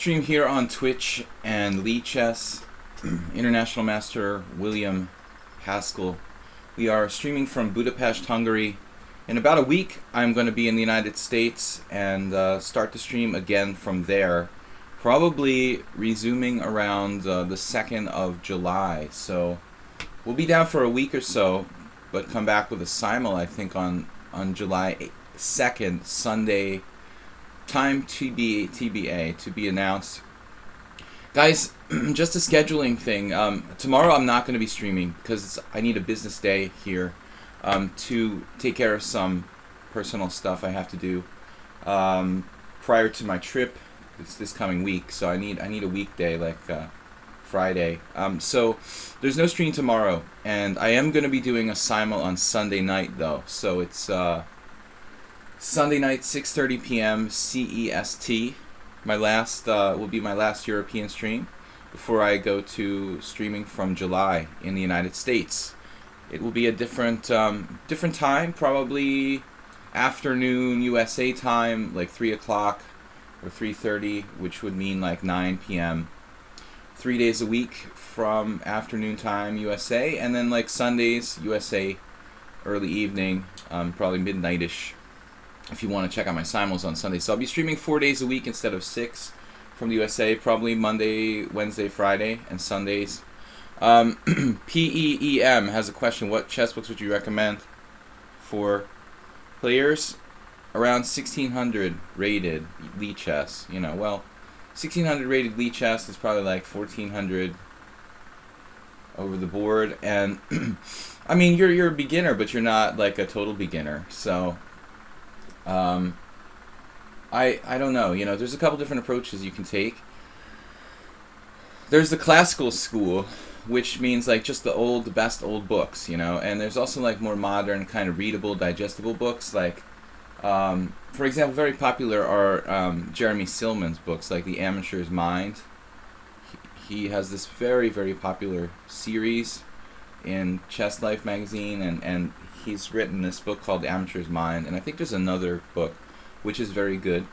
Stream here on Twitch and lichess. International Master William Paschall. We are streaming from Budapest, Hungary. In about a week, I'm going to be in the United States and start the stream again from there. Probably resuming around the 2nd of July. So we'll be down for a week or so, but come back with a simul, I think, on July 2nd, Sunday. Time TBA, to be announced. Guys, just a scheduling thing. Tomorrow I'm not going to be streaming because I need a business day here to take care of some personal stuff I have to do prior to my trip. It's this coming week, so I need a weekday like Friday. So there's no stream tomorrow, and I am going to be doing a simul on Sunday night though. So it's Sunday night, 6:30 p.m. CEST. My last will be my last European stream before I go to streaming from July in the United States. It will be a different time, probably afternoon USA time, like 3 o'clock or 3:30, which would mean like 9 p.m. 3 days a week from afternoon time USA, and then like Sundays USA early evening, probably midnightish. If you want to check out my simuls on Sunday. So I'll be streaming 4 days a week instead of 6 from the USA, probably Monday, Wednesday, Friday, and Sundays. PEEM has a question. What chess books would you recommend for players around 1600 rated lichess? You know, well, 1600 rated lichess is probably like 1400 over the board. And I mean, you're a beginner, but you're not like a total beginner. So I don't know, you know, there's a couple different approaches you can take. There's the classical school, which means like just the best old books, you know, and there's also like more modern kind of readable, digestible books, like for example, very popular are Jeremy Silman's books, like The Amateur's Mind. He has this very, very popular series in Chess Life magazine, and he's written this book called The Amateur's Mind, and I think there's another book which is very good.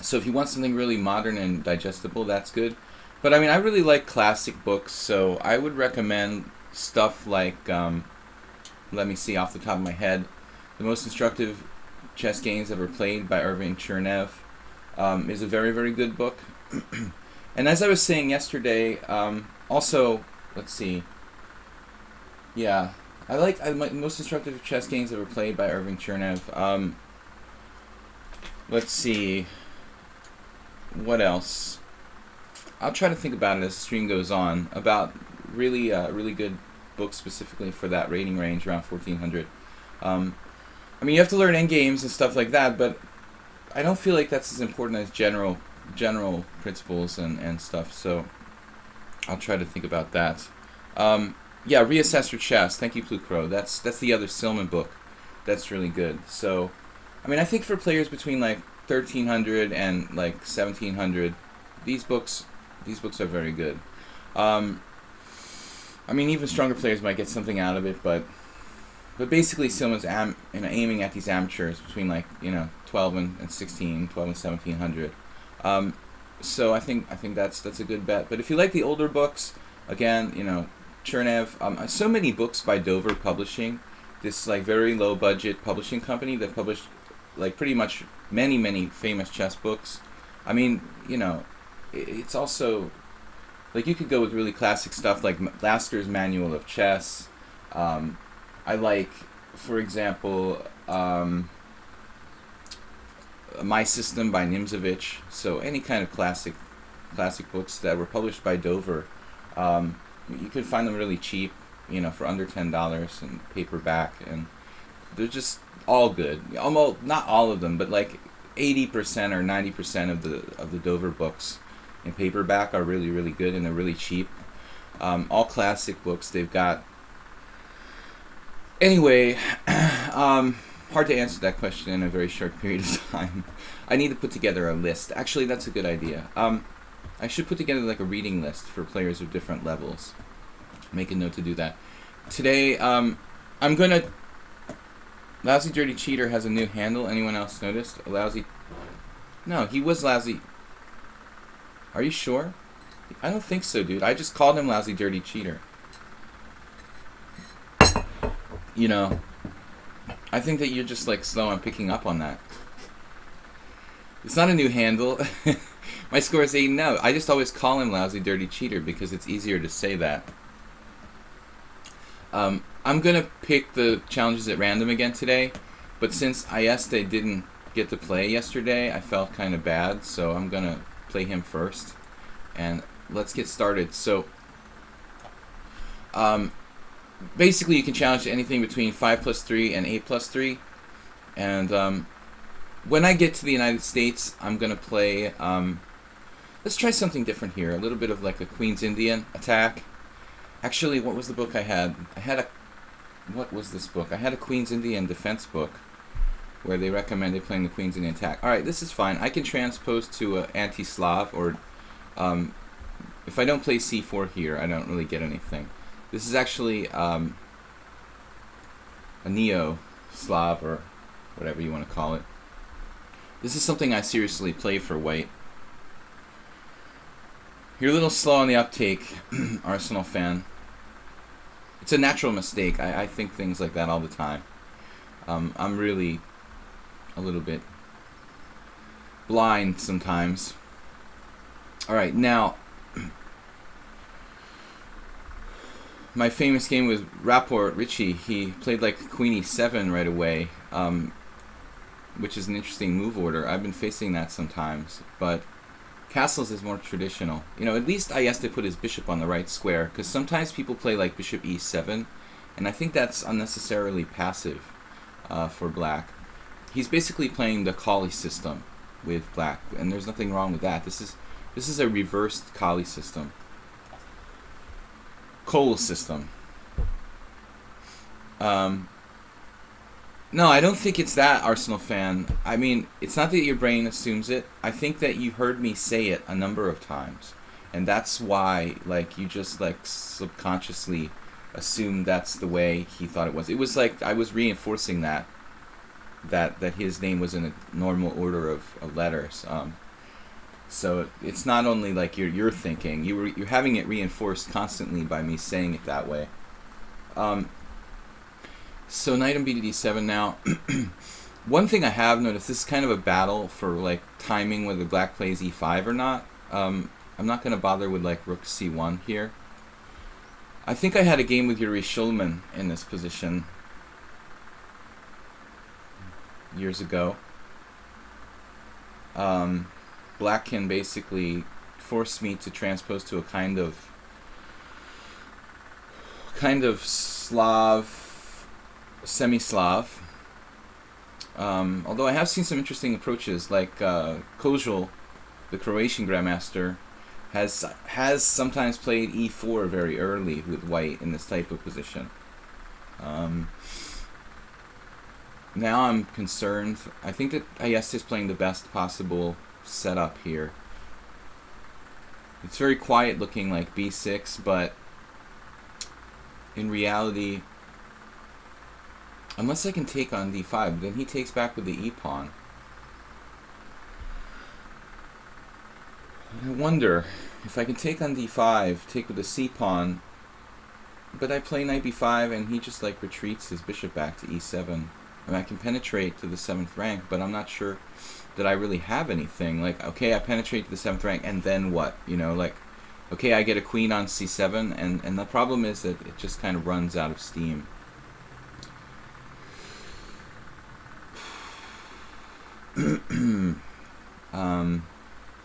So if you want something really modern and digestible, that's good. But I mean, I really like classic books, so I would recommend stuff like, let me see off the top of my head, The Most Instructive Chess Games Ever Played by Irving Chernev is a very, very good book. And as I was saying yesterday, also, let's see, yeah, I like Most Instructive Chess Games Ever Played by Irving Chernev. Let's see, what else? I'll try to think about it as the stream goes on, about really really good books specifically for that rating range around 1400. I mean, you have to learn endgames and stuff like that, but I don't feel like that's as important as general principles and stuff, so I'll try to think about that. Yeah, Reassess Your Chess. Thank you, Blue Crow. That's the other Silman book. That's really good. So, I mean, I think for players between like 1300 and like 1700, these books are very good. I mean, even stronger players might get something out of it, but basically Silman's aiming at these amateurs between like 12 and 16, 12 and 1700. So I think that's a good bet. But if you like the older books, again, Chernev, so many books by Dover Publishing, this like very low budget publishing company that published like pretty much many famous chess books. I mean, it's also like you could go with really classic stuff like Lasker's Manual of Chess. I like, for example, My System by Nimzovich. So any kind of classic books that were published by Dover. You could find them really cheap, for under $10 and paperback, and they're just all good. Almost not all of them, but like 80% or 90% of the Dover books in paperback are really, really good, and they're really cheap. All classic books. They've got. Anyway, hard to answer that question in a very short period of time. I need to put together a list. Actually, that's a good idea. I should put together like a reading list for players of different levels. Make a note to do that. Today, I'm gonna. Lousy Dirty Cheater has a new handle. Anyone else noticed? No, he was Lousy. Are you sure? I don't think so, dude. I just called him lousy, dirty cheater. You know, I think that you're just like slow on picking up on that. It's not a new handle. My score is 8. No, I just always call him lousy, dirty cheater because it's easier to say that. I'm gonna pick the challenges at random again today, but since Ayeste didn't get to play yesterday, I felt kind of bad, so I'm gonna play him first. And let's get started. So, basically, you can challenge anything between 5+3 and 8+3. And when I get to the United States, I'm gonna play. Let's try something different here. A little bit of like a Queen's Indian attack. Actually, what was the book I had? What was this book? I had a Queen's Indian defense book where they recommended playing the Queen's Indian attack. Alright, this is fine. I can transpose to anti-Slav, or if I don't play c4 here, I don't really get anything. This is actually a neo-Slav, or whatever you want to call it. This is something I seriously play for white. You're a little slow on the uptake, Arsenal fan. It's a natural mistake. I think things like that all the time. I'm really a little bit blind sometimes. Alright, now, my famous game with Rapport Richie, he played like Queen e7 right away, which is an interesting move order. I've been facing that sometimes, but castles is more traditional. You know, at least Ayeste put his bishop on the right square, because sometimes people play like bishop e7, and I think that's unnecessarily passive for black. He's basically playing the Kali system with black, and there's nothing wrong with that. This is a reversed Kali system. Cole system. No, I don't think it's that, Arsenal fan. I mean, it's not that your brain assumes it. I think that you heard me say it a number of times. And that's why, like, you just, like, subconsciously assumed that's the way he thought it was. It was like I was reinforcing that his name was in a normal order of letters. So it's not only like you're thinking, you're having it reinforced constantly by me saying it that way. So knight on bd7 now. One thing I have noticed, this is kind of a battle for like timing whether black plays e5 or not. I'm not going to bother with like rook c1 here. I think I had a game with Yuri Shulman in this position years ago. Black can basically force me to transpose to a kind of Slav, semi-Slav. Although I have seen some interesting approaches, like Kozul, the Croatian grandmaster, has sometimes played e4 very early with white in this type of position. Now I'm concerned. I think that Ayeste is playing the best possible setup here. It's very quiet looking, like b6, but in reality, unless I can take on d5, then he takes back with the e-pawn. I wonder if I can take on d5, take with the c-pawn, but I play knight b5 and he just like retreats his bishop back to e7. I mean, I can penetrate to the 7th rank, but I'm not sure that I really have anything. Like, okay, I penetrate to the 7th rank, and then what? You know, like, okay, I get a queen on c7, and the problem is that it just kind of runs out of steam.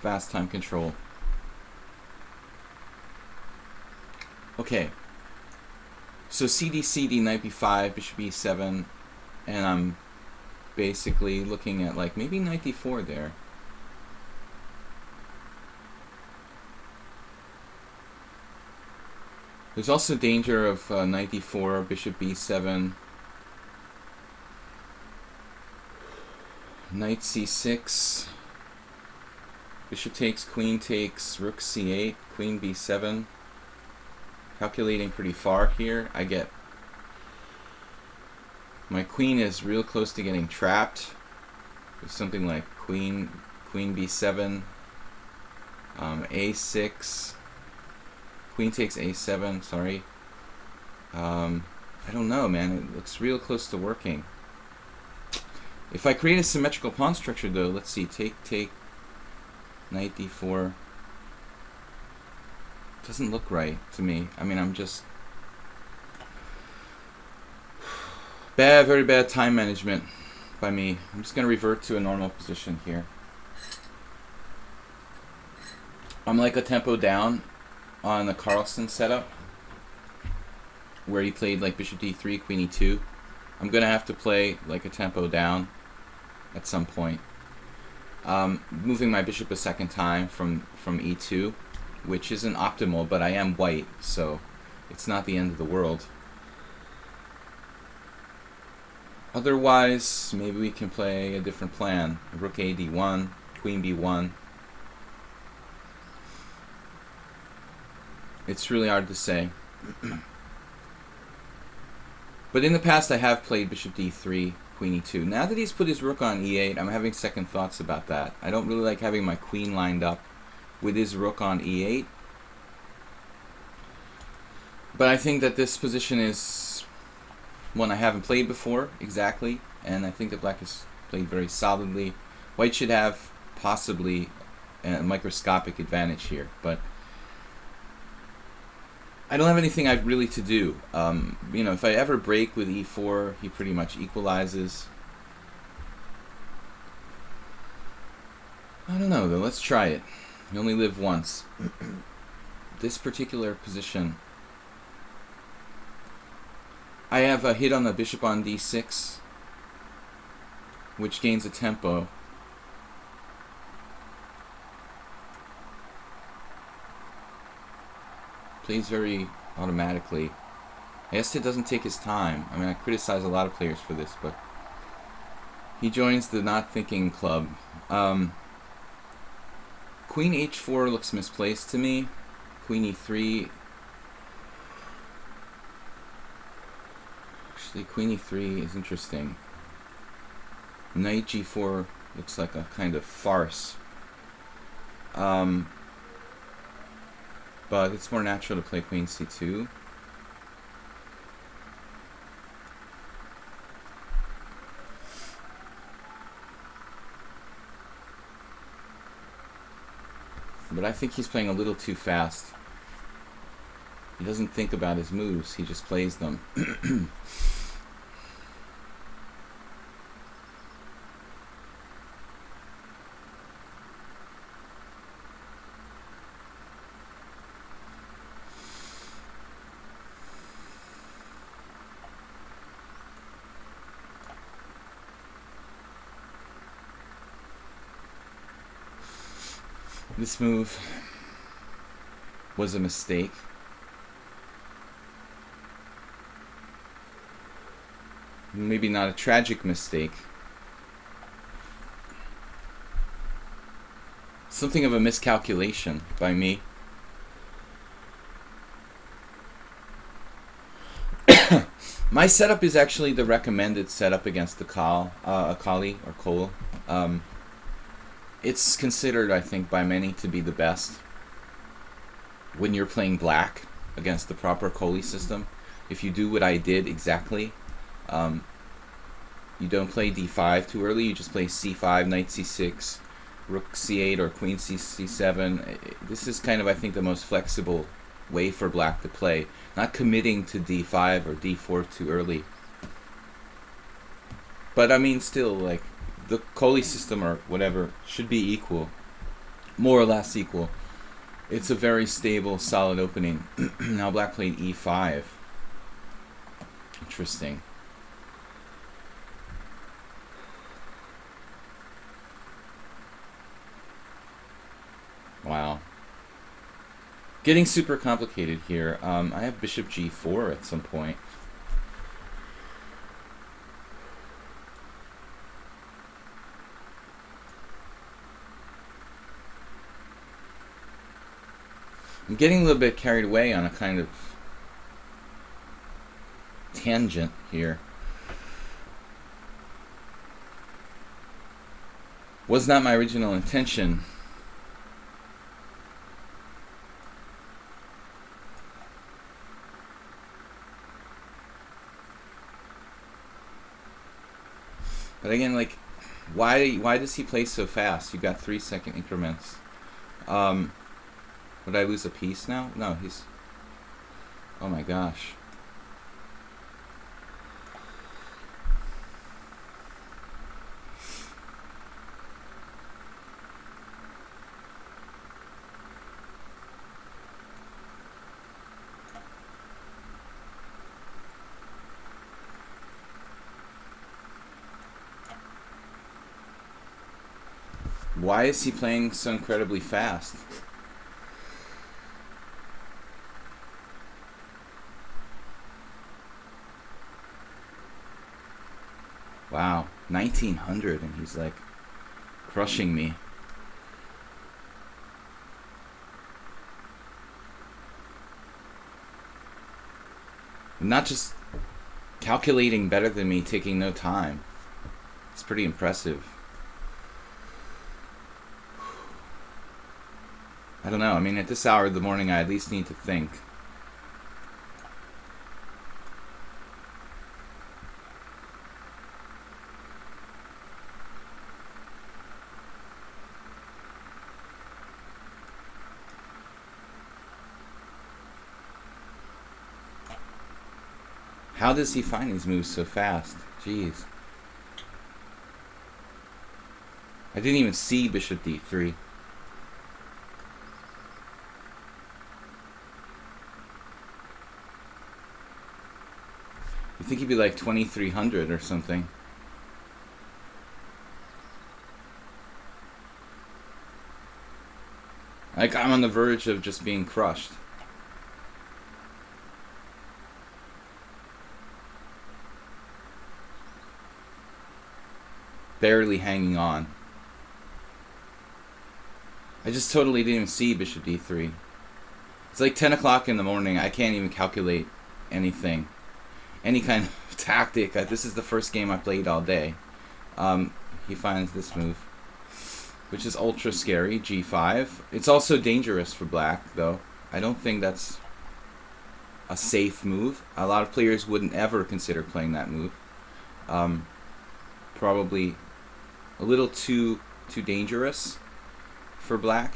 Fast time control. Okay. So CD, knight b5, bishop e7, and I'm basically looking at like maybe knight d4 there. There's also danger of knight d4, bishop b7, knight c6, bishop takes, queen takes, rook c8, queen b7. Calculating pretty far here. I get my queen is real close to getting trapped with something like queen b7, A6. Queen takes A7. Sorry. I don't know, man. It looks real close to working. If I create a symmetrical pawn structure, though, let's see. Take. Knight D4. Doesn't look right to me. I mean, I'm just... very bad time management by me. I'm just going to revert to a normal position here. I'm like a tempo down on the Carlsen setup, where he played like bishop d3, queen e2. I'm going to have to play like a tempo down at some point. Moving my bishop a second time from e2, which isn't optimal, but I am white, so it's not the end of the world. Otherwise, maybe we can play a different plan. Rook a d1, queen b1. It's really hard to say. But in the past I have played bishop d3, queen e2. Now that he's put his rook on e8, I'm having second thoughts about that. I don't really like having my queen lined up with his rook on e8. But I think that this position is one I haven't played before, exactly. And I think that black has played very solidly. White should have possibly a microscopic advantage here, but I don't have anything really to do. You know, if I ever break with e4, he pretty much equalizes. I don't know, though. Let's try it. You only live once. This particular position, I have a hit on the bishop on d6, which gains a tempo. Plays very automatically. CEST doesn't take his time. I mean, I criticize a lot of players for this, but he joins the not thinking club. Queen h4 looks misplaced to me. Queen e3. Actually, queen e3 is interesting. Knight g4 looks like a kind of farce. But it's more natural to play queen c2. But I think he's playing a little too fast. He doesn't think about his moves, he just plays them. This move was a mistake. Maybe not a tragic mistake. Something of a miscalculation by me. My setup is actually the recommended setup against the Akali or Cole. It's considered, I think, by many to be the best when you're playing black against the proper Coley system. If you do what I did exactly, you don't play d5 too early, you just play c5, knight c6, rook c8, or queen c7. This is kind of, I think, the most flexible way for black to play. Not committing to d5 or d4 too early. But I mean, still, like, the Coley system or whatever should be equal, more or less equal. It's a very stable, solid opening. Now black played e5. Interesting. Wow. Getting super complicated here. I have bishop g4 at some point. I'm getting a little bit carried away on a kind of tangent here. Was not my original intention. But again, like, why does he play so fast? You got 3-second increments. Would I lose a piece now? No, he's... Oh my gosh. Why is he playing so incredibly fast? Wow, 1900 and he's like crushing me. Not just calculating better than me, taking no time. It's pretty impressive. I don't know. I mean, at this hour of the morning, I at least need to think. How does he find these moves so fast? Jeez. I didn't even see bishop d3. You think he'd be like 2300 or something. Like, I'm on the verge of just being crushed. Barely hanging on. I just totally didn't even see bishop d3. It's like 10 o'clock in the morning. I can't even calculate anything. Any kind of tactic. This is the first game I played all day. He finds this move, which is ultra scary, g5. It's also dangerous for black, though. I don't think that's a safe move. A lot of players wouldn't ever consider playing that move. Probably a little too dangerous for black.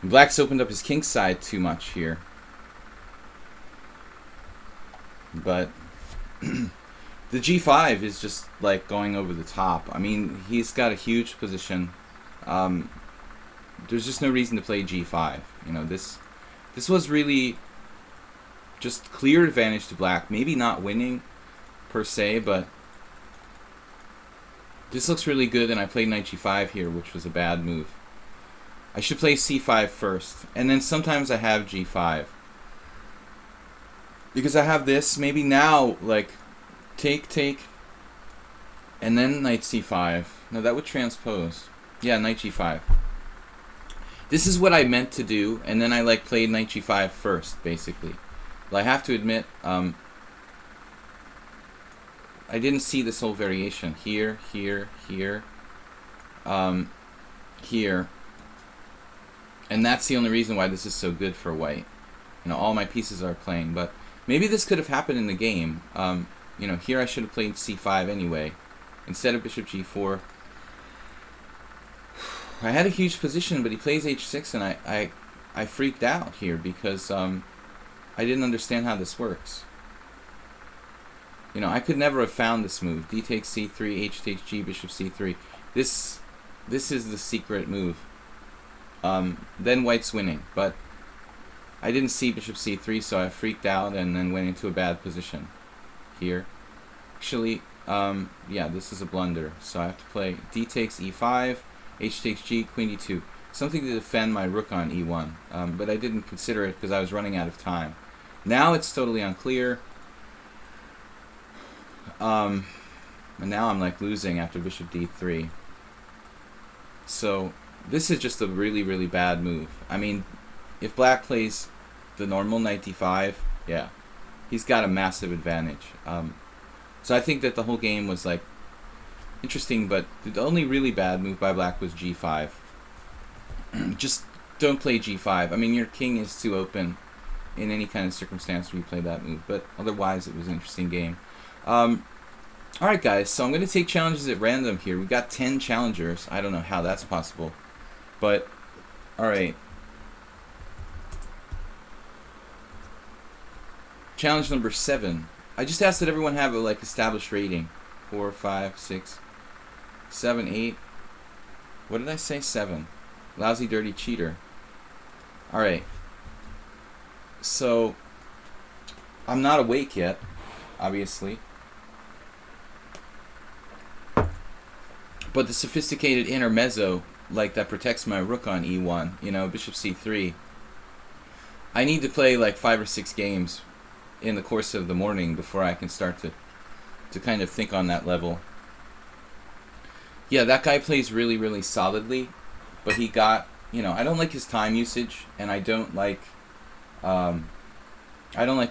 Black's opened up his king side too much here. But the g5 is just like going over the top. I mean, he's got a huge position. There's just no reason to play g5. You know, this was really just clear advantage to black. Maybe not winning per se, but this looks really good, and I played knight g5 here, which was a bad move. I should play c5 first, and then sometimes I have g5. Because I have this, maybe now, like, take, and then knight c5. No, that would transpose. Yeah, knight g5. This is what I meant to do, and then I, like, played knight g5 first, basically. Well, I have to admit, I didn't see this whole variation. Here, here, here, here. And that's the only reason why this is so good for white. You know, all my pieces are playing, but maybe this could have happened in the game. You know, here I should have played c5 anyway, instead of bishop g4. I had a huge position, but he plays h6, and I freaked out here because I didn't understand how this works. You know, I could never have found this move. D takes c3, h takes g, bishop c3. This is the secret move. Then white's winning, but I didn't see bishop c3, so I freaked out and then went into a bad position here. Actually, yeah, this is a blunder. So I have to play d takes e5, h takes g, queen d2. Something to defend my rook on e1, but I didn't consider it because I was running out of time. Now it's totally unclear. And now I'm like losing after bishop d3. So this is just a really, really bad move. I mean, if black plays the normal knight d5, yeah, he's got a massive advantage. So I think that the whole game was like interesting, but the only really bad move by black was g5. Just don't play g5. I mean, your king is too open in any kind of circumstance where you play that move, but otherwise it was an interesting game. Alright guys, so I'm going to take challenges at random here. We've got 10 challengers. I don't know how that's possible, but alright. Challenge number 7. I just asked that everyone have a like established rating. 4, 5, 6, 7, 8. What did I say? 7. Lousy, dirty cheater. Alright. So, I'm not awake yet, obviously. But the sophisticated intermezzo, like that protects my rook on e1, you know, bishop c3. I need to play like 5 or 6 games in the course of the morning before I can start to kind of think on that level. Yeah, that guy plays really, really solidly, but he got, you know, I don't like his time usage, and I don't like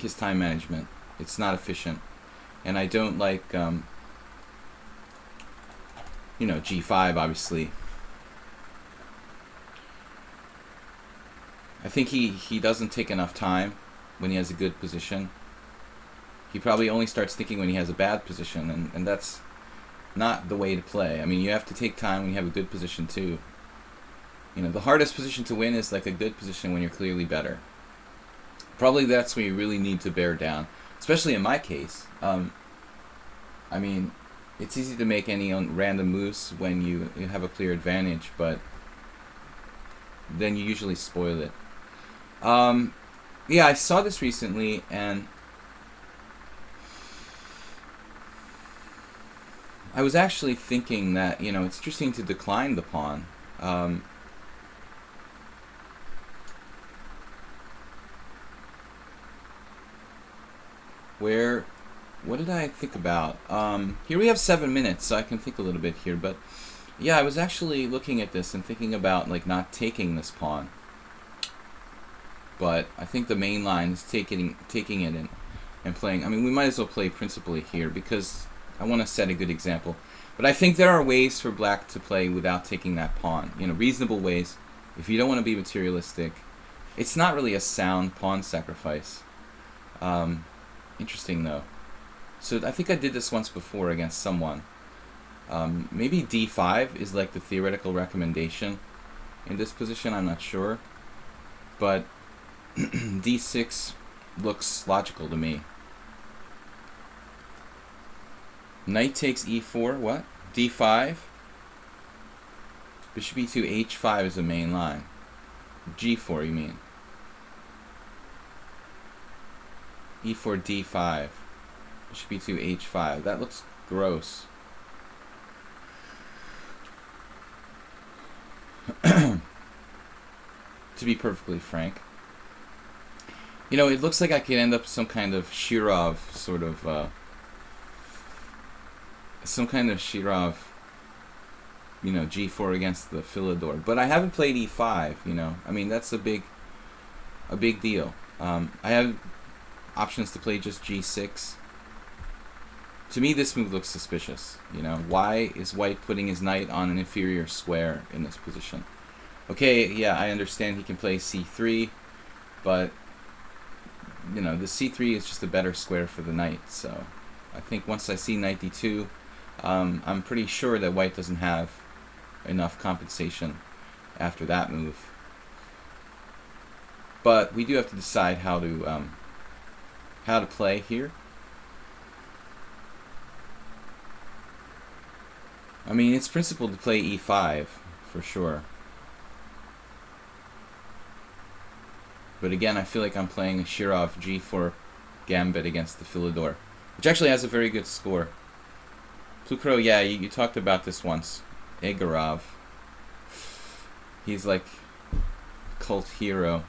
his time management. It's not efficient, and I don't like, you know, g5, obviously. I think he doesn't take enough time when he has a good position. He probably only starts thinking when he has a bad position, and that's not the way to play. I mean, you have to take time when you have a good position too. You know, the hardest position to win is like a good position when you're clearly better. Probably that's when you really need to bear down, especially in my case. I mean, it's easy to make any random moves when you have a clear advantage, but then you usually spoil it. Yeah, I saw this recently, and I was actually thinking that, you know, it's interesting to decline the pawn. What did I think about? Here we have 7 minutes, so I can think a little bit here, but yeah, I was actually looking at this and thinking about like not taking this pawn. But I think the main line is taking it and playing. I mean, we might as well play principally here because I want to set a good example. But I think there are ways for black to play without taking that pawn. You know, reasonable ways. If you don't want to be materialistic, it's not really a sound pawn sacrifice. Interesting though. So I think I did this once before against someone. Maybe d5 is like the theoretical recommendation in this position. I'm not sure, but d6 looks logical to me. Knight takes e4. What? d5. Bishop e2, h5 is the main line. g4, you mean? e4, d5. Bishop e2, h5. That looks gross. To be perfectly frank. You know, it looks like I could end up some kind of Shirov sort of, you know, g4 against the Philidor. But I haven't played e5, you know. I mean, that's a big deal. I have options to play just g6. To me, this move looks suspicious. You know, why is white putting his knight on an inferior square in this position? Okay, yeah, I understand he can play c3, but, you know, the c3 is just a better square for the knight. So I think once I see knight d2, I'm pretty sure that white doesn't have enough compensation after that move. But we do have to decide how to play here. I mean, it's principled to play e5 for sure. But again, I feel like I'm playing a Shirov g4 gambit against the Philidor, which actually has a very good score. Plukro, yeah, you talked about this once. Egorov. He's like cult hero.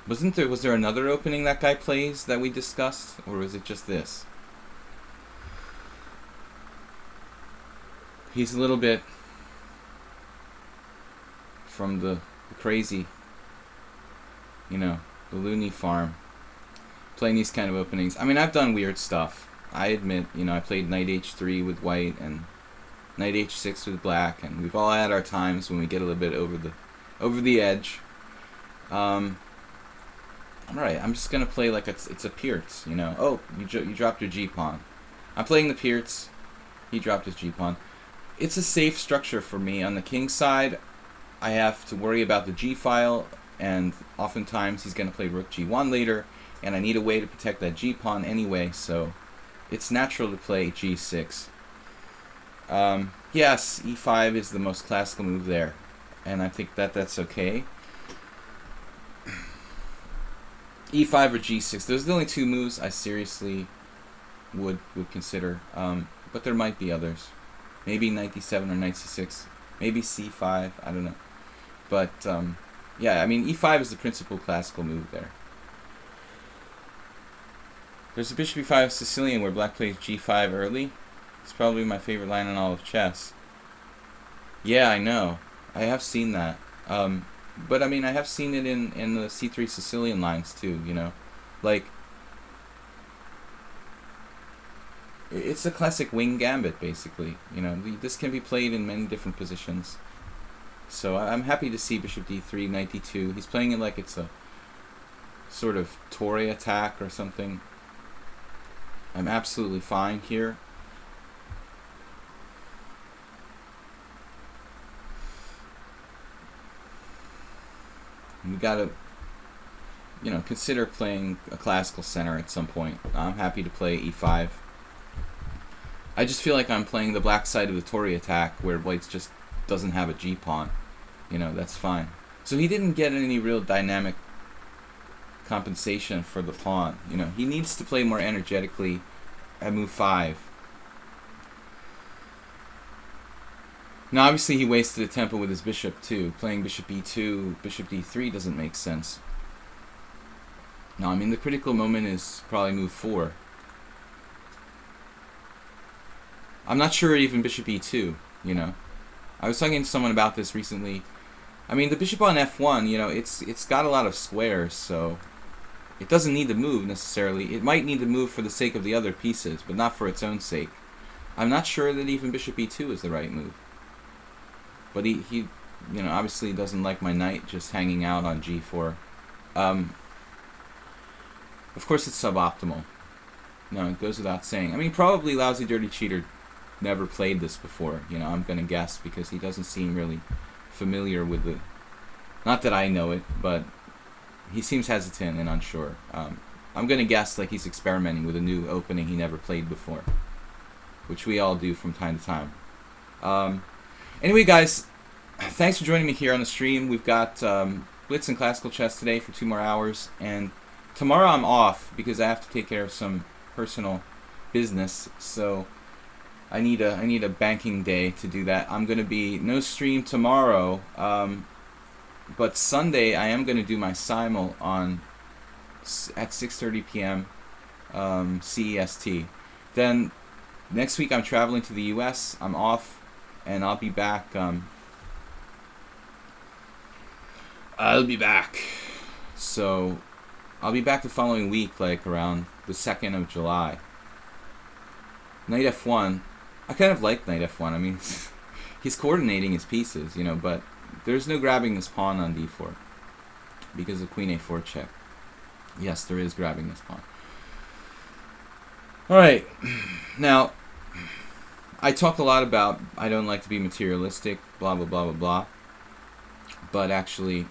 Was there another opening that guy plays that we discussed, or was it just this? He's a little bit from the crazy, the loony farm, playing these kind of openings. I mean, I've done weird stuff. I admit, I played knight h3 with white and knight h6 with black, and we've all had our times when we get a little bit over the edge. Alright, I'm just gonna play like it's a Pirtz, Oh, you dropped your g-pawn. I'm playing the Pirtz. He dropped his g-pawn. It's a safe structure for me. On the king side, I have to worry about the g-file, and oftentimes he's gonna play rook g1 later, and I need a way to protect that g-pawn anyway, so it's natural to play g6. Yes, e5 is the most classical move there, and I think that's okay. e5 or g6, those are the only two moves I seriously would consider, but there might be others. Maybe knight d7 or knight c6, maybe c5, I don't know. But yeah, I mean, e5 is the principal classical move there. There's a bishop e5 Sicilian where black plays g5 early. It's probably my favorite line in all of chess. Yeah, I know. I have seen that. But I mean, I have seen it in the c3 Sicilian lines too, Like, it's a classic wing gambit, basically. This can be played in many different positions. So I'm happy to see bishop d3, knight d2. He's playing it like it's a sort of Tory attack or something. I'm absolutely fine here. We gotta, consider playing a classical center at some point. I'm happy to play e5. I just feel like I'm playing the black side of the Tory attack where white just doesn't have a g-pawn. That's fine. So he didn't get any real dynamic compensation for the pawn. He needs to play more energetically at move 5. Now, obviously, he wasted a tempo with his bishop, too. Playing bishop e2, bishop d3 doesn't make sense. No, I mean, the critical moment is probably move 4. I'm not sure even bishop e2, I was talking to someone about this recently. I mean, the bishop on f1, it's got a lot of squares, so it doesn't need to move, necessarily. It might need to move for the sake of the other pieces, but not for its own sake. I'm not sure that even bishop e2 is the right move. But he obviously doesn't like my knight just hanging out on g4. Of course it's suboptimal. No, it goes without saying. I mean, probably Lousy Dirty Cheater never played this before, I'm going to guess, because he doesn't seem really familiar with the... Not that I know it, but he seems hesitant and unsure. I'm going to guess like he's experimenting with a new opening he never played before, which we all do from time to time. Anyway, guys, thanks for joining me here on the stream. We've got Blitz and Classical Chess today for 2 more hours, and tomorrow I'm off because I have to take care of some personal business, so I need a banking day to do that. I'm going to be no stream tomorrow, but Sunday I am going to do my simul at 6:30 p.m. CEST. Then next week I'm traveling to the U.S. I'm off. And I'll be back. So I'll be back the following week, like around the 2nd of July. Knight f1. I kind of like knight f1. I mean, he's coordinating his pieces, but there's no grabbing this pawn on d4 because of queen a4 check. Yes, there is grabbing this pawn. All right, now. I talked a lot about I don't like to be materialistic, blah, blah, blah, blah, blah. But actually,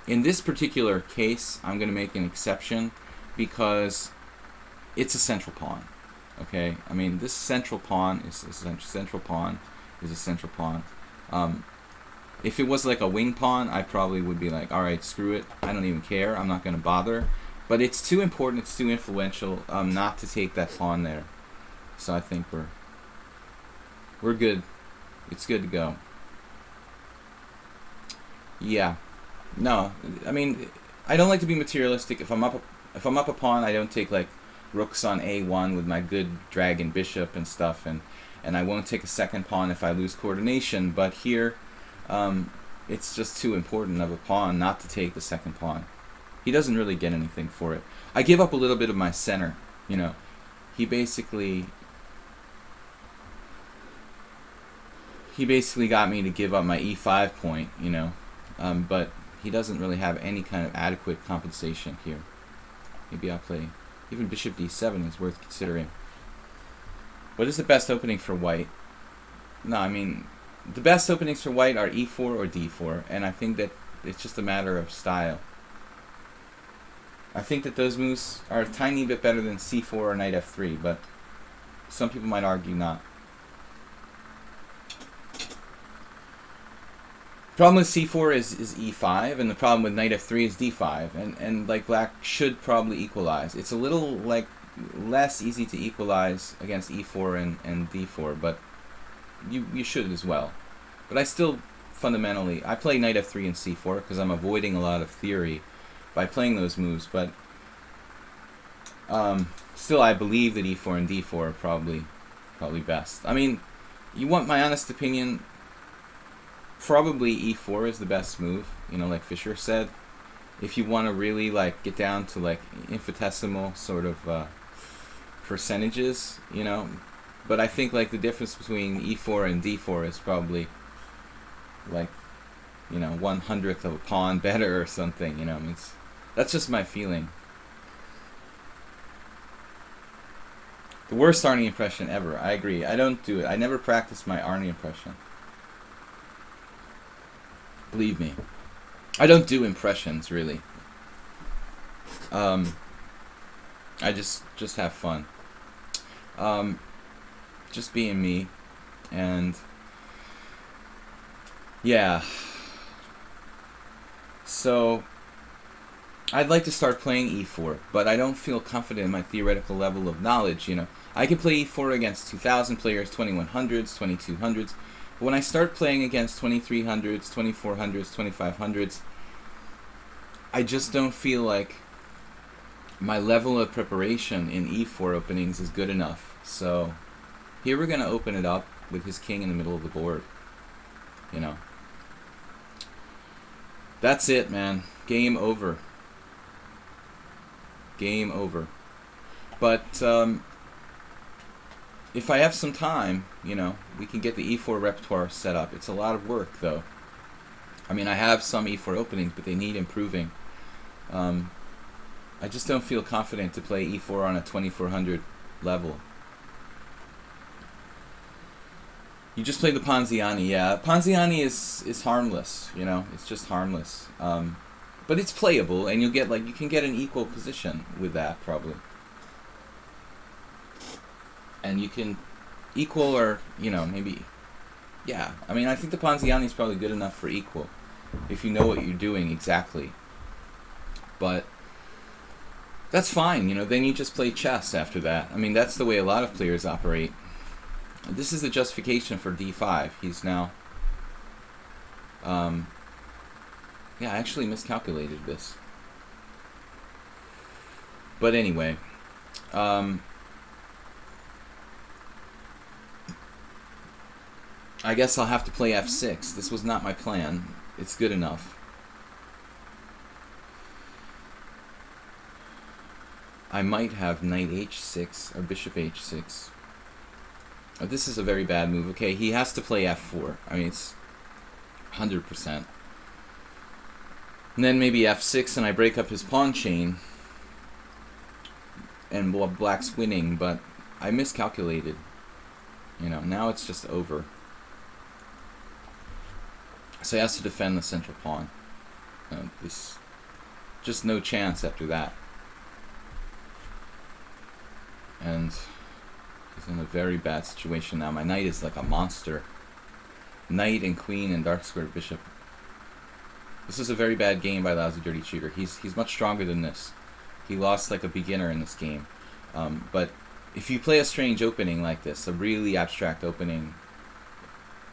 in this particular case, I'm going to make an exception because it's a central pawn. Okay? I mean, this central pawn is a central pawn. If it was like a wing pawn, I probably would be like, alright, screw it. I don't even care. I'm not going to bother. But it's too important, it's too influential not to take that pawn there. So I think we're good. It's good to go. Yeah. No, I mean, I don't like to be materialistic. If I'm up a pawn, I don't take like rooks on a1 with my good dragon bishop and stuff, and I won't take a second pawn if I lose coordination. But here, it's just too important of a pawn not to take the second pawn. He doesn't really get anything for it. I give up a little bit of my center, you know. He basically got me to give up my e5 point, you know. But he doesn't really have any kind of adequate compensation here. Maybe I'll play... Even bishop d7 is worth considering. What is the best opening for white? No, I mean, the best openings for white are e4 or d4, and I think that it's just a matter of style. I think that those moves are a tiny bit better than c4 or knight f3, but some people might argue not. Problem with c4 is e5, and the problem with knight f3 is d5, and like black should probably equalize. It's a little like less easy to equalize against e4 and d4, but you should as well. But I still fundamentally, I play knight f3 and c4 because I'm avoiding a lot of theory by playing those moves, but still I believe that e4 and d4 are probably best. I mean, you want my honest opinion, probably e4 is the best move, you know, like Fischer said. If you want to really like get down to like infinitesimal sort of percentages, you know. But I think like the difference between e4 and d4 is probably like, you know, 1/100th of a pawn better or something, you know. I mean, that's just my feeling. The worst Arnie impression ever. I agree. I don't do it. I never practice my Arnie impression. Believe me. I don't do impressions, really. I just have fun. Just being me. And yeah. So I'd like to start playing e4, but I don't feel confident in my theoretical level of knowledge, you know. I can play e4 against 2,000 players, 2100s, 2200s, but when I start playing against 2300s, 2400s, 2500s, I just don't feel like my level of preparation in e4 openings is good enough. So here we're going to open it up with his king in the middle of the board, you know. That's it, man. Game over. Game over. But if I have some time, you know, we can get the e4 repertoire set up. It's a lot of work, though. I mean, I have some e4 openings, but they need improving. I just don't feel confident to play e4 on a 2400 level. You just play the Ponziani, yeah. Ponziani is harmless, you know. It's just harmless. But it's playable, and you'll get like, you can get an equal position with that probably. And you can equal, or, you know, maybe, yeah. I mean, I think the Ponziani is probably good enough for equal if you know what you're doing exactly. But that's fine, you know. Then you just play chess after that. I mean, that's the way a lot of players operate. This is the justification for d5. He's now yeah, I actually miscalculated this. But anyway, I guess I'll have to play f6. This was not my plan. It's good enough. I might have knight h6 or bishop h6. Oh, this is a very bad move. Okay, he has to play f4. I mean, it's 100%. And then maybe f6 and I break up his pawn chain. And black's winning, but I miscalculated. You know, now it's just over. So he has to defend the central pawn. This, just no chance after that. And he's in a very bad situation now. My knight is like a monster. Knight and queen and dark square bishop. This is a very bad game by Lousy Dirty Cheater. He's much stronger than this. He lost like a beginner in this game. But if you play a strange opening like this, a really abstract opening,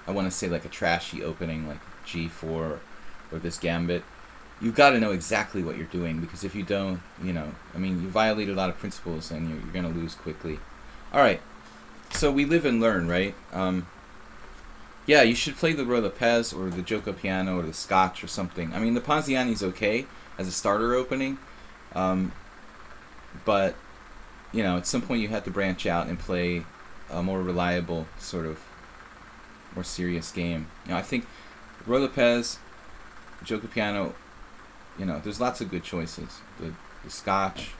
I want to say like a trashy opening like g4 or this gambit, you've got to know exactly what you're doing, because if you don't, you know, I mean, you violate a lot of principles and you're going to lose quickly. Alright, so we live and learn, right? Yeah, you should play the Roy Lopez or the Gioco Piano or the Scotch or something. I mean, the Ponziani's okay as a starter opening, but, you know, at some point you have to branch out and play a more reliable, sort of, more serious game. You know, I think Roy Lopez, Gioco Piano, you know, there's lots of good choices. The Scotch.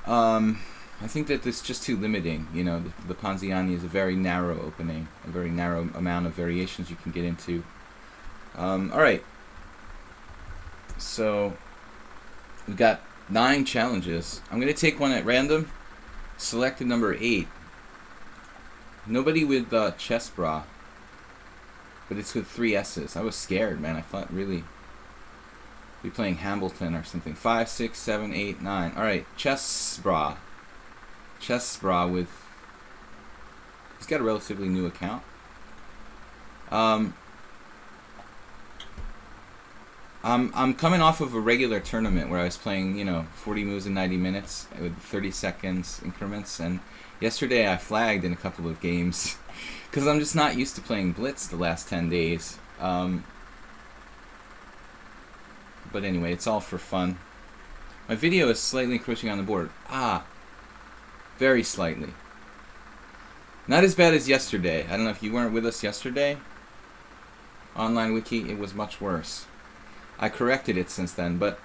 I think that it's just too limiting. You know, the Ponziani is a very narrow opening, a very narrow amount of variations you can get into. Alright. So, we've got 9 challenges. I'm going to take one at random. Selected number 8. Nobody with chess bra, but it's with 3 S's. I was scared, man. I thought really be playing Hambleton or something. 5, 6, 7, 8, 9. Alright, chess bra. Chess bra with... He's got a relatively new account. I'm coming off of a regular tournament where I was playing, you know, 40 moves in 90 minutes with 30 seconds increments, and yesterday I flagged in a couple of games because I'm just not used to playing blitz the last 10 days. But anyway, it's all for fun. My video is slightly encroaching on the board. Very slightly. Not as bad as yesterday. I don't know if you weren't with us yesterday. Online wiki, it was much worse. I corrected it since then, but,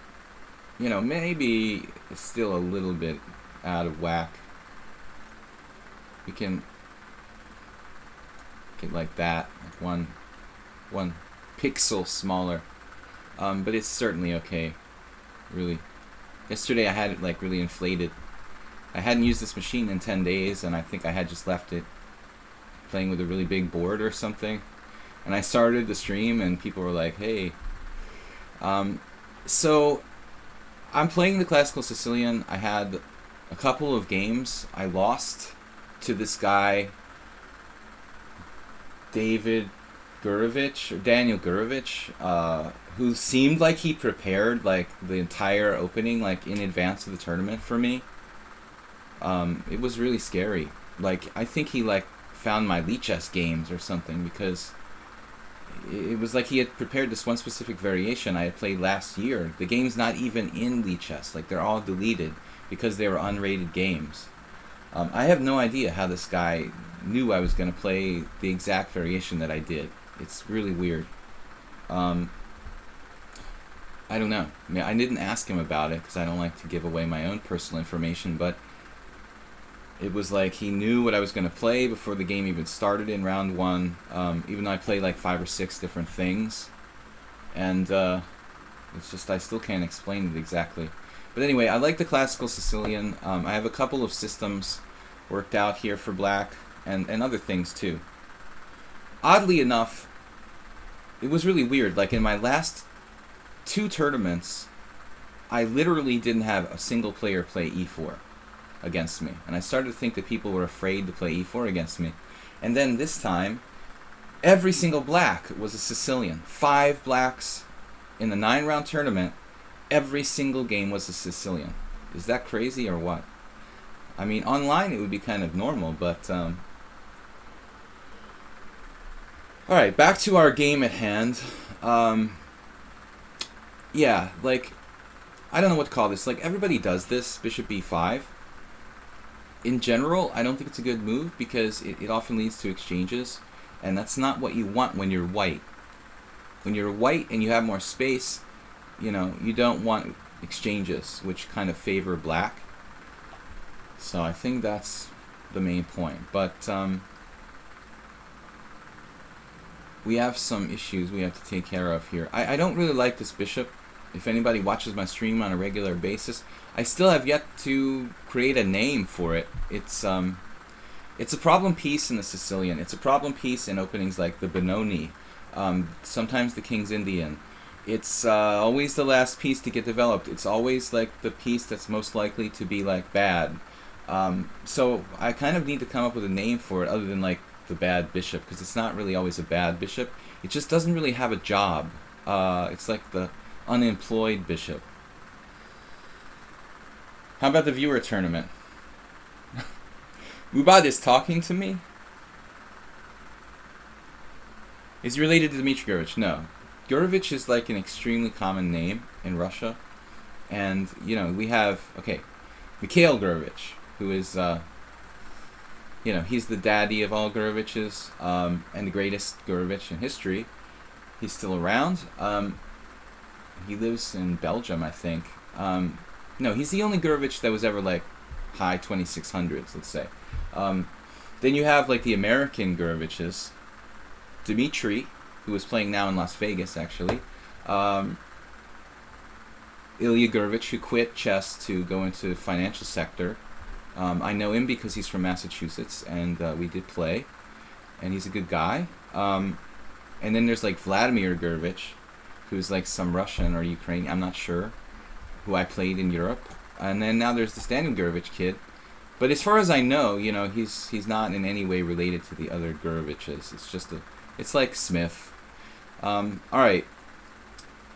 you know, maybe it's still a little bit out of whack. We can get like that, like one pixel smaller. But it's certainly okay, really. Yesterday I had it like really inflated. I hadn't used this machine in 10 days, and I think I had just left it playing with a really big board or something. And I started the stream, and people were like, hey. So, I'm playing the Classical Sicilian. I had a couple of games. I lost to this guy, Daniel Gurevich, who seemed like he prepared like the entire opening like in advance of the tournament for me. It was really scary. Like, I think he like found my lichess games or something, because it was like he had prepared this one specific variation I had played last year. The game's not even in lichess. Like, they're all deleted because they were unrated games. I have no idea how this guy knew I was going to play the exact variation that I did. It's really weird. I don't know. I mean, I didn't ask him about it because I don't like to give away my own personal information, but it was like he knew what I was going to play before the game even started in round 1, even though I played like 5 or 6 different things. And it's just, I still can't explain it exactly. But anyway, I like the Classical Sicilian. I have a couple of systems worked out here for black, and other things too. Oddly enough, it was really weird. Like, in my last 2 tournaments, I literally didn't have a single player play e4 against me. And I started to think that people were afraid to play e4 against me. And then this time, every single black was a Sicilian. 5 blacks in the 9-round tournament, every single game was a Sicilian. Is that crazy or what? I mean, online it would be kind of normal, but... Alright, back to our game at hand. Yeah, like, I don't know what to call this. Like, everybody does this, bishop b5. In general, I don't think it's a good move because it often leads to exchanges, and that's not what you want when you're white. When you're white and you have more space, you know, you don't want exchanges, which kind of favor black. So I think that's the main point. But we have some issues we have to take care of here. I don't really like this bishop. If anybody watches my stream on a regular basis, I still have yet to create a name for it. It's It's a problem piece in the Sicilian. It's a problem piece in openings like the Benoni. Sometimes the King's Indian. It's always the last piece to get developed. It's always like the piece that's most likely to be like bad. So I kind of need to come up with a name for it other than like the bad bishop, because it's not really always a bad bishop. It just doesn't really have a job. It's like the unemployed bishop. How about the viewer tournament? Mubad is talking to me? Is he related to Dmitry Gurevich? No. Gurevich is like an extremely common name in Russia. And, you know, we have, okay, Mikhail Gurevich, who is, you know, he's the daddy of all Gureviches, and the greatest Gurevich in history. He's still around. He lives in Belgium, I think. No, he's the only Gurevich that was ever, like, high 2600s, let's say. Then you have, like, the American Gureviches. Dmitry, who is playing now in Las Vegas, actually. Ilya Gurevich, who quit chess to go into the financial sector. I know him because he's from Massachusetts, and we did play. And he's a good guy. And then there's, like, Vladimir Gurevich, who's, like, some Russian or Ukrainian, I'm not sure, who I played in Europe. And then now there's the Standing Gurevich kid. But as far as I know, you know, he's not in any way related to the other Gureviches. It's just it's like Smith. Alright.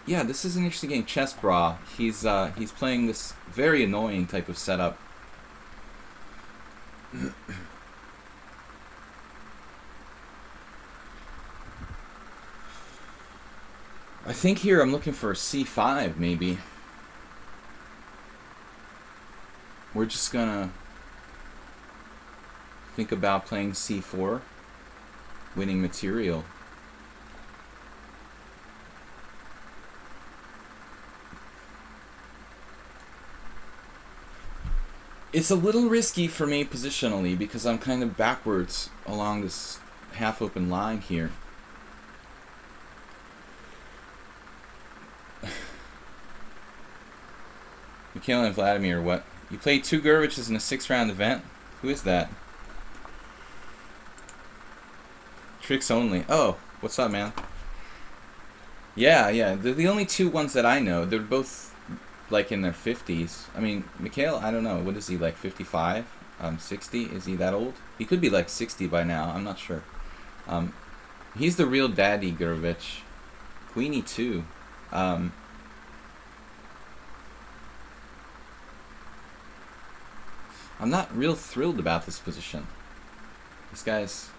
Yeah, this is an interesting game. Chess Bra. He's playing this very annoying type of setup. I think here I'm looking for a c5, maybe. We're just gonna think about playing c4, winning material. It's a little risky for me positionally because I'm kind of backwards along this half-open line here. Mikhail and Vladimir, what? You played 2 Gureviches in a 6-round event? Who is that? Tricks only. Oh, what's up, man? Yeah, they're the only 2 ones that I know. They're both, like, in their 50s. I mean, Mikhail, I don't know. What is he, like, 55? 60? Is he that old? He could be, like, 60 by now. I'm not sure. He's the real daddy, Gurevich. Queenie, too. I'm not real thrilled about this position. This guy's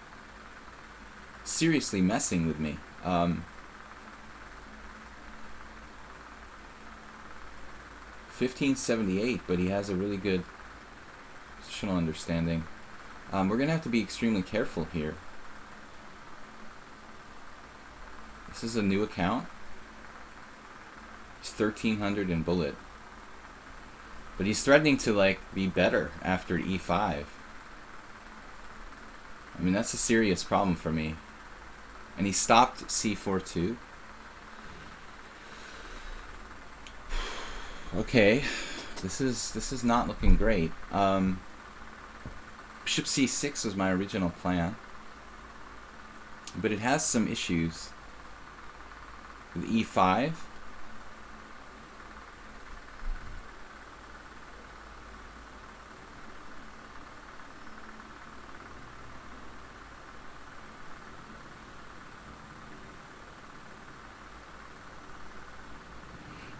seriously messing with me. 1578, but he has a really good positional understanding. We're going to have to be extremely careful here. This is a new account. He's 1300 in bullet. But he's threatening to, like, be better after e5. I mean, that's a serious problem for me. And he stopped c4 too. Okay, this is not looking great. Bishop c6 was my original plan, but it has some issues with e5.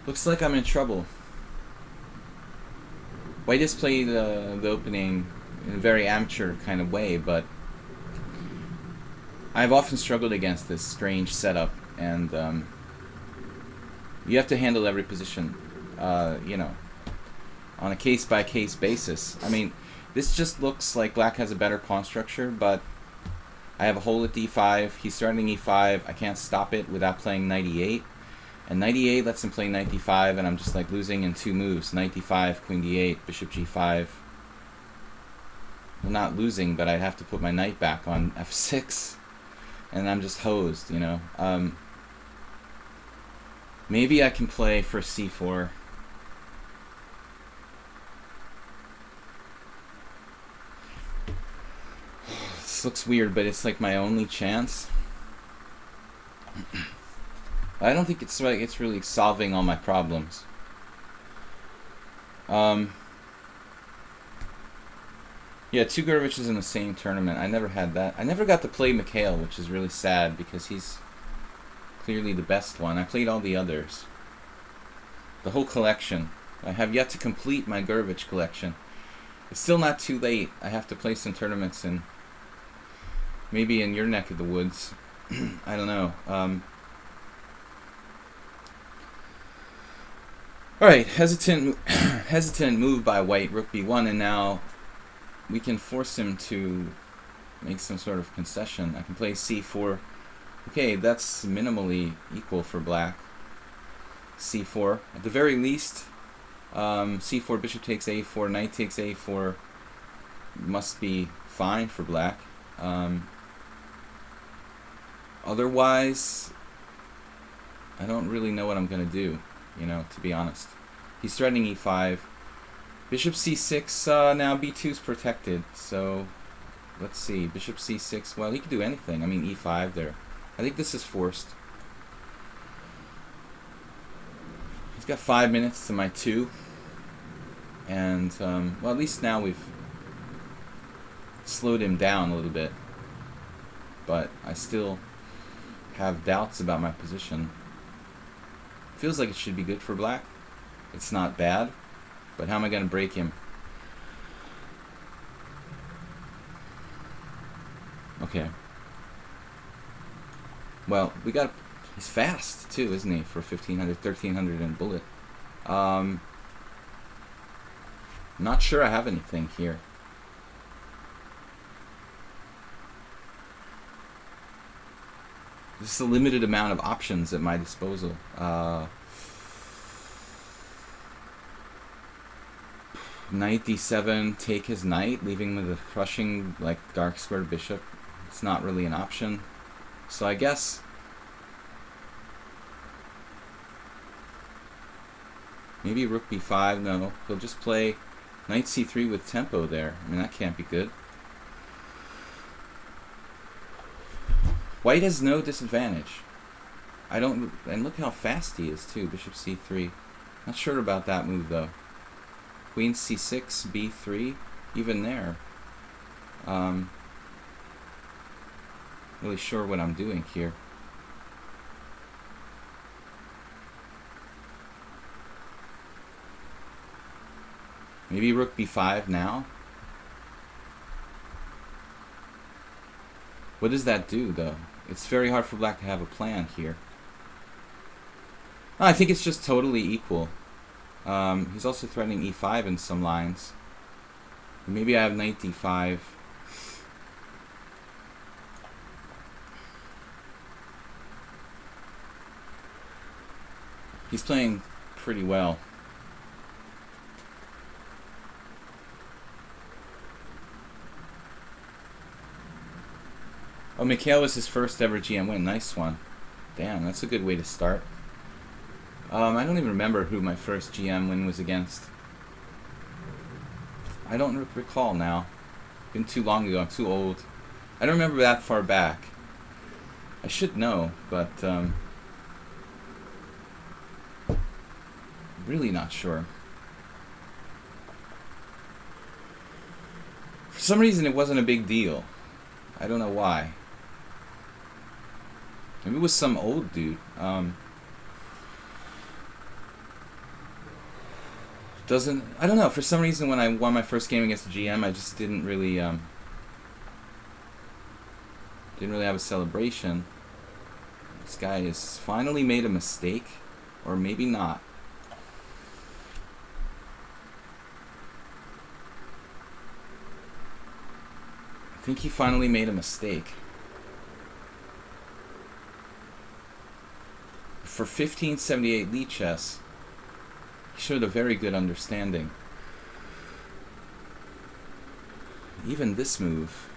Looks like I'm in trouble. White has played the opening in a very amateur kind of way, but I've often struggled against this strange setup, and you have to handle every position, you know, on a case-by-case basis. I mean, this just looks like black has a better pawn structure, but I have a hole at d5, he's starting e5, I can't stop it without playing knight e8. And knight e8 lets him play knight d5, and I'm just like losing in 2 moves. Knight d5, queen d8, bishop g5. Well, not losing, but I'd have to put my knight back on f6. And I'm just hosed, you know. Maybe I can play for c4. This looks weird, but it's like my only chance. I don't think it's like it's really solving all my problems. Yeah, two Gurviches in the same tournament. I never had that. I never got to play Mikhail, which is really sad because he's clearly the best one. I played all the others. The whole collection. I have yet to complete my Gurvich collection. It's still not too late. I have to play some tournaments in maybe in your neck of the woods. I don't know. Alright, hesitant move by white, rook b1, and now we can force him to make some sort of concession. I can play c4. Okay, that's minimally equal for black. c4. At the very least, c4, bishop takes a4, knight takes a4 must be fine for black. Otherwise, I don't really know what I'm going to do, you know, to be honest. He's threatening e5. Bishop c6, now b2 is protected, so let's see. Bishop c6, well, he could do anything. I mean, e5 there. I think this is forced. He's got 5 minutes to my 2. And, well, at least now we've slowed him down a little bit. But I still have doubts about my position. Feels like it should be good for black. It's not bad. But how am I going to break him? Okay. Well, we got... He's fast, too, isn't he? For 1,500, 1,300 and bullet. Not sure I have anything here. Just a limited amount of options at my disposal. Knight d7, take his knight, leaving with a crushing, like, dark squared bishop. It's not really an option. So I guess maybe rook b5. No, he'll just play knight c3 with tempo there. I mean, that can't be good. White has no disadvantage. And look how fast he is too. Bishop c3. Not sure about that move though. Queen c6, b3, even there. Really sure what I'm doing here. Maybe rook b5 now. What does that do though? It's very hard for black to have a plan here. Oh, I think it's just totally equal. He's also threatening e5 in some lines. Maybe I have knight d5. He's playing pretty well. Oh, Mikhail was his first ever GM win. Nice one. Damn, that's a good way to start. I don't even remember who my first GM win was against. I don't recall now. Been too long ago. I'm too old. I don't remember that far back. I should know, but really not sure. For some reason, it wasn't a big deal. I don't know why. Maybe it was some old dude. I don't know, for some reason when I won my first game against the GM, I just didn't really have a celebration. This guy has finally made a mistake, or maybe not. I think he finally made a mistake. For 1578 lichess, he showed a very good understanding. Even this move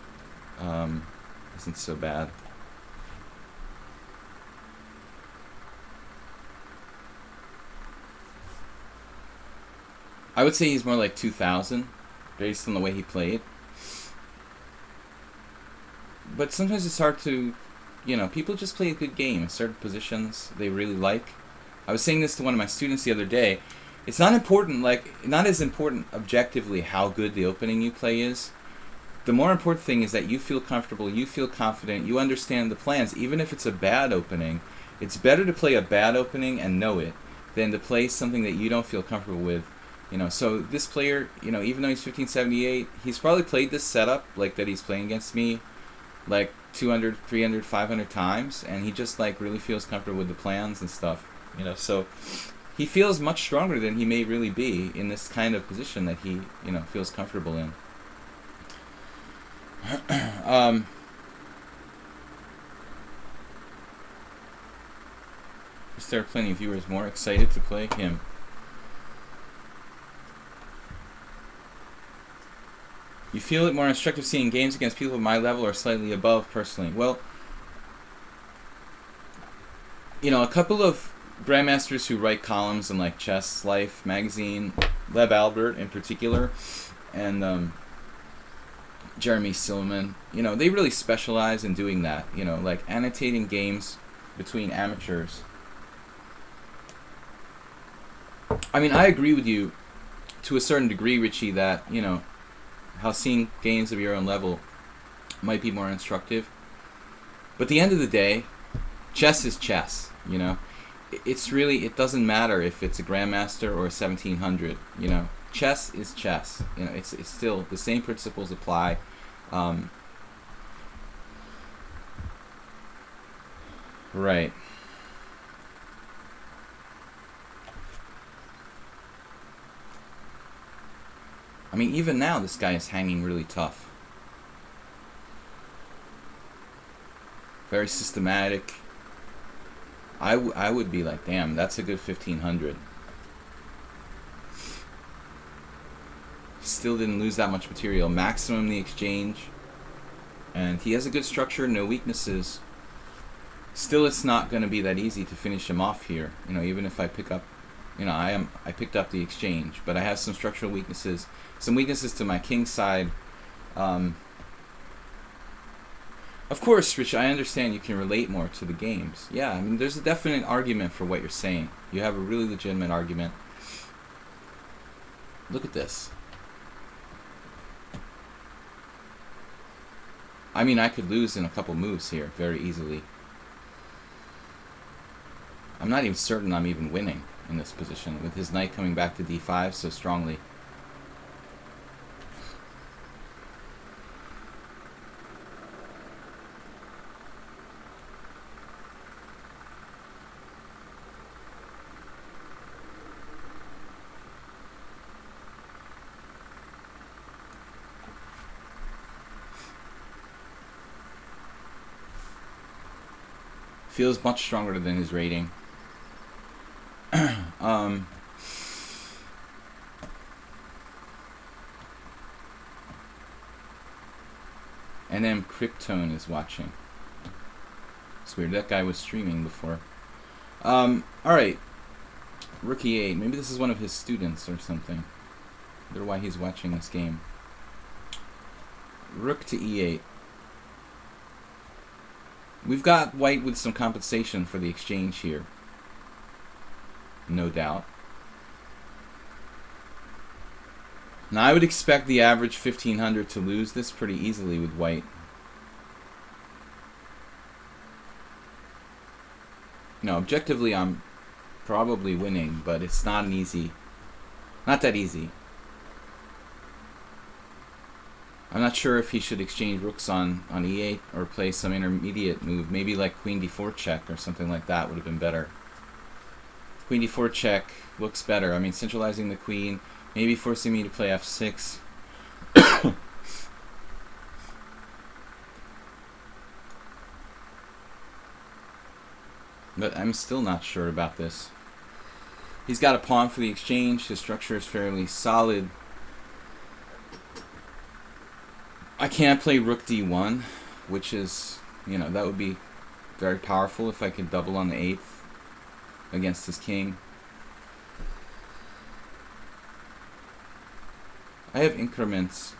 isn't so bad. I would say he's more like 2000, based on the way he played. but sometimes it's hard to, people just play a good game in certain positions they really like. I was saying this to one of my students the other day. It's not important, not as important objectively how good the opening you play is. The more important thing is that you feel comfortable, you feel confident, you understand the plans. Even if it's a bad opening, it's better to play a bad opening and know it than to play something that you don't feel comfortable with. So this player, even though he's 1578, he's probably played this setup like that he's playing against me like 200, 300, 500 times, and he just like really feels comfortable with the plans and stuff. So he feels much stronger than he may really be in this kind of position that he, feels comfortable in. Is there plenty of viewers more excited to play him? You feel it more instructive seeing games against people of my level or slightly above personally? Well, a couple of grandmasters who write columns in like Chess Life magazine, Lev Albert in particular, and Jeremy Silliman, they really specialize in doing that, like annotating games between amateurs. I mean, I agree with you to a certain degree, Richie, that, how seeing games of your own level might be more instructive. But at the end of the day, chess is chess, It's really, it doesn't matter if it's a grandmaster or a 1700, Chess is chess, it's still, the same principles apply. Right. I mean, even now, this guy is hanging really tough. Very systematic. I would be like, damn, that's a good 1500. Still didn't lose that much material. Maximum the exchange. And he has a good structure, no weaknesses. Still, it's not going to be that easy to finish him off here. Even if I pick up, I picked up the exchange, but I have some structural weaknesses. Some weaknesses to my king side. Of course, Rich, I understand you can relate more to the games. Yeah, I mean, there's a definite argument for what you're saying. You have a really legitimate argument. Look at this. I mean, I could lose in a couple moves here very easily. I'm not even certain I'm even winning in this position with his knight coming back to d5 so strongly. Feels much stronger than his rating. And then Kryptone is watching. It's weird, that guy was streaming before. Alright. Rook e8. Maybe this is one of his students or something. I wonder why he's watching this game. Rook to e8. We've got white with some compensation for the exchange here. No doubt. Now I would expect the average 1500 to lose this pretty easily with white. Objectively I'm probably winning, but it's not that easy. I'm not sure if he should exchange rooks on e8 or play some intermediate move. Maybe like queen d4 check or something like that would have been better. Queen d4 check looks better. I mean, centralizing the queen, maybe forcing me to play f6. But I'm still not sure about this. He's got a pawn for the exchange. His structure is fairly solid. I can't play rook d1, which is, that would be very powerful if I could double on the 8th against his king. I have increments.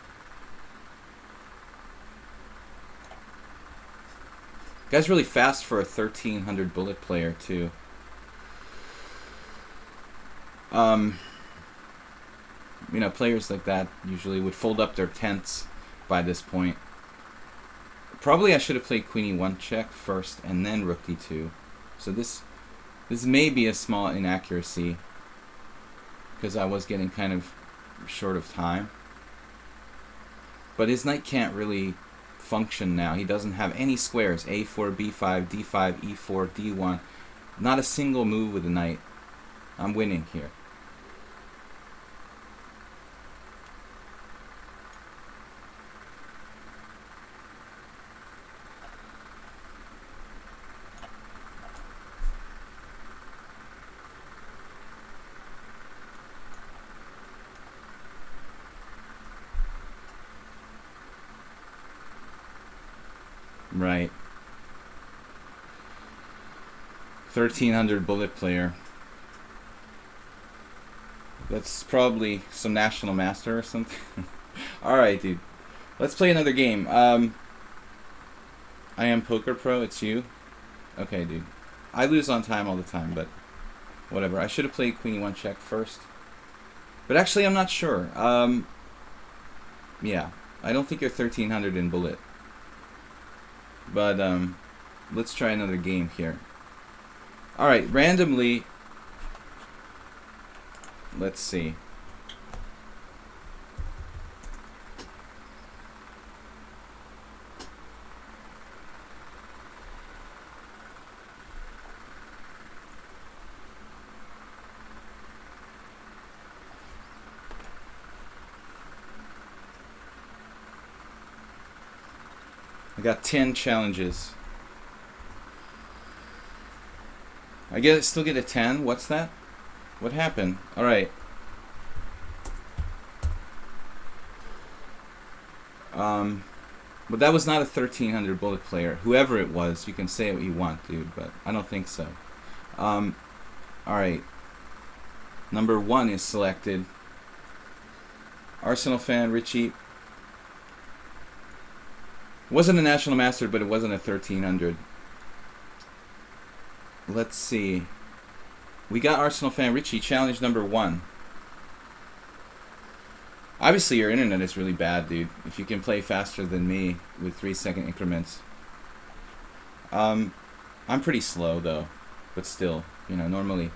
Guy's really fast for a 1300 bullet player too. You know, players like that usually would fold up their tents by this point. Probably I should have played Queen E1 check first and then Rook D2. So this may be a small inaccuracy because I was getting kind of short of time. But his knight can't really function now. He doesn't have any squares. A4, B5, D5, E4, D1. Not a single move with the knight. I'm winning here. Right. 1300 bullet player. That's probably some national master or something. Alright, dude. Let's play another game. I am Poker Pro, it's you? Okay, dude. I lose on time all the time, but whatever. I should have played Queen E1 check first. But actually, I'm not sure. Yeah. I don't think you're 1300 in bullet. But let's try another game here. Alright, randomly, let's see. I got 10 challenges. I still get a 10? What's that? What happened? Alright. But that was not a 1300 bullet player. Whoever it was, you can say what you want, dude, but I don't think so. Alright. Number 1 is selected. Arsenal fan, Richie. Wasn't a national master, but it wasn't a 1300. Let's see. We got Arsenal fan Richie, challenge number 1. Obviously, your internet is really bad, dude. If you can play faster than me with 3-second increments. I'm pretty slow, though. But still, you know, normally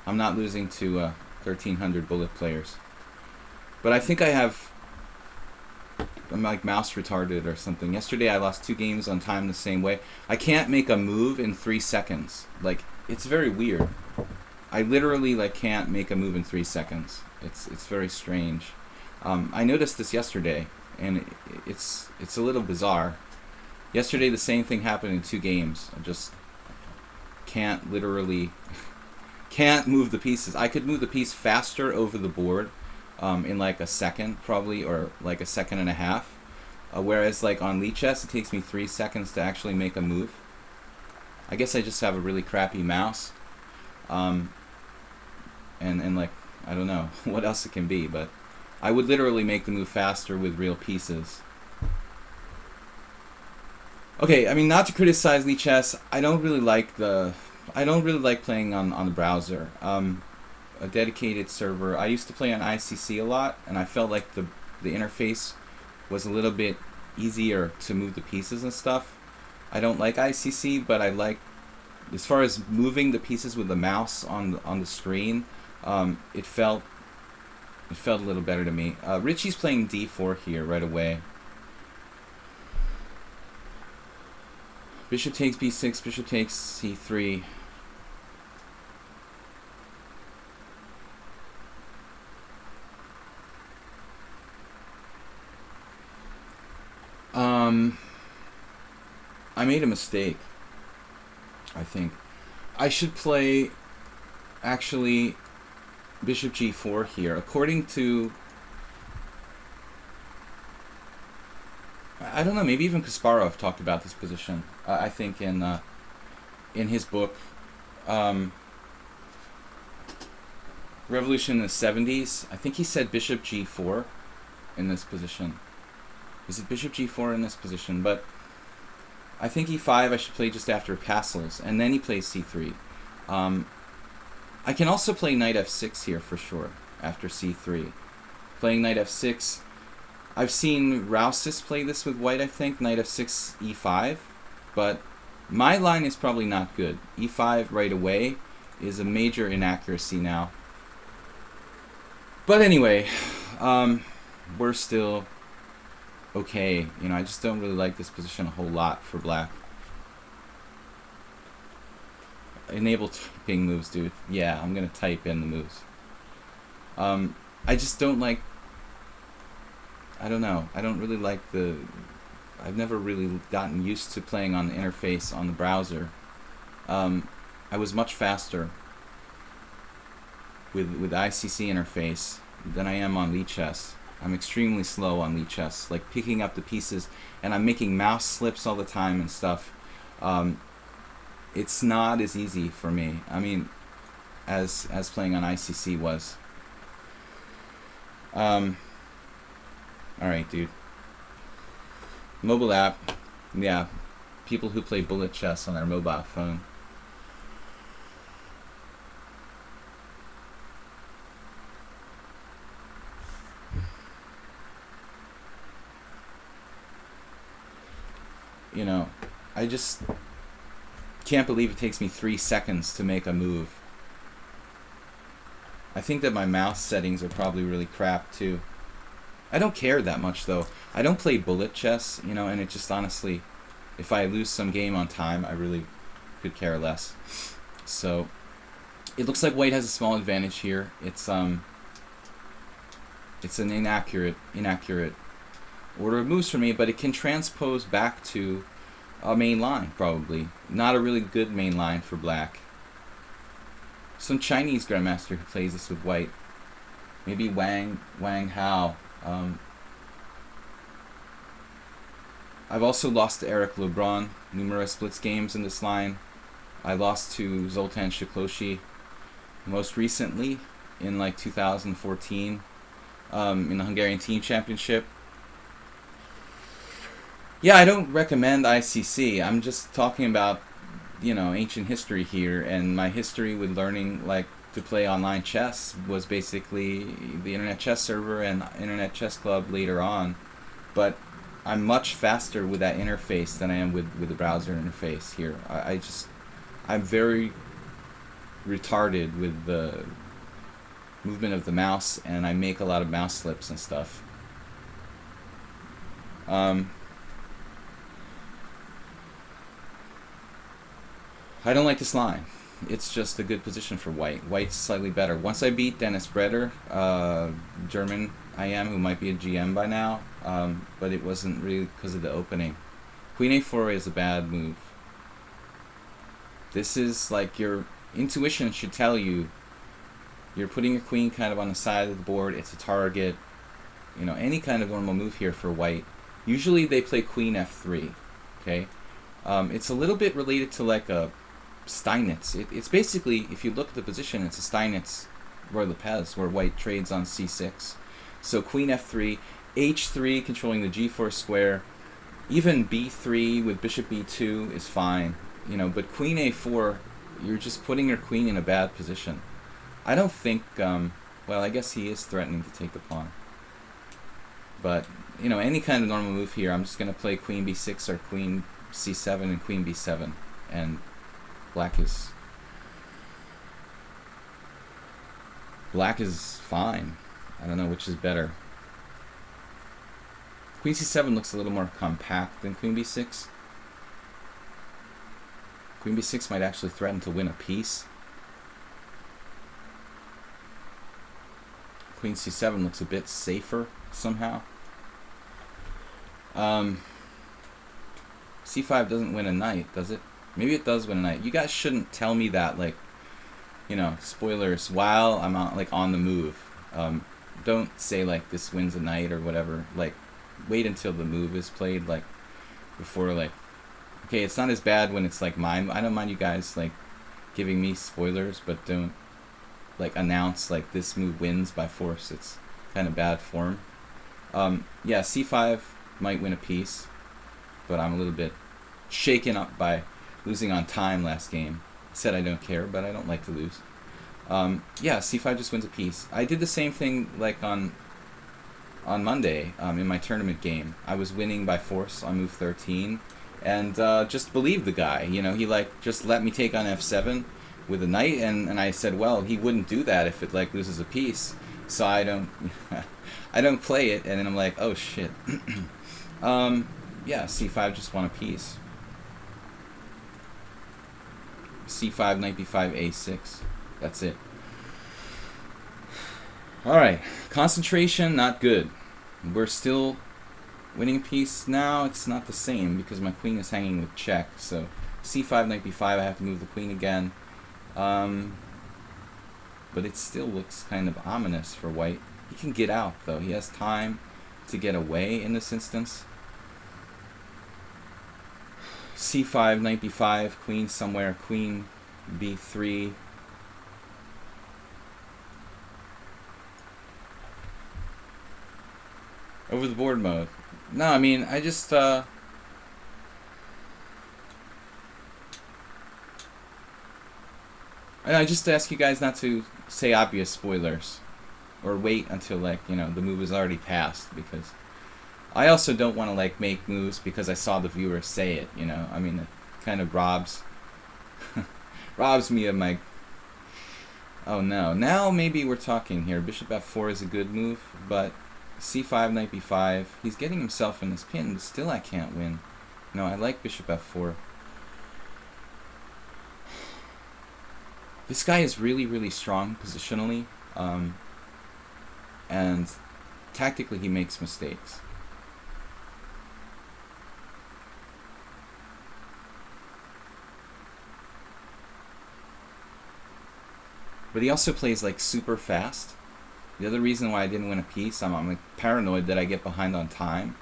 I'm not losing to 1300 bullet players. But I think I'm like mouse retarded or something. Yesterday I lost 2 games on time the same way. I can't make a move in 3 seconds. Like, it's very weird. I literally like can't make a move in 3 seconds. It's very strange. I noticed this yesterday, and it's a little bizarre. Yesterday the same thing happened in 2 games. I just can't can't move the pieces. I could move the piece faster over the board. In like a second probably, or like a second and a half, whereas like on lichess it takes me 3 seconds to actually make a move. I guess I just have a really crappy mouse, and like I don't know what else it can be, but I would literally make the move faster with real pieces. Okay, I mean, not to criticize lichess, I don't really like playing on the browser. A dedicated server. I used to play on ICC a lot, and I felt like the interface was a little bit easier to move the pieces and stuff. I don't like ICC, but I like, as far as moving the pieces with the mouse on the screen, it felt a little better to me. Richie's playing D4 here right away. Bishop takes B6, bishop takes C3. I made a mistake, I think. I should play, actually, bishop G4 here. According to, I don't know, maybe even Kasparov talked about this position. I think in his book, Revolution in the 70s, I think he said bishop G4 in this position. Is it bishop G4 in this position? But I think e5 I should play just after Paschall's, and then he plays c3. I can also play knight f6 here for sure, after c3. Playing knight f6, I've seen Rousis play this with white, I think, knight f6, e5, but my line is probably not good. e5 right away is a major inaccuracy now. But anyway, we're still okay. You know, I just don't really like this position a whole lot for black. Enable typing moves, dude. Yeah, I'm gonna type in the moves. I just don't like, I don't know, I don't really like the, I've never really gotten used to playing on the interface on the browser. I was much faster with the ICC interface than I am on lichess. I'm extremely slow on lichess, like picking up the pieces, and I'm making mouse slips all the time and stuff. It's not as easy for me, I mean, as playing on ICC was. Alright, dude. Mobile app. Yeah. People who play bullet chess on their mobile phone. You know, I just can't believe it takes me 3 seconds to make a move. I think that my mouse settings are probably really crap too. I don't care that much though. I don't play bullet chess, you know, and it just honestly, if I lose some game on time, I really could care less. So it looks like white has a small advantage here. It's an inaccurate order of moves for me, but it can transpose back to a main line probably. Not a really good main line for black. Some Chinese grandmaster who plays this with white. Maybe Wang Hao. I've also lost to Eric Lebrun numerous blitz games in this line. I lost to Zoltan Shikloshi most recently in like 2014 in the Hungarian Team Championship. Yeah, I don't recommend ICC. I'm just talking about, you know, ancient history here, and my history with learning like to play online chess was basically the Internet Chess Server and Internet Chess Club later on. But I'm much faster with that interface than I am with the browser interface here. I'm very retarded with the movement of the mouse, and I make a lot of mouse slips and stuff. I don't like this line. It's just a good position for white. White's slightly better. Once I beat Dennis Breder, German IM, who might be a GM by now, but it wasn't really because of the opening. Queen a4 is a bad move. This is like your intuition should tell you you're putting your queen kind of on the side of the board. It's a target. You know, any kind of normal move here for white. Usually they play queen f3. Okay, it's a little bit related to like a Steinitz. It's basically, if you look at the position, it's a Steinitz Roy Lopez where white trades on c6. So queen f3, h3 controlling the g4 square, even b3 with bishop b2 is fine, you know, but queen a4, you're just putting your queen in a bad position. I don't think, well, I guess he is threatening to take the pawn. But, you know, any kind of normal move here, I'm just going to play queen b6 or queen c7 and queen b7, and black is fine. I don't know which is better. Queen c7 looks a little more compact than queen b6. Queen b6 might actually threaten to win a piece. Queen c7 looks a bit safer somehow. c5 doesn't win a knight, does it? Maybe it does win a knight. You guys shouldn't tell me that, like, you know, spoilers, while I'm on the move. Don't say like this wins a knight or whatever. Like, wait until the move is played, like, before, like, okay, it's not as bad when it's like mine. I don't mind you guys like giving me spoilers, but don't like announce like this move wins by force. It's kind of bad form. Yeah, c5 might win a piece, but I'm a little bit shaken up by losing on time last game. I said I don't care, but I don't like to lose. Yeah, c5 just wins a piece. I did the same thing like on Monday in my tournament game. I was winning by force on move 13, and just believed the guy. You know, he like just let me take on f7 with a knight, and I said, well, he wouldn't do that if it like loses a piece, so I don't I don't play it, and then I'm like, oh shit. Yeah, c5 just won a piece. c5, knight b5, a6. That's it. Alright, concentration, not good. We're still winning a piece. Now it's not the same because my queen is hanging with check. So c5, knight b5, I have to move the queen again. But it still looks kind of ominous for white. He can get out, though. He has time to get away in this instance. c5, knight b5, queen somewhere, queen b3. Over the board mode. No, I mean, I just, I just ask you guys not to say obvious spoilers. Or wait until, like, you know, the move is already passed. Because I also don't want to, like, make moves because I saw the viewer say it, you know. I mean, it kind of robs me of my... Oh, no. Now maybe we're talking here. Bishop f4 is a good move, but... c5, knight b5. He's getting himself in this pin, but still I can't win. No, I like bishop f4. This guy is really, really strong positionally. And tactically he makes mistakes. But he also plays like super fast. The other reason why I didn't win a piece, I'm like paranoid that I get behind on time.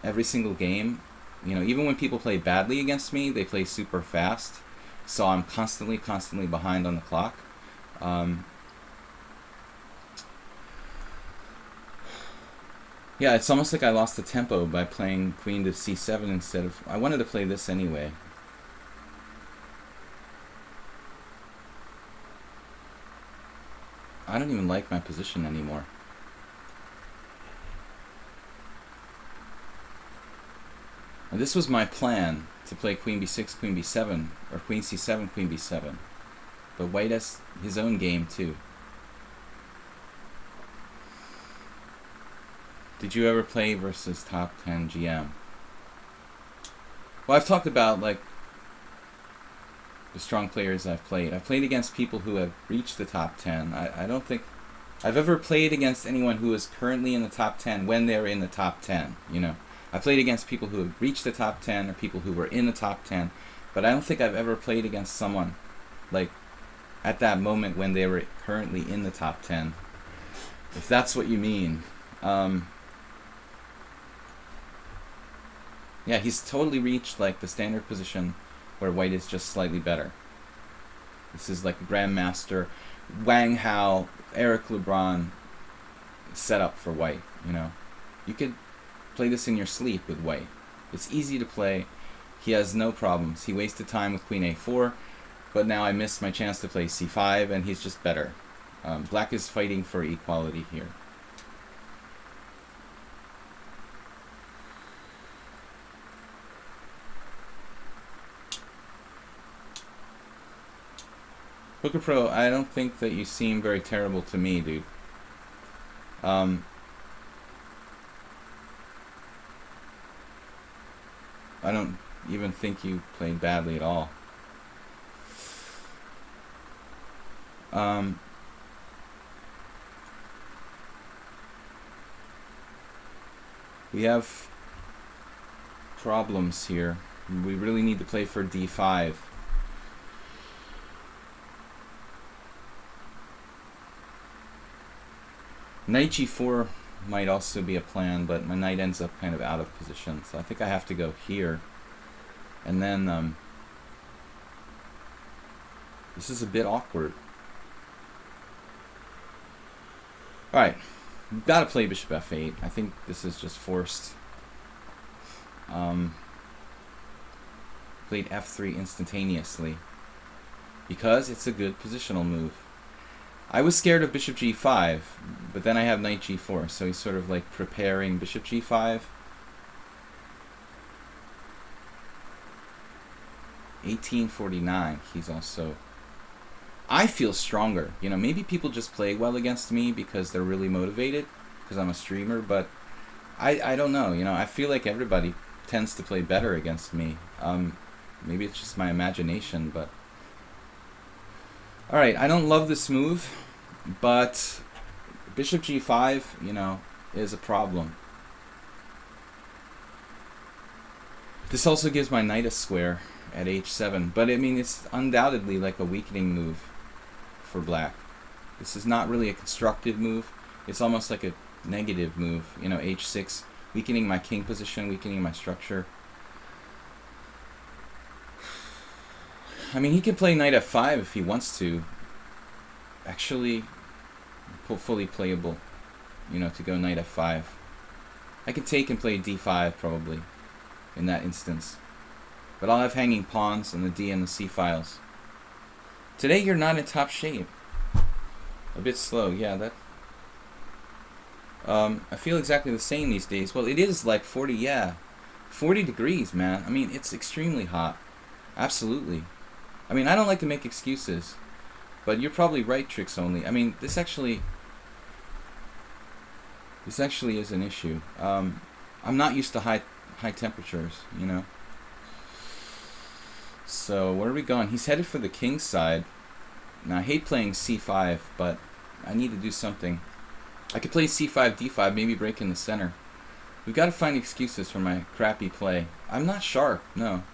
Every single game, you know, even when people play badly against me, they play super fast. So I'm constantly behind on the clock. Yeah, it's almost like I lost the tempo by playing queen to c7 instead of... I wanted to play this anyway. I don't even like my position anymore. And this was my plan, to play queen b6, queen b7, or queen c7, queen b7. But white has his own game too. Did you ever play versus top 10 GM? Well, I've talked about like the strong players I've played. I've played against people who have reached the top 10. I don't think I've ever played against anyone who is currently in the top 10 when they're in the top 10, you know. I played against people who have reached the top 10 or people who were in the top 10, but I don't think I've ever played against someone like at that moment when they were currently in the top 10. If that's what you mean. Yeah, he's totally reached like the standard position where white is just slightly better. This is like a grandmaster, Wang Hao, Eric LeBron setup for white, you know. You could play this in your sleep with white. It's easy to play. He has no problems. He wasted time with queen a4, but now I missed my chance to play c5, and he's just better. Black is fighting for equality here. Poker Pro, I don't think that you seem very terrible to me, dude. I don't even think you played badly at all. We have problems here. We really need to play for d5. Knight g4 might also be a plan, but my knight ends up kind of out of position, so I think I have to go here. And then, this is a bit awkward. Alright, we've got to play bishop f8. I think this is just forced. played f3 instantaneously because it's a good positional move. I was scared of bishop g5, but then I have knight g4, so he's sort of like preparing bishop g5. 1849, he's also... I feel stronger. You know, maybe people just play well against me because they're really motivated, because I'm a streamer, but I don't know. You know, I feel like everybody tends to play better against me. Maybe it's just my imagination, but... Alright, I don't love this move, but bishop g5, you know, is a problem. This also gives my knight a square at h7, but I mean, it's undoubtedly like a weakening move for black. This is not really a constructive move. It's almost like a negative move, you know, h6, weakening my king position, weakening my structure. I mean, he could play knight f5 if he wants to. Actually, fully playable, you know, to go knight f5. I could take and play d5 probably in that instance. But I'll have hanging pawns on the d and the c files. Today you're not in top shape. A bit slow, yeah, that... I feel exactly the same these days. Well, it is like 40, yeah. 40 degrees, man. I mean, it's extremely hot. Absolutely. I mean, I don't like to make excuses, but you're probably right, Tricks Only. I mean, this actually is an issue. I'm not used to high temperatures, you know. So where are we going? He's headed for the king's side. Now I hate playing c5, but I need to do something. I could play c5, d5, maybe break in the center. We've got to find excuses for my crappy play. I'm not sharp, no.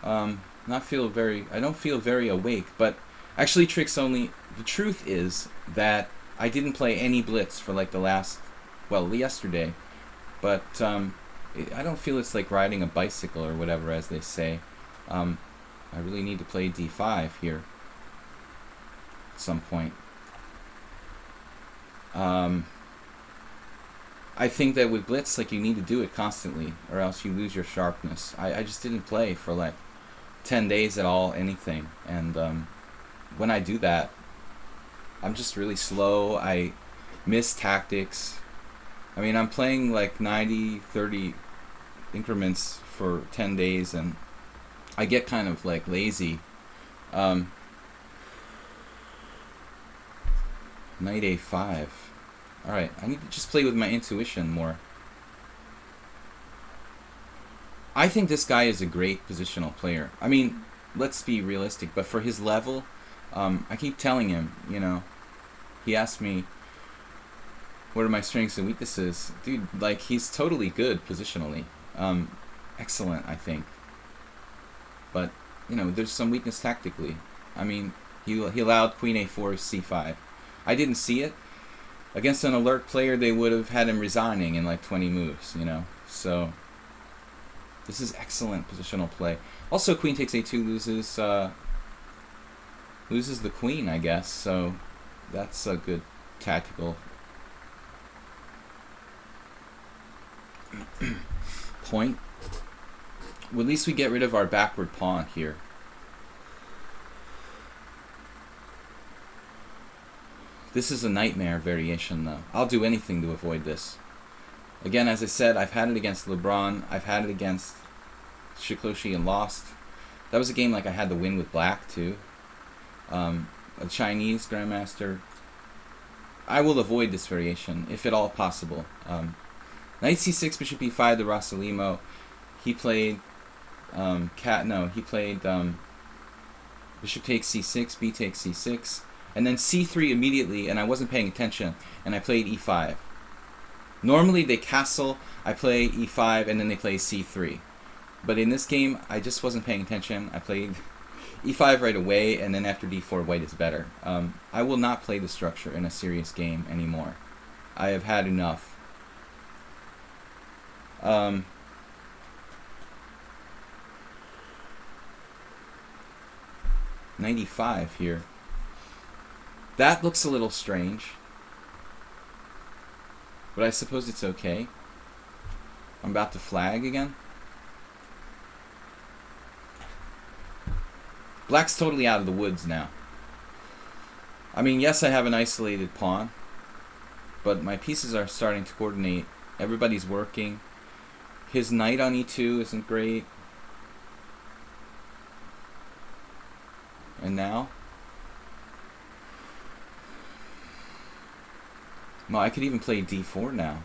I don't feel very awake, but actually, Tricks Only, the truth is that I didn't play any blitz for like the last, well, yesterday, but I don't feel it's like riding a bicycle or whatever, as they say. I really need to play d5 here at some point. I think that with blitz, like, you need to do it constantly, or else you lose your sharpness. I just didn't play for like 10 days at all, anything, and when I do that, I'm just really slow. I miss tactics. I mean, I'm playing like 90-30 increments for 10 days, and I get kind of like lazy. Knight a5. Alright, I need to just play with my intuition more. I think this guy is a great positional player. I mean, let's be realistic, but for his level, I keep telling him, you know, he asked me, what are my strengths and weaknesses? Dude, like, he's totally good positionally. Excellent, I think. But, you know, there's some weakness tactically. I mean, he allowed queen a4, c5. I didn't see it. Against an alert player, they would have had him resigning in like 20 moves, you know. So, this is excellent positional play. Also, queen takes a2 loses the queen, I guess. So, that's a good tactical point. Well, at least we get rid of our backward pawn here. This is a nightmare variation, though. I'll do anything to avoid this. Again, as I said, I've had it against LeBron. I've had it against Shikoshi and lost. That was a game like I had to win with black, too. A Chinese grandmaster. I will avoid this variation, if at all possible. Knight c6, bishop e5, the Rossolimo. He played... he played bishop takes c6, b takes c6, and then c3 immediately, and I wasn't paying attention, and I played e5. Normally they castle, I play e5, and then they play c3. But in this game, I just wasn't paying attention. I played e5 right away, and then after d4, white is better. I will not play the structure in a serious game anymore. I have had enough. .95 here. That looks a little strange, but I suppose it's okay. I'm about to flag again. Black's totally out of the woods now. I mean, yes, I have an isolated pawn, but my pieces are starting to coordinate. Everybody's working. His knight on e2 isn't great. And now? Well, I could even play d4 now.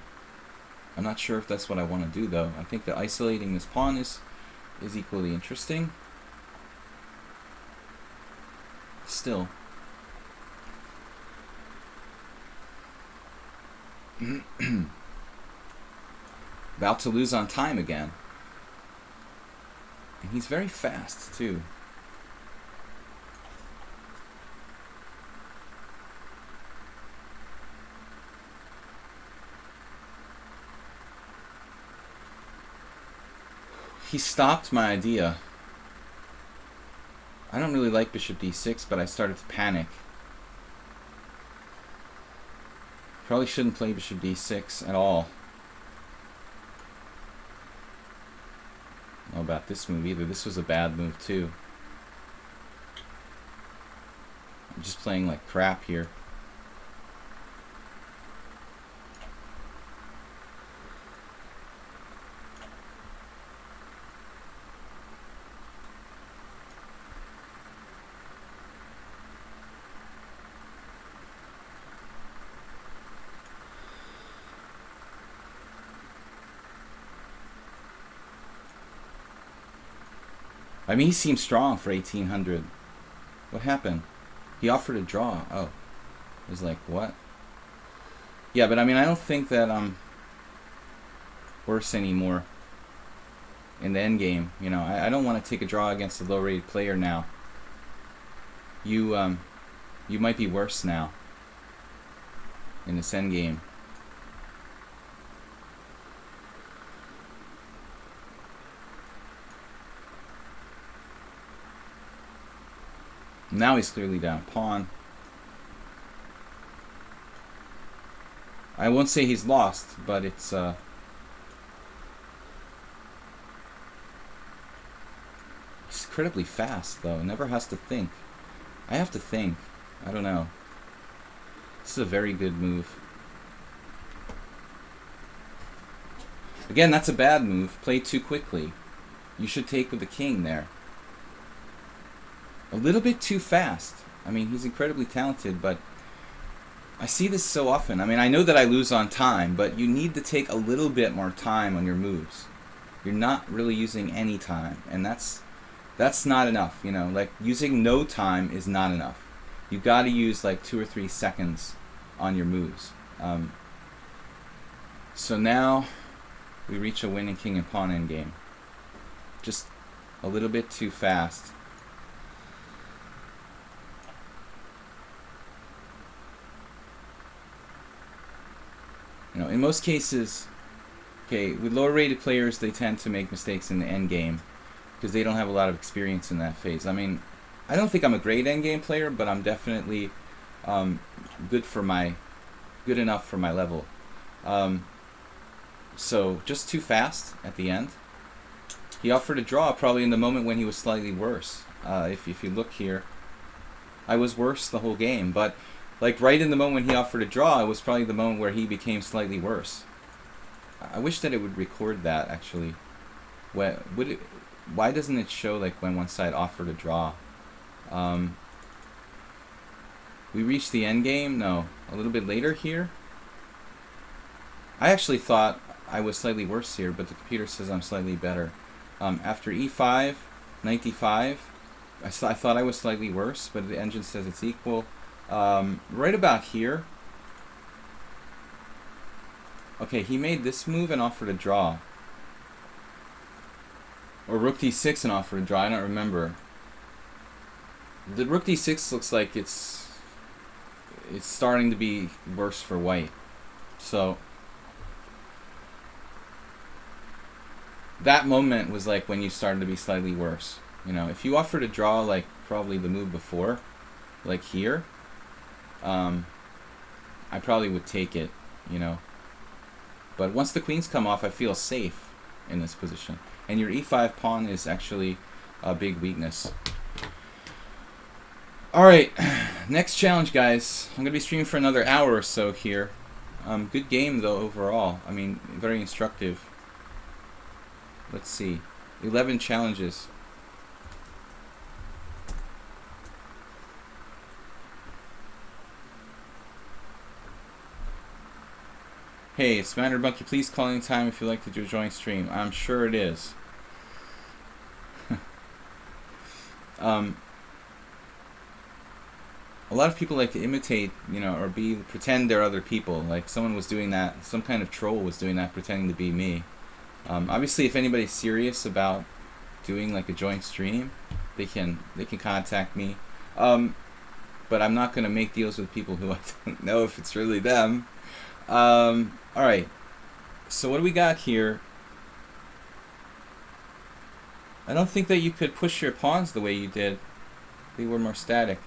I'm not sure if that's what I want to do, though. I think that isolating this pawn is equally interesting. Still. About to lose on time again. And he's very fast, too. He stopped my idea. I don't really like bishop d6, but I started to panic. Probably shouldn't play bishop d6 at all. I don't know about this move either. This was a bad move too. I'm just playing like crap here. I mean, he seems strong for 1800. What happened? He offered a draw. Oh. I was like, what? Yeah, but I mean, I don't think that I'm worse anymore in the end game. You know, I don't want to take a draw against a low-rated player now. You might be worse now in this end game. Now he's clearly down pawn. I won't say he's lost, but it's he's incredibly fast though. Never has to think. I have to think. I don't know. This is a very good move. Again, that's a bad move. Play too quickly. You should take with the king there. A little bit too fast. I mean, he's incredibly talented, but I see this so often. I mean, I know that I lose on time, but you need to take a little bit more time on your moves. You're not really using any time, and that's not enough, you know. Like, using no time is not enough. You got to use like 2 or 3 seconds on your moves. So now we reach a winning king and pawn endgame. Just a little bit too fast. You know, in most cases, okay, with lower rated players, they tend to make mistakes in the end game because they don't have a lot of experience in that phase. I mean, I don't think I'm a great end game player, but I'm definitely good enough for my level. So just too fast at the end. He offered a draw probably in the moment when he was slightly worse. If you look here, I was worse the whole game, but like right in the moment when he offered a draw, it was probably the moment where he became slightly worse. I wish that it would record that actually. Why doesn't it show like when one side offered a draw? We reached the end game. No, a little bit later here. I actually thought I was slightly worse here, but the computer says I'm slightly better. After e5, knight d5, I thought I was slightly worse, but the engine says it's equal. Right about here. Okay, he made this move and offered a draw. Or rook d6 and offered a draw, I don't remember. The rook d6 looks like it's starting to be worse for white. So that moment was like when you started to be slightly worse. You know, if you offered a draw like probably the move before, like here, I probably would take it, you know. But once the queens come off, I feel safe in this position. And your e5 pawn is actually a big weakness. Alright, next challenge, guys. I'm going to be streaming for another hour or so here. Good game, though, overall. I mean, very instructive. Let's see. 11 challenges. Hey, it's Matter Monkey. Please call anytime if you'd like to do a joint stream. I'm sure it is. A lot of people like to imitate, you know, or pretend they're other people. Like someone was doing that, some kind of troll was doing that, pretending to be me. Obviously, if anybody's serious about doing like a joint stream, they can contact me. But I'm not gonna make deals with people who I don't know if it's really them. All right. So what do we got here? I don't think that you could push your pawns the way you did. They were more static.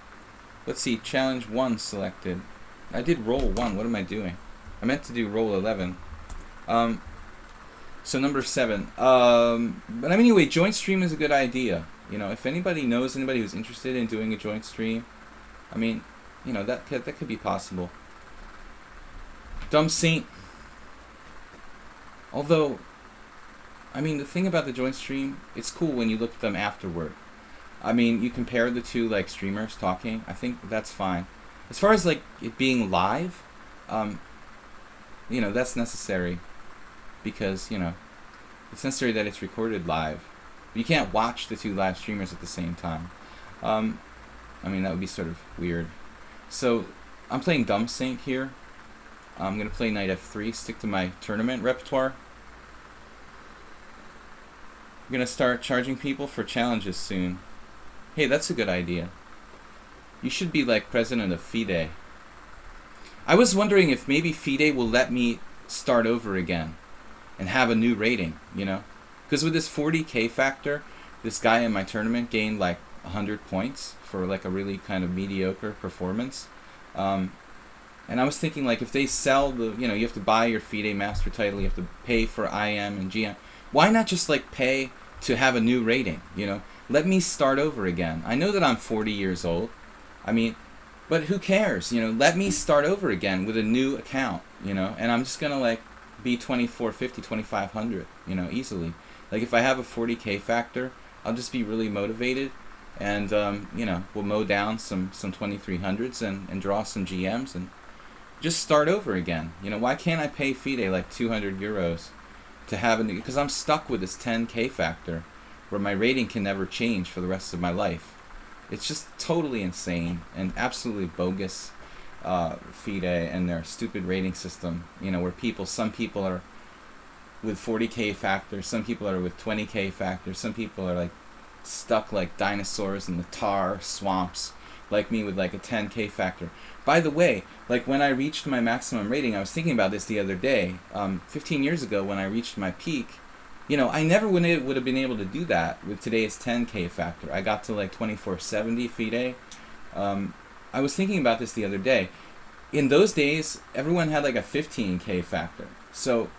Let's see, challenge 1 selected. I did roll 1. What am I doing? I meant to do roll 11. So number 7. But I mean, anyway, joint stream is a good idea. You know, if anybody knows anybody who's interested in doing a joint stream, I mean, you know, that could be possible. Dumb Saint. Although, I mean, the thing about the joint stream, it's cool when you look at them afterward. I mean, you compare the two, like, streamers talking. I think that's fine. As far as, like, it being live, you know, that's necessary. Because, you know, it's necessary that it's recorded live. You can't watch the two live streamers at the same time. I mean, that would be sort of weird. So, I'm playing Dumb Saint here. I'm going to play knight f3, stick to my tournament repertoire. I'm going to start charging people for challenges soon. Hey, that's a good idea. You should be like president of FIDE. I was wondering if maybe FIDE will let me start over again and have a new rating, you know? Because with this 40k factor, this guy in my tournament gained like 100 points for like a really kind of mediocre performance. And I was thinking, like, if they sell the, you know, you have to buy your FIDE master title, you have to pay for IM and GM. Why not just, like, pay to have a new rating, you know? Let me start over again. I know that I'm 40 years old. I mean, but who cares, you know? Let me start over again with a new account, you know? And I'm just going to, like, be 2450, 2500, you know, easily. Like, if I have a 40k factor, I'll just be really motivated. And, you know, we'll mow down some 2300s and draw some GMs and just start over again. You know, why can't I pay FIDE like 200 euros to have a new, because I'm stuck with this 10k factor where my rating can never change for the rest of my life. It's just totally insane and absolutely bogus, FIDE and their stupid rating system, you know, where some people are with 40k factors, some people are with 20k factors, some people are like stuck like dinosaurs in the tar swamps, like me with like a 10k factor. By the way, like when I reached my maximum rating, I was thinking about this the other day, 15 years ago when I reached my peak, you know, I never would have been able to do that with today's 10k factor. I got to like 2470 FIDE. I was thinking about this the other day. In those days, everyone had like a 15k factor. So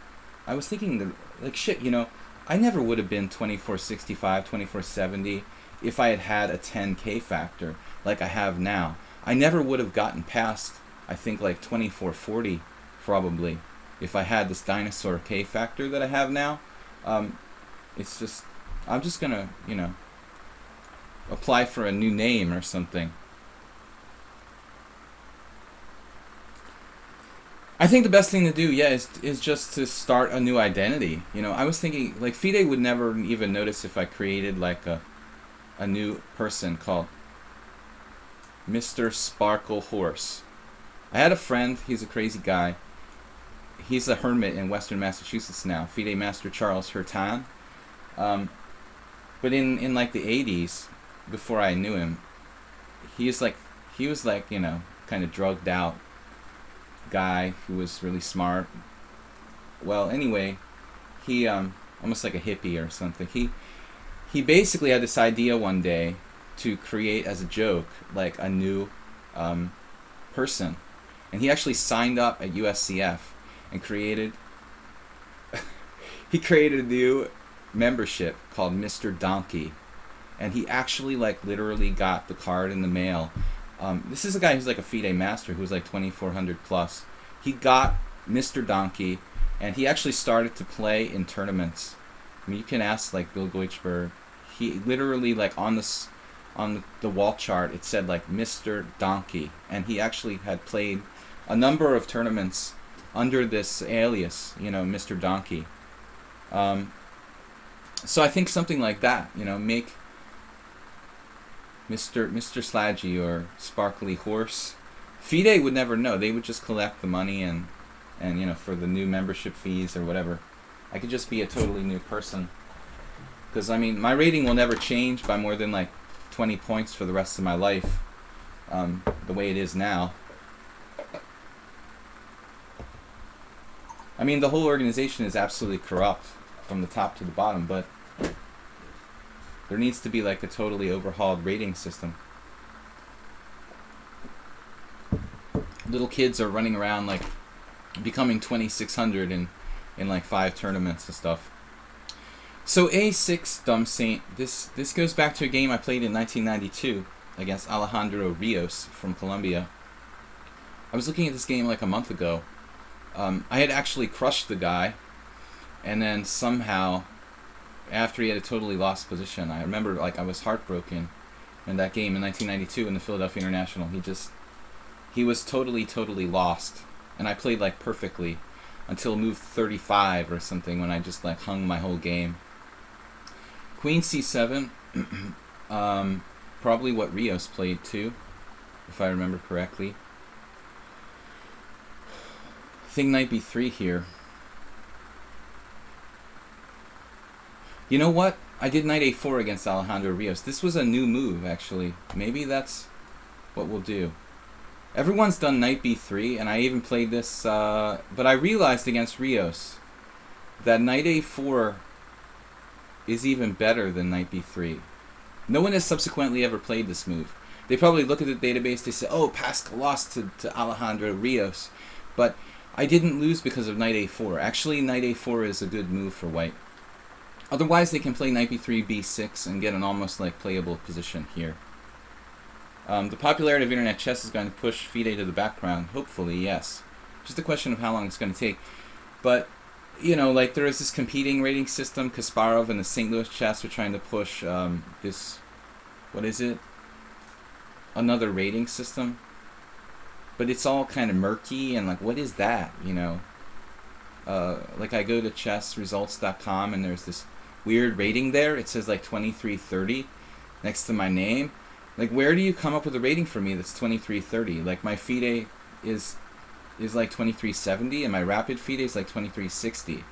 I was thinking, that, like, shit, you know, I never would have been 2465, 2470 if I had had a 10k factor like I have now. I never would have gotten past, I think, like 2440 probably if I had this dinosaur k factor that I have now. It's just, I'm just gonna, you know, apply for a new name or something. I think the best thing to do, yeah, is just to start a new identity. You know, I was thinking, like, FIDE would never even notice if I created, like, a new person called Mr. Sparkle Horse. I had a friend, he's a crazy guy. He's a hermit in Western Massachusetts now, FIDE Master Charles Hurtan. But in like, the 80s, before I knew him, he was like, you know, kind of drugged out guy who was really smart. Well, anyway, he almost like a hippie or something. He basically had this idea one day to create as a joke like a new person, and he actually signed up at USCF and created he created a new membership called Mr. Donkey, and he actually like literally got the card in the mail This is a guy who's like a FIDE master who's like 2400 plus. He got Mr. Donkey, and he actually started to play in tournaments. I mean, you can ask like Bill Goichberg. He literally like on the wall chart it said like Mr. Donkey, and he actually had played a number of tournaments under this alias, you know, Mr. Donkey. So I think something like that, you know, make Mr. Slaggy or Sparkly Horse. FIDE would never know. They would just collect the money and you know, for the new membership fees or whatever. I could just be a totally new person. Because, I mean, my rating will never change by more than like 20 points for the rest of my life, the way it is now. I mean, the whole organization is absolutely corrupt from the top to the bottom, but there needs to be like a totally overhauled rating system. Little kids are running around like becoming 2600 in like 5 tournaments and stuff. So A6 Dumb Saint, this goes back to a game I played in 1992 against Alejandro Rios from Colombia. I was looking at this game like a month ago. I had actually crushed the guy, and then somehow, after he had a totally lost position, I remember like I was heartbroken in that game in 1992 in the Philadelphia International. He was totally lost, and I played like perfectly until move 35 or something when I just like hung my whole game. Queen C7, probably what Rios played too, if I remember correctly. I think knight b3 here. You know what? I did knight a4 against Alejandro Rios. This was a new move, actually. Maybe that's what we'll do. Everyone's done knight b3, and I even played this, but I realized against Rios that knight a4 is even better than knight b3. No one has subsequently ever played this move. They probably look at the database, they say, oh, Paschall lost to Alejandro Rios, but I didn't lose because of knight a4. Actually, knight a4 is a good move for white. Otherwise, they can play knight b3, b6, and get an almost like playable position here. The popularity of internet chess is going to push FIDE to the background. Hopefully, yes. Just a question of how long it's going to take. But, you know, like there is this competing rating system. Kasparov and the St. Louis chess are trying to push this, what is it? Another rating system. But it's all kind of murky and like, what is that, you know? Like I go to chessresults.com and there's this weird rating there. It says like 2330 next to my name. Like, where do you come up with a rating for me that's 2330? Like, my FIDE is like 2370, and my rapid FIDE is like 2360.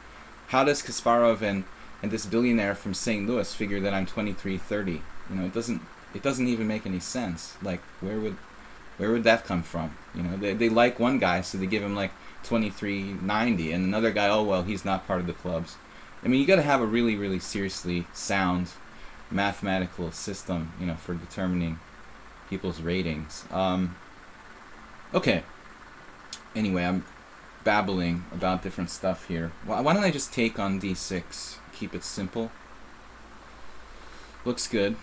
How does Kasparov and this billionaire from St. Louis figure that I'm 2330? You know, it doesn't even make any sense. Like, where would that come from? You know, they like one guy, so they give him like 2390, and another guy, oh well, he's not part of the clubs. I mean, you got to have a really seriously sound mathematical system, you know, for determining people's ratings. Okay. Anyway, I'm babbling about different stuff here. Why don't I just take on d6? Keep it simple. Looks good.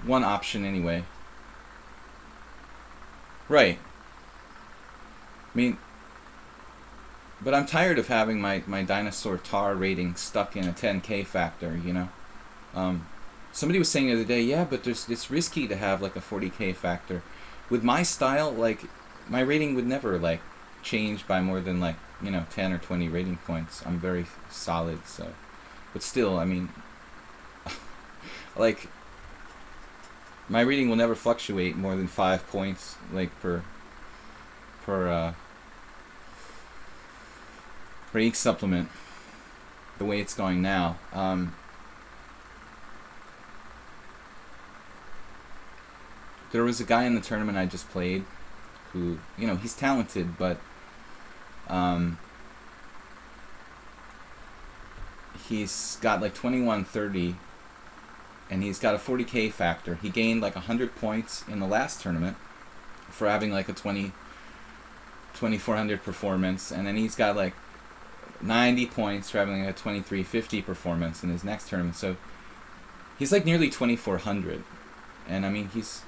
One option anyway. Right. I mean, but I'm tired of having my dinosaur tar rating stuck in a 10K factor, you know? Somebody was saying the other day, yeah, but it's risky to have like a 40K factor. With my style, like, my rating would never like change by more than like, you know, 10 or 20 rating points. I'm very solid, so. But still, I mean, like, my rating will never fluctuate more than 5 points, like, per each supplement, the way it's going now. There was a guy in the tournament I just played who, you know, he's talented, but he's got like 2130, and he's got a 40K factor. He gained like 100 points in the last tournament for having like a 2400 performance, and then he's got like 90 points for having a 2350 performance in his next tournament. So he's like nearly 2400, and I mean, he's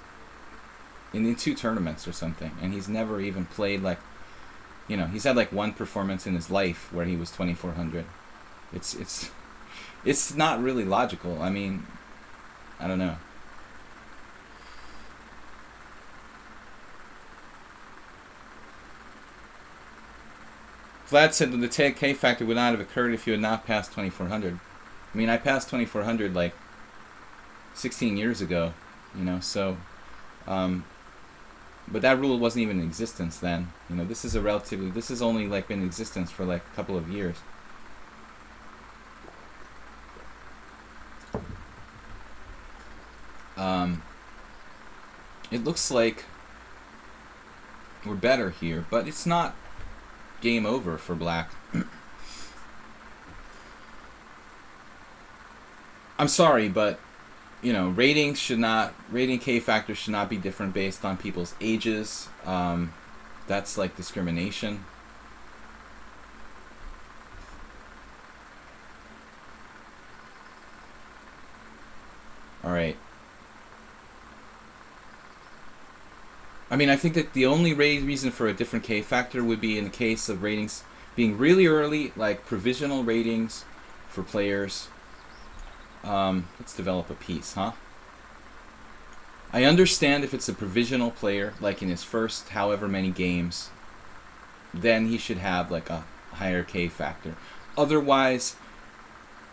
in 2 tournaments or something, and he's never even played like, he's had like 1 performance in his life where he was 2400. It's not really logical. I mean, I don't know. Vlad said that the K factor would not have occurred if you had not passed 2400. I mean, I passed 2400 like 16 years ago, so but that rule wasn't even in existence then. This has only like been in existence for like a couple of years. It looks like we're better here, but it's not game over for black. I'm sorry, but rating K factors should not be different based on people's ages. That's like discrimination. All right. I mean, I think that the only reason for a different K factor would be in the case of ratings being really early, like provisional ratings for players. Let's develop a piece, huh? I understand if it's a provisional player, like in his first however many games, then he should have like a higher K factor. Otherwise,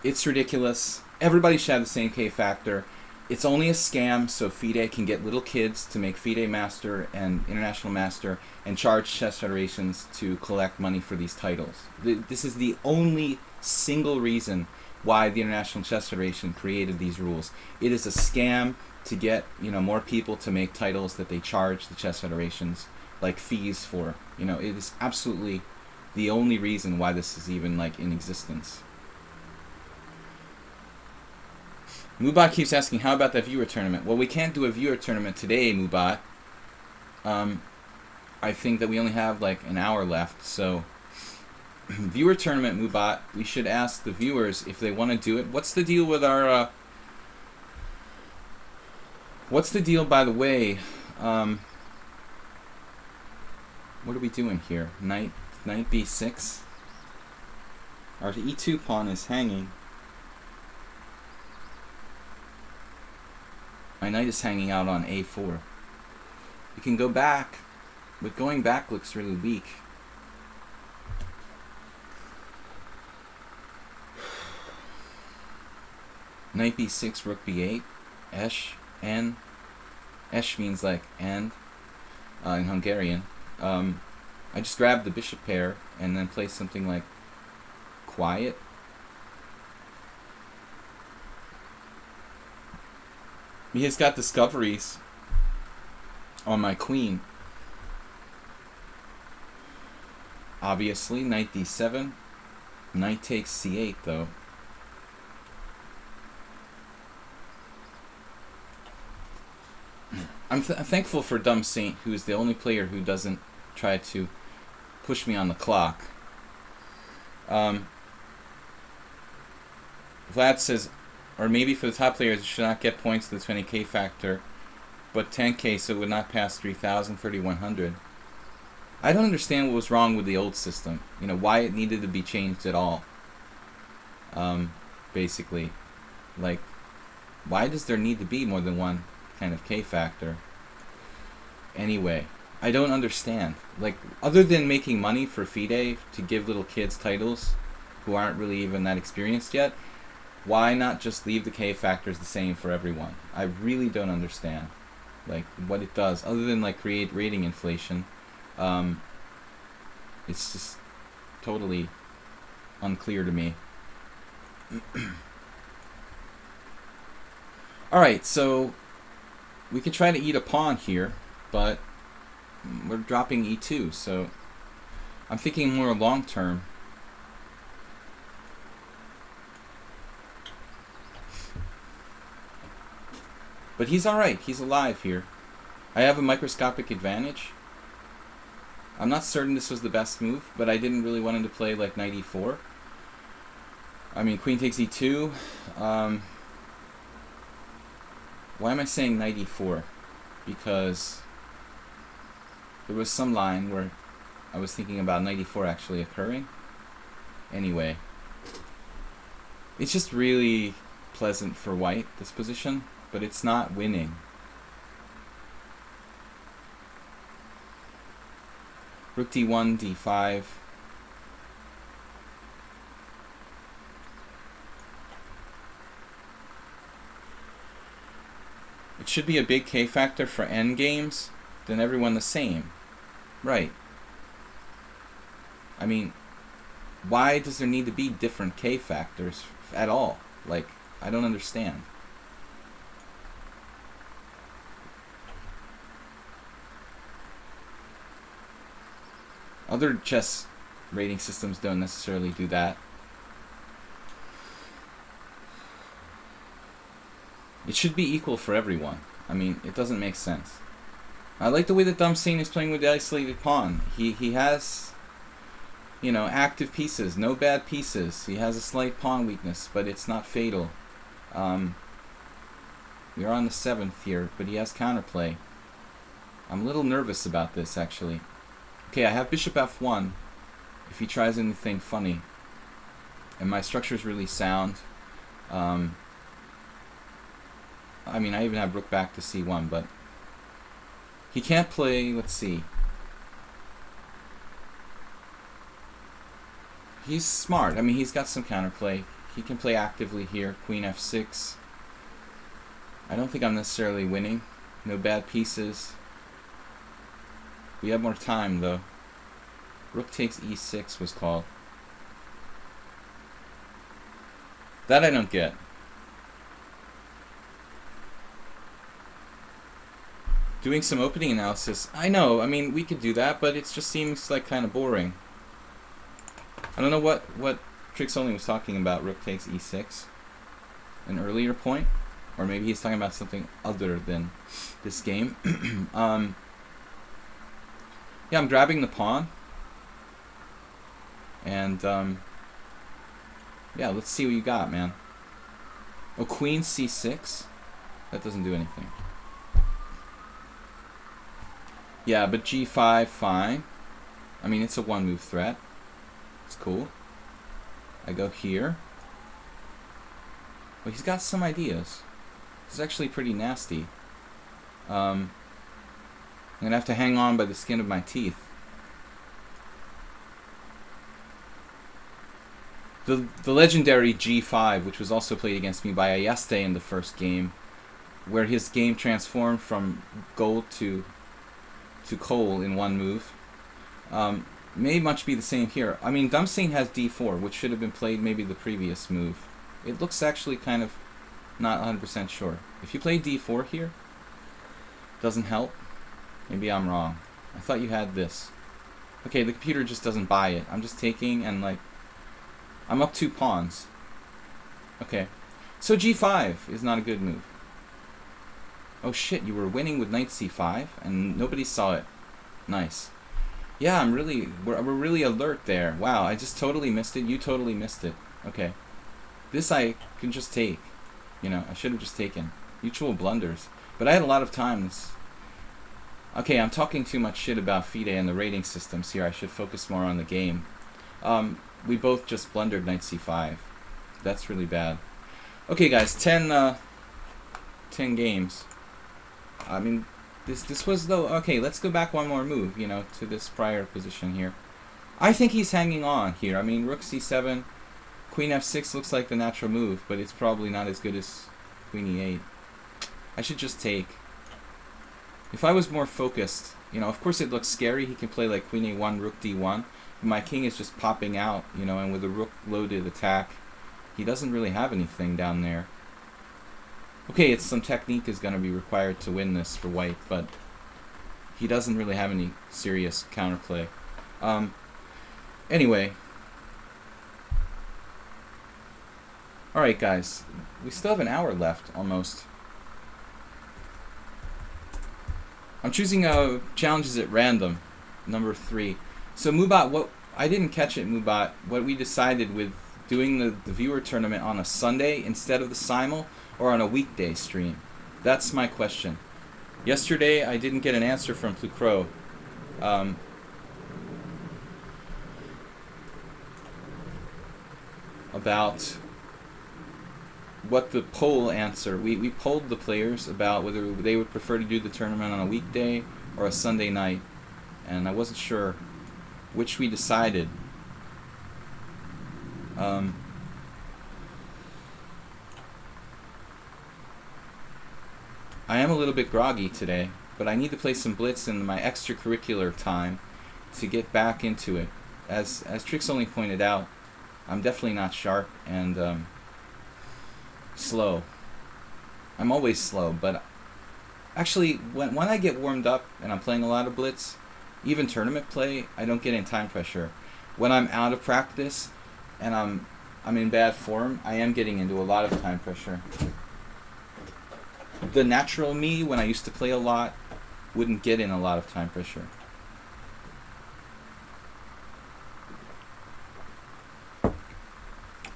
it's ridiculous. Everybody should have the same K factor. It's only a scam so FIDE can get little kids to make FIDE Master and International Master and charge chess federations to collect money for these titles. This is the only single reason why the International Chess Federation created these rules. It is a scam to get more people to make titles that they charge the chess federations like fees for. It is absolutely the only reason why this is even like in existence. Mubat keeps asking, how about that viewer tournament? Well, we can't do a viewer tournament today, Mubat. I think that we only have like an hour left, so viewer tournament, Mubat, we should ask the viewers if they want to do it. What's the deal with our what's the deal, by the way? What are we doing here? Knight b6? Our e2 pawn is hanging. My knight is hanging out on a4. We can go back, but going back looks really weak. Knight b6, rook b8, esh, n. Esh means like and in Hungarian. I just grabbed the bishop pair and then play something like quiet. He has got discoveries on my queen. Obviously, knight d7. Knight takes c8, though. I'm thankful for Dumb Saint, who is the only player who doesn't try to push me on the clock. Vlad says, or maybe for the top players, you should not get points to the 20K factor, but 10K, so it would not pass 3,000, 3,100. I don't understand what was wrong with the old system. Why it needed to be changed at all. Basically. Like, why does there need to be more than one kind of K factor? Anyway, I don't understand. Like, other than making money for FIDE to give little kids titles who aren't really even that experienced yet, why not just leave the K factors the same for everyone? I really don't understand, like, what it does, other than like create rating inflation. It's just totally unclear to me. Alright, so we could try to eat a pawn here, but we're dropping e2, so I'm thinking more long term. But he's alright, he's alive here. I have a microscopic advantage. I'm not certain this was the best move, but I didn't really want him to play like knight e4. I mean, queen takes e2. Why am I saying knight e4? Because There was some line where I was thinking about knight e4 actually occurring. Anyway, it's just really pleasant for white, this position, but it's not winning. Rook d1, d5. It should be a big K factor for endgames, then everyone the same. Right. I mean, why does there need to be different K factors at all? Like, I don't understand. Other chess rating systems don't necessarily do that. It should be equal for everyone. I mean, it doesn't make sense. I like the way that Damsing is playing with the isolated pawn. He has, you know, active pieces, no bad pieces. He has a slight pawn weakness, but it's not fatal. We're on the 7th here, but he has counterplay. I'm a little nervous about this, actually. Okay, I have bishop f1 if he tries anything funny. And my structure is really sound. I mean, I even have rook back to c1, but he can't play, let's see. He's smart. I mean, he's got some counterplay. He can play actively here. Queen f6. I don't think I'm necessarily winning. No bad pieces. We have more time, though. Rook takes e6 was called. That I don't get. Doing some opening analysis. I know, I mean, we could do that, but it just seems like kind of boring. I don't know what Tricks Only was talking about, rook takes e6. An earlier point? Or maybe he's talking about something other than this game. Yeah, I'm grabbing the pawn. And, yeah, let's see what you got, man. Oh, queen c6? That doesn't do anything. Yeah, but g5, fine. I mean, it's a one-move threat. It's cool. I go here. Well, he's got some ideas. It's actually pretty nasty. I'm going to have to hang on by the skin of my teeth. The legendary g5, which was also played against me by Ayeste in the first game, where his game transformed from gold to coal in one move, may much be the same here. I mean, Damsing has d4, which should have been played maybe the previous move. It looks actually kind of not 100% sure. If you play d4 here, doesn't help. Maybe I'm wrong. I thought you had this. Okay, the computer just doesn't buy it. I'm just taking and like, I'm up 2 pawns. Okay, so g5 is not a good move. Oh shit, you were winning with knight c5 and nobody saw it. Nice. Yeah, we're really alert there. Wow, I just totally missed it. You totally missed it. Okay. This I can just take. You know, I should have just taken. Mutual blunders. But I had a lot of time. Okay, I'm talking too much shit about FIDE and the rating systems here. I should focus more on the game. We both just blundered knight c5. That's really bad. Okay, guys, 10 games. I mean, this was though. Okay, let's go back one more move, you know, to this prior position here. I think he's hanging on here. I mean, rook c7, queen f6 looks like the natural move, but it's probably not as good as queen e8. I should just take. If I was more focused, you know, of course it looks scary. He can play like queen a1, rook d1. My king is just popping out, you know, and with a rook-loaded attack, he doesn't really have anything down there. Okay, it's some technique is going to be required to win this for white, but he doesn't really have any serious counterplay. Anyway. Alright, guys. We still have an hour left, almost. I'm choosing challenges at random, number 3. So Mubat, what I didn't catch it, Mubat. What we decided with doing the viewer tournament on a Sunday instead of the simul, or on a weekday stream? That's my question. Yesterday I didn't get an answer from Plucro. Um, about what the poll answer. We polled the players about whether they would prefer to do the tournament on a weekday or a Sunday night, and I wasn't sure which we decided. Um, I am a little bit groggy today, but I need to play some blitz in my extracurricular time to get back into it. As Trix only pointed out, I'm definitely not sharp and slow. I'm always slow, but actually, when I get warmed up and I'm playing a lot of blitz, even tournament play, I don't get in time pressure. When I'm out of practice and I'm in bad form, I am getting into a lot of time pressure. The natural me, when I used to play a lot, wouldn't get in a lot of time pressure.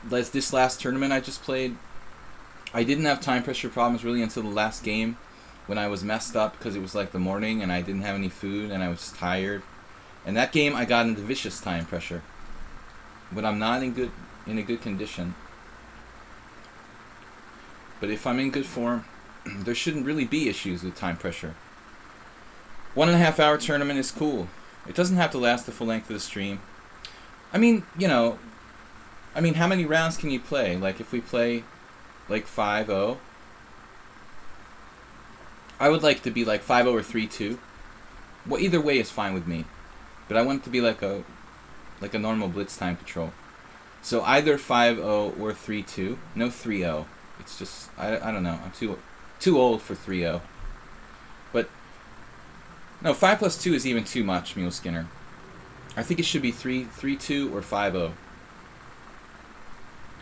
This last tournament I just played, I didn't have time pressure problems really until the last game, when I was messed up because it was like the morning and I didn't have any food and I was tired. And that game I got into vicious time pressure. But I'm not in a good condition. But if I'm in good form, there shouldn't really be issues with time pressure. 1.5 hour tournament is cool. It doesn't have to last the full length of the stream. I mean, how many rounds can you play? Like if we play like 5-0, I would like to be like 5-0 or 3-2. Well, either way is fine with me. But I want it to be like a normal blitz time control. So either 5-0 or 3-2. No 3-0. It's just I don't know. I'm too old for 3-0. But no, 5 plus 2 is even too much, Mule Skinner. I think it should be 3-2 or 5-0.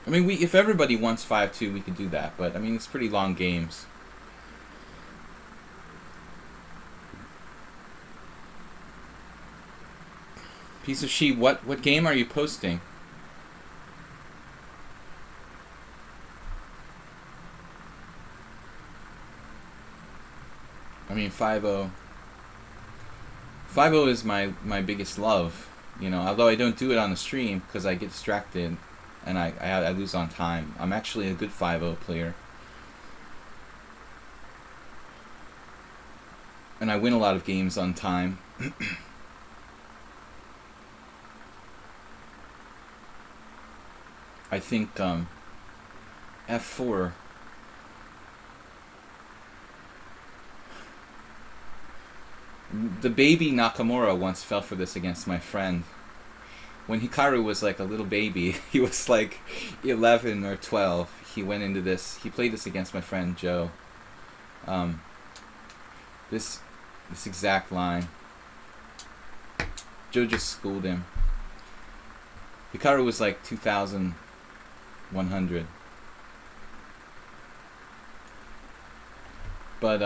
I mean, if everybody wants 5-2, we could do that. But I mean, it's pretty long games. Piece of sheep. What game are you posting? I mean, 5-0. 5-0 is my biggest love. Although I don't do it on the stream because I get distracted and I lose on time. I'm actually a good 5-0 player. And I win a lot of games on time. I think F4. The baby Nakamura once fell for this against my friend. When Hikaru was like a little baby, he was like 11 or 12. He went into this. He played this against my friend Joe. This exact line. Joe just schooled him. Hikaru was like 2,100. But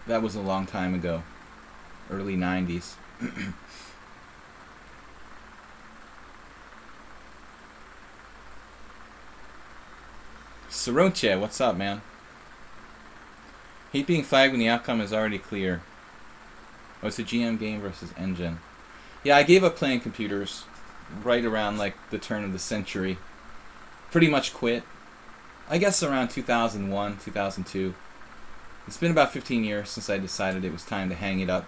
that was a long time ago. Early 90s. Soroche, what's up, man? Hate being flagged when the outcome is already clear. Oh, it's a GM game versus engine. Yeah, I gave up playing computers right around like the turn of the century. Pretty much quit. I guess around 2001, 2002. It's been about 15 years since I decided it was time to hang it up.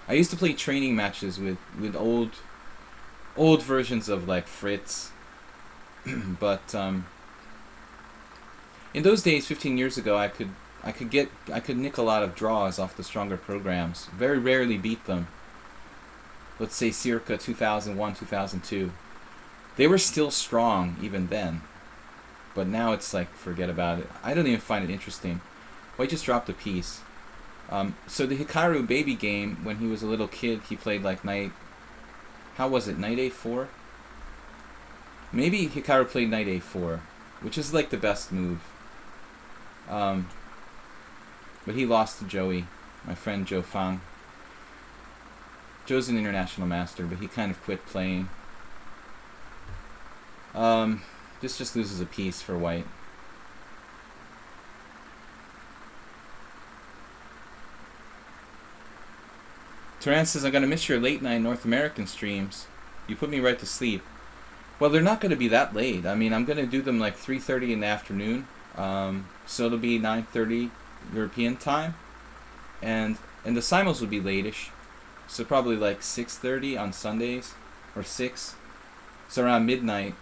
I used to play training matches with old versions of like Fritz. But in those days, 15 years ago, I could nick a lot of draws off the stronger programs. Very rarely beat them. Let's say circa 2001, 2002. They were still strong even then. But now it's like, forget about it. I don't even find it interesting. Well, I just dropped a piece. So the Hikaru baby game, when he was a little kid, he played like knight... How was it? Knight A4? Maybe Hikaru played knight A4, which is like the best move. But he lost to Joey, my friend Joe Fang. Joe's an international master, but he kind of quit playing. This just loses a piece for white. Turan says, I'm going to miss your late night North American streams. You put me right to sleep. Well, they're not going to be that late. I mean, I'm going to do them like 3:30 in the afternoon. So it'll be 9:30 European time. And the simuls will be late-ish. So probably like 6:30 on Sundays. Or 6. So around midnight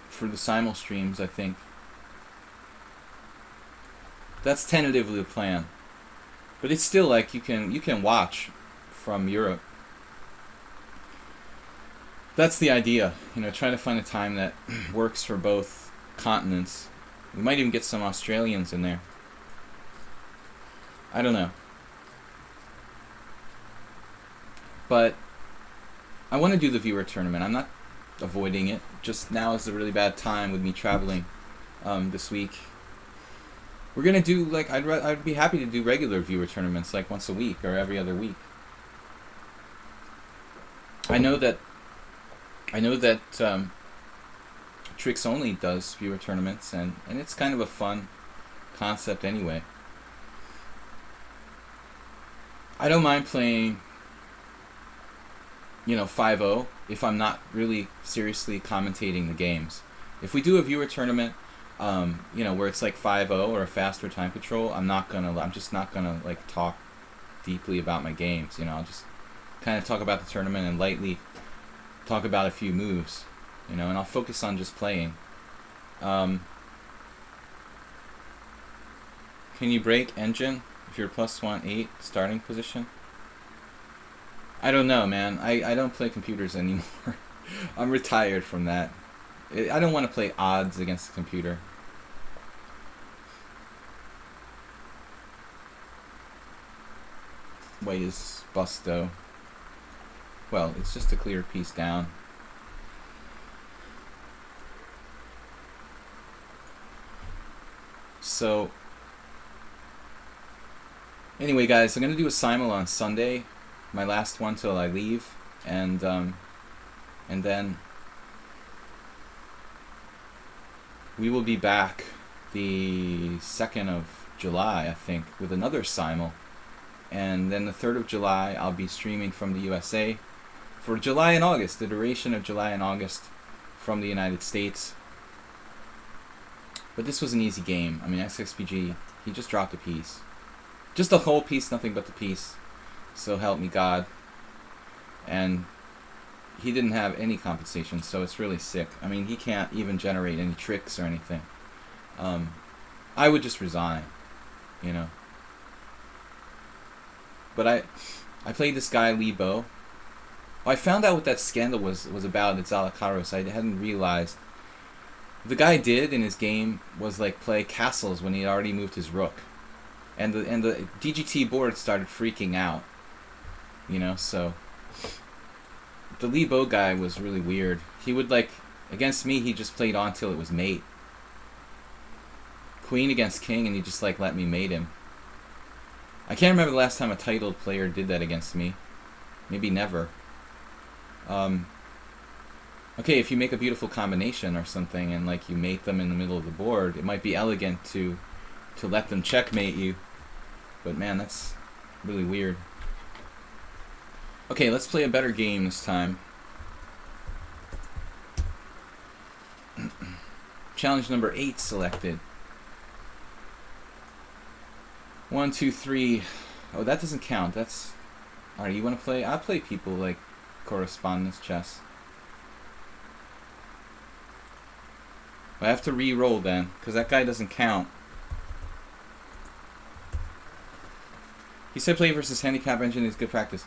for the simul streams, I think. That's tentatively the plan. But it's still like you can watch from Europe. That's the idea, try to find a time that works for both continents. We might even get some Australians in there. I don't know. But I want to do the viewer tournament. I'm not avoiding it. Just now is a really bad time with me traveling this week. We're going to do, like, I'd be happy to do regular viewer tournaments, like once a week or every other week. I know that Tricks Only does viewer tournaments, and it's kind of a fun concept anyway. I don't mind playing, 5-0 if I'm not really seriously commentating the games. If we do a viewer tournament, where it's like 5-0 or a faster time control, I'm just not gonna like talk deeply about my games. I'll just kind of talk about the tournament and lightly talk about a few moves, and I'll focus on just playing. Can you break engine if you're +1-8 starting position? I don't know, man. I don't play computers anymore. I'm retired from that. I don't want to play odds against the computer. White is busto. Well, it's just a clear piece down. So, anyway, guys, I'm going to do a simul on Sunday. My last one till I leave. And then we will be back the 2nd of July, I think, with another simul. And then the 3rd of July, I'll be streaming from the USA for July and August, the duration of July and August from the United States. But this was an easy game. I mean, XXPG, he just dropped a piece. Just a whole piece, nothing but the piece. So help me God. And he didn't have any compensation, so it's really sick. I mean, he can't even generate any tricks or anything. I would just resign, But I played this guy, Lee Bo. I found out what that scandal was about at Zalakaros. I hadn't realized. The guy did in his game was like play castles when he had already moved his rook. And the DGT board started freaking out. So the Lee Bo guy was really weird. He would against me, he just played on till it was mate. Queen against king, and he just let me mate him. I can't remember the last time a titled player did that against me. Maybe never. Okay, if you make a beautiful combination or something and you mate them in the middle of the board, it might be elegant to let them checkmate you. But man, that's really weird. Okay, let's play a better game this time. Challenge number 8 selected. 1, 2, 3. Oh, that doesn't count. That's... Alright, you want to play? I'll play people like correspondence chess. I have to re-roll then, because that guy doesn't count. He said play versus handicap engine is good practice.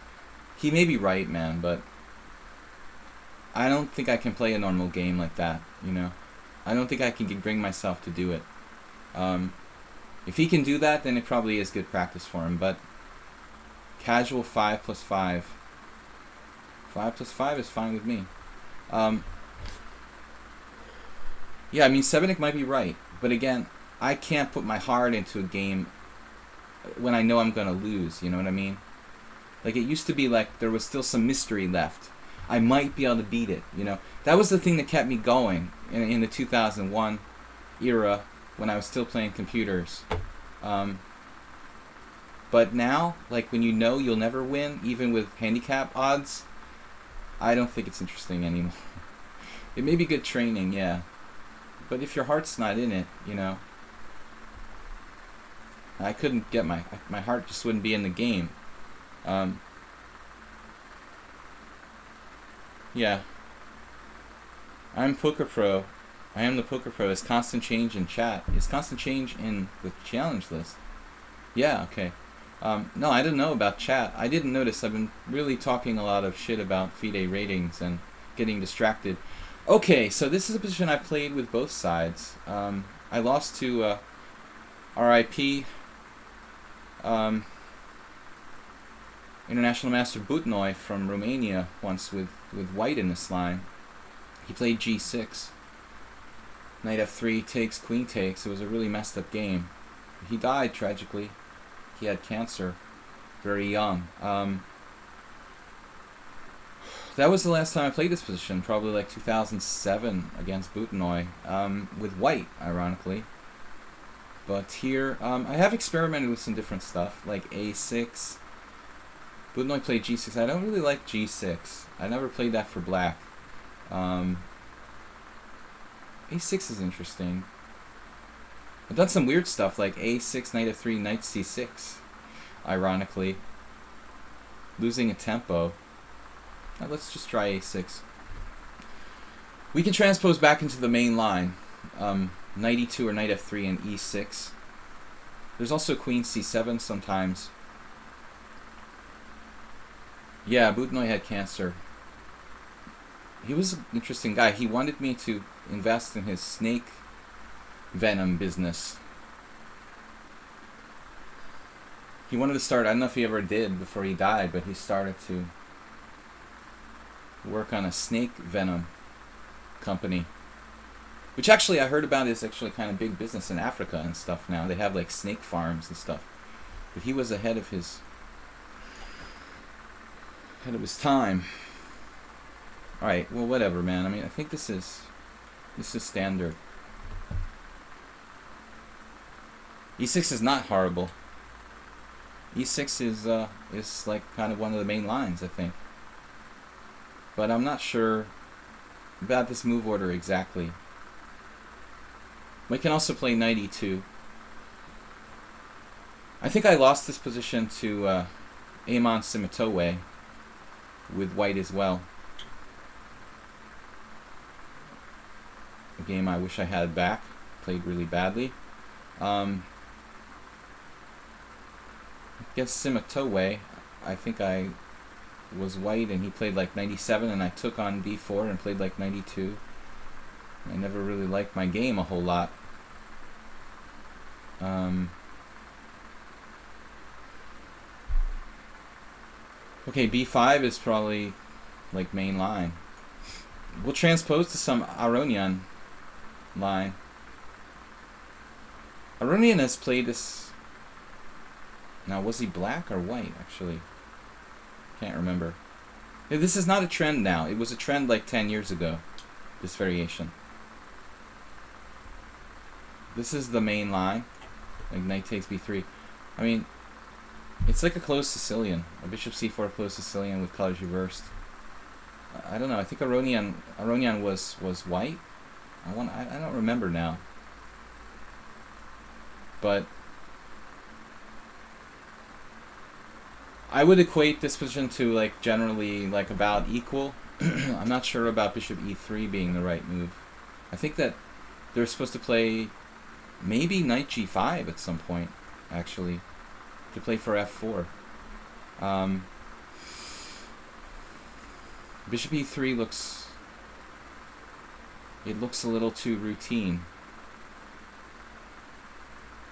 He may be right, man, but I don't think I can play a normal game like that, I don't think I can bring myself to do it. If he can do that, then it probably is good practice for him, but casual 5 + 5. 5 + 5 is fine with me. Yeah, I mean, Sebenik might be right, but again, I can't put my heart into a game when I know I'm going to lose, you know what I mean? It used to be there was still some mystery left. I might be able to beat it, That was the thing that kept me going in the 2001 era when I was still playing computers. But now, like when you know you'll never win, even with handicap odds, I don't think it's interesting anymore. It may be good training, yeah. But if your heart's not in it, you know, I couldn't get my heart just wouldn't be in the game. Yeah. I'm Poker Pro. I am the Poker Pro. Is constant change in chat? Is constant change in the challenge list? Yeah, okay. No, I didn't know about chat. I didn't notice. I've been really talking a lot of shit about FIDE ratings and getting distracted. Okay, so this is a position I've played with both sides. I lost to RIP International Master Butnoi from Romania once with white in this line. He played g6. Knight f3 takes, queen takes. It was a really messed up game. He died tragically. He had cancer very young. That was the last time I played this position, probably like 2007 against Butnoi, with white, ironically. But here, I have experimented with some different stuff, like a6. Butnoi played g6. I don't really like g6. I never played that for black. a6 is interesting. I've done some weird stuff like a6, knight f3, knight c6, ironically. Losing a tempo. Now let's just try a6. We can transpose back into the main line. Knight e2 or knight f3 and e6. There's also queen c7 sometimes. Yeah, Butnoi had cancer. He was an interesting guy. He wanted me to invest in his snake venom business. He wanted to start, I don't know if he ever did before he died, but he started to work on a snake venom company. Which actually I heard about is actually kind of big business in Africa and stuff now. They have like snake farms and stuff. But he was ahead of his time. Alright, well whatever, man. I mean, I think this is standard. e6 is not horrible. e6 is like kind of one of the main lines, I think. But I'm not sure about this move order exactly. We can also play knight e2. I think I lost this position to Amon Simitowe with white as well. A game I wish I had back. Played really badly. Against Simitowe, I think I was white and he played like 97 and I took on b4 and played like 92. I never really liked my game a whole lot. Okay, b5 is probably like main line. We'll transpose to some Aronian line. Aronian has played this. Now, was he black or white, actually? Can't remember. This is not a trend now. It was a trend like 10 years ago, this variation. This is the main line. Like knight takes b3. I mean, it's like a closed Sicilian. A bishop c4 closed Sicilian with colors reversed. I don't know. I think Aronian was white. I don't remember now. But I would equate this position to like generally like about equal. I'm not sure about bishop e3 being the right move. I think that they're supposed to play maybe knight g5 at some point, actually, to play for f4. Bishop e3 looks a little too routine.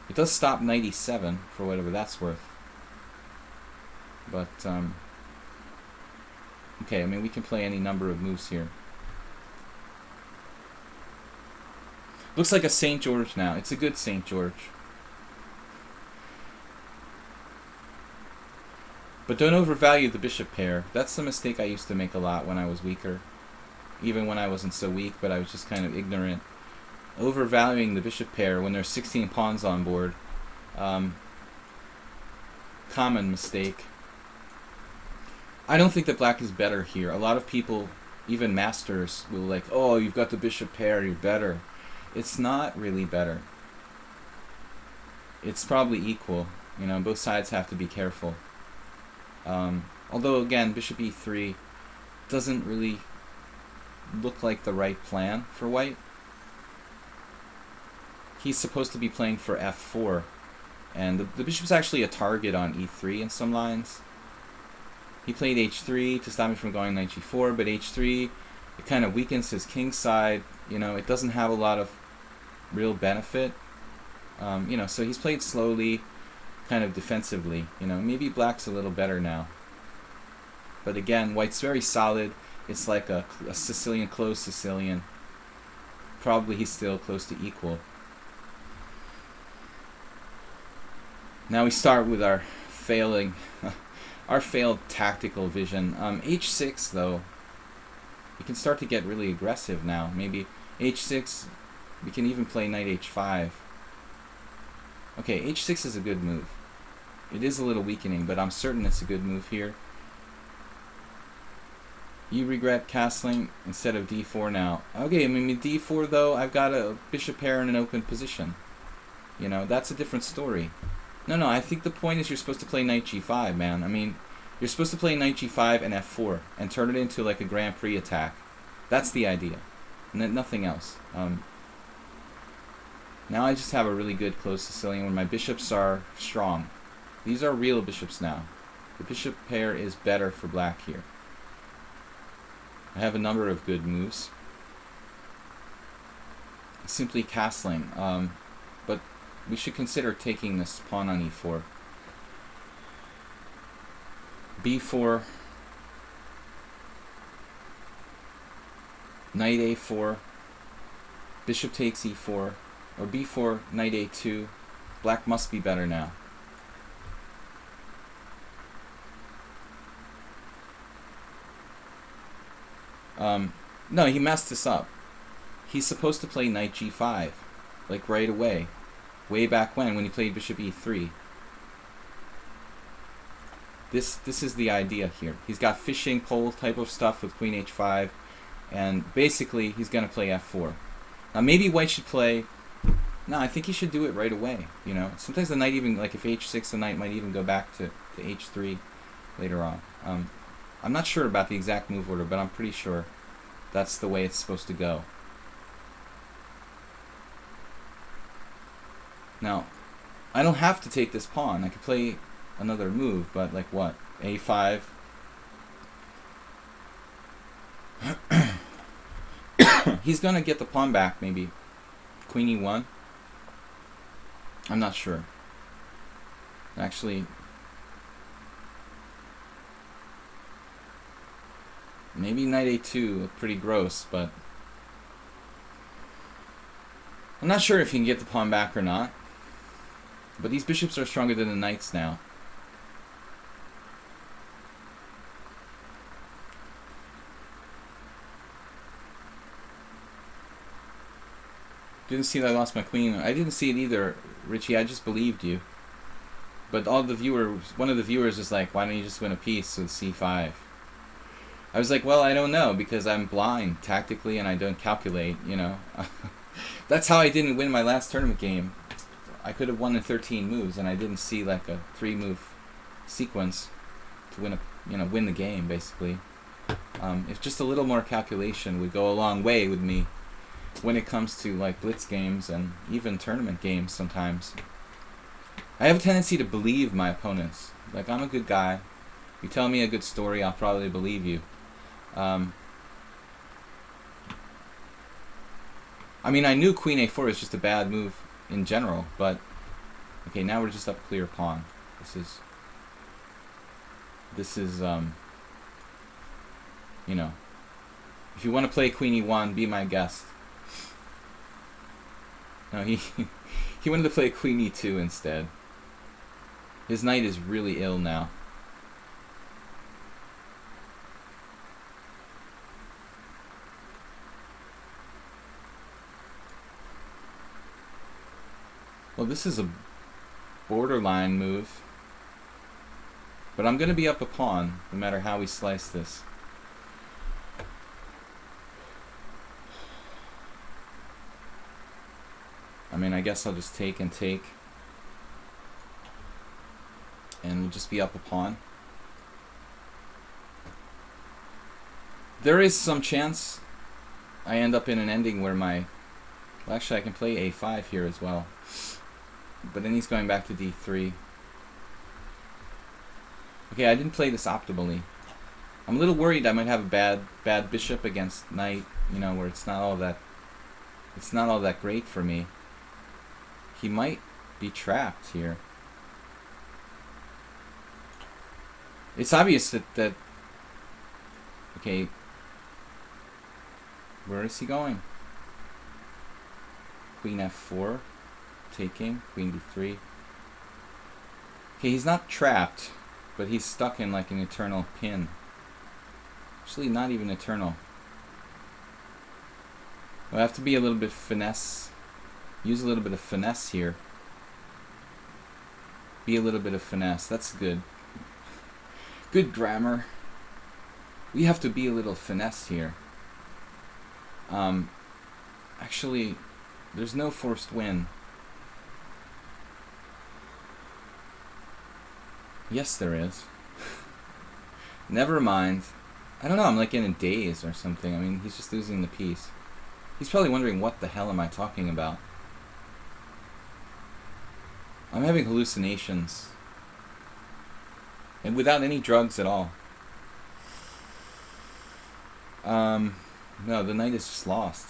It does stop knight e7 for whatever that's worth. But okay, I mean we can play any number of moves here. Looks like a St. George now. It's a good St. George. But don't overvalue the bishop pair. That's the mistake I used to make a lot when I was weaker. Even when I wasn't so weak, but I was just kind of ignorant. Overvaluing the bishop pair when there's 16 pawns on board. common mistake. I don't think that black is better here. A lot of people, even masters, will like, oh, you've got the bishop pair, you're better. It's not really better. It's probably equal. You know, both sides have to be careful. Although, again, bishop e3 doesn't really look like the right plan for white. He's supposed to be playing for f4. And the bishop's actually a target on e3 in some lines. He played h3 to stop me from going knight g4, but h3, it kind of weakens his king side. You know, it doesn't have a lot of real benefit. You know, so he's played slowly, kind of defensively. You know, maybe black's a little better now. But again, white's very solid. It's like a Sicilian, close Sicilian. Probably he's still close to equal. Now we start with our failed tactical vision. H6 though, we can start to get really aggressive now. Maybe H6, we can even play knight H5. Okay, H6 is a good move. It is a little weakening, but I'm certain it's a good move here. You regret castling instead of d4 now. Okay, I mean d4 though, I've got a bishop pair in an open position. You know, that's a different story. No, I think the point is you're supposed to play knight g5, man. I mean, you're supposed to play knight g5 and f4 and turn it into like a Grand Prix attack. That's the idea, and nothing else. Now I just have a really good close Sicilian where my bishops are strong. These are real bishops now. The bishop pair is better for black here. I have a number of good moves. Simply castling, but we should consider taking this pawn on e4. b4, knight a4, bishop takes e4, or b4, knight a2. Black must be better now. No, he messed this up. He's supposed to play knight g5, like right away. Way back when he played bishop e3. This is the idea here. He's got fishing pole type of stuff with queen h5, and basically he's going to play f4. Now maybe white should play... No, I think he should do it right away. You know, sometimes the knight even, like if h6, the knight might even go back to h3 later on. I'm not sure about the exact move order, but I'm pretty sure that's the way it's supposed to go. Now, I don't have to take this pawn. I could play another move, but like what? a5. He's gonna get the pawn back, maybe. Queen e1. I'm not sure. Actually, maybe knight a2 looked pretty gross, but I'm not sure if he can get the pawn back or not. But these bishops are stronger than the knights now. Didn't see that I lost my queen. I didn't see it either, Richie. I just believed you. But all the viewers, one of the viewers was like, why don't you just win a piece with c5? I was like, well, I don't know, because I'm blind tactically and I don't calculate, you know. That's how I didn't win my last tournament game. I could have won in 13 moves, and I didn't see like a 3-move sequence to win the game, basically. If just a little more calculation would go a long way with me when it comes to like blitz games and even tournament games sometimes. I have a tendency to believe my opponents. Like, I'm a good guy. You tell me a good story, I'll probably believe you. I mean, I knew queen a4 is just a bad move in general, but okay, now we're just up clear pawn. This is you know, if you want to play queen e1, be my guest. No, he wanted to play queen e2 instead. His knight is really ill now. Well, this is a borderline move. But I'm going to be up a pawn, no matter how we slice this. I mean, I guess I'll just take and take. And we'll just be up a pawn. There is some chance I end up in an ending where my... Well, actually, I can play a5 here as well. But then he's going back to d3. Okay, I didn't play this optimally. I'm a little worried I might have a bad bishop against knight, you know, where it's not all that great for me. He might be trapped here. It's obvious that okay, where is he going? Queen f4, taking, queen d3. Okay, he's not trapped, but he's stuck in like an eternal pin. Actually, not even eternal. I'll have to be a little bit finesse. Use a little bit of finesse here. Be a little bit of finesse. That's good. Good grammar. We have to be a little finesse here. Actually, there's no forced win. Yes, there is. Never mind. I don't know, I'm like in a daze or something. I mean, he's just losing the piece. He's probably wondering, what the hell am I talking about? I'm having hallucinations. And without any drugs at all. No, the knight is just lost.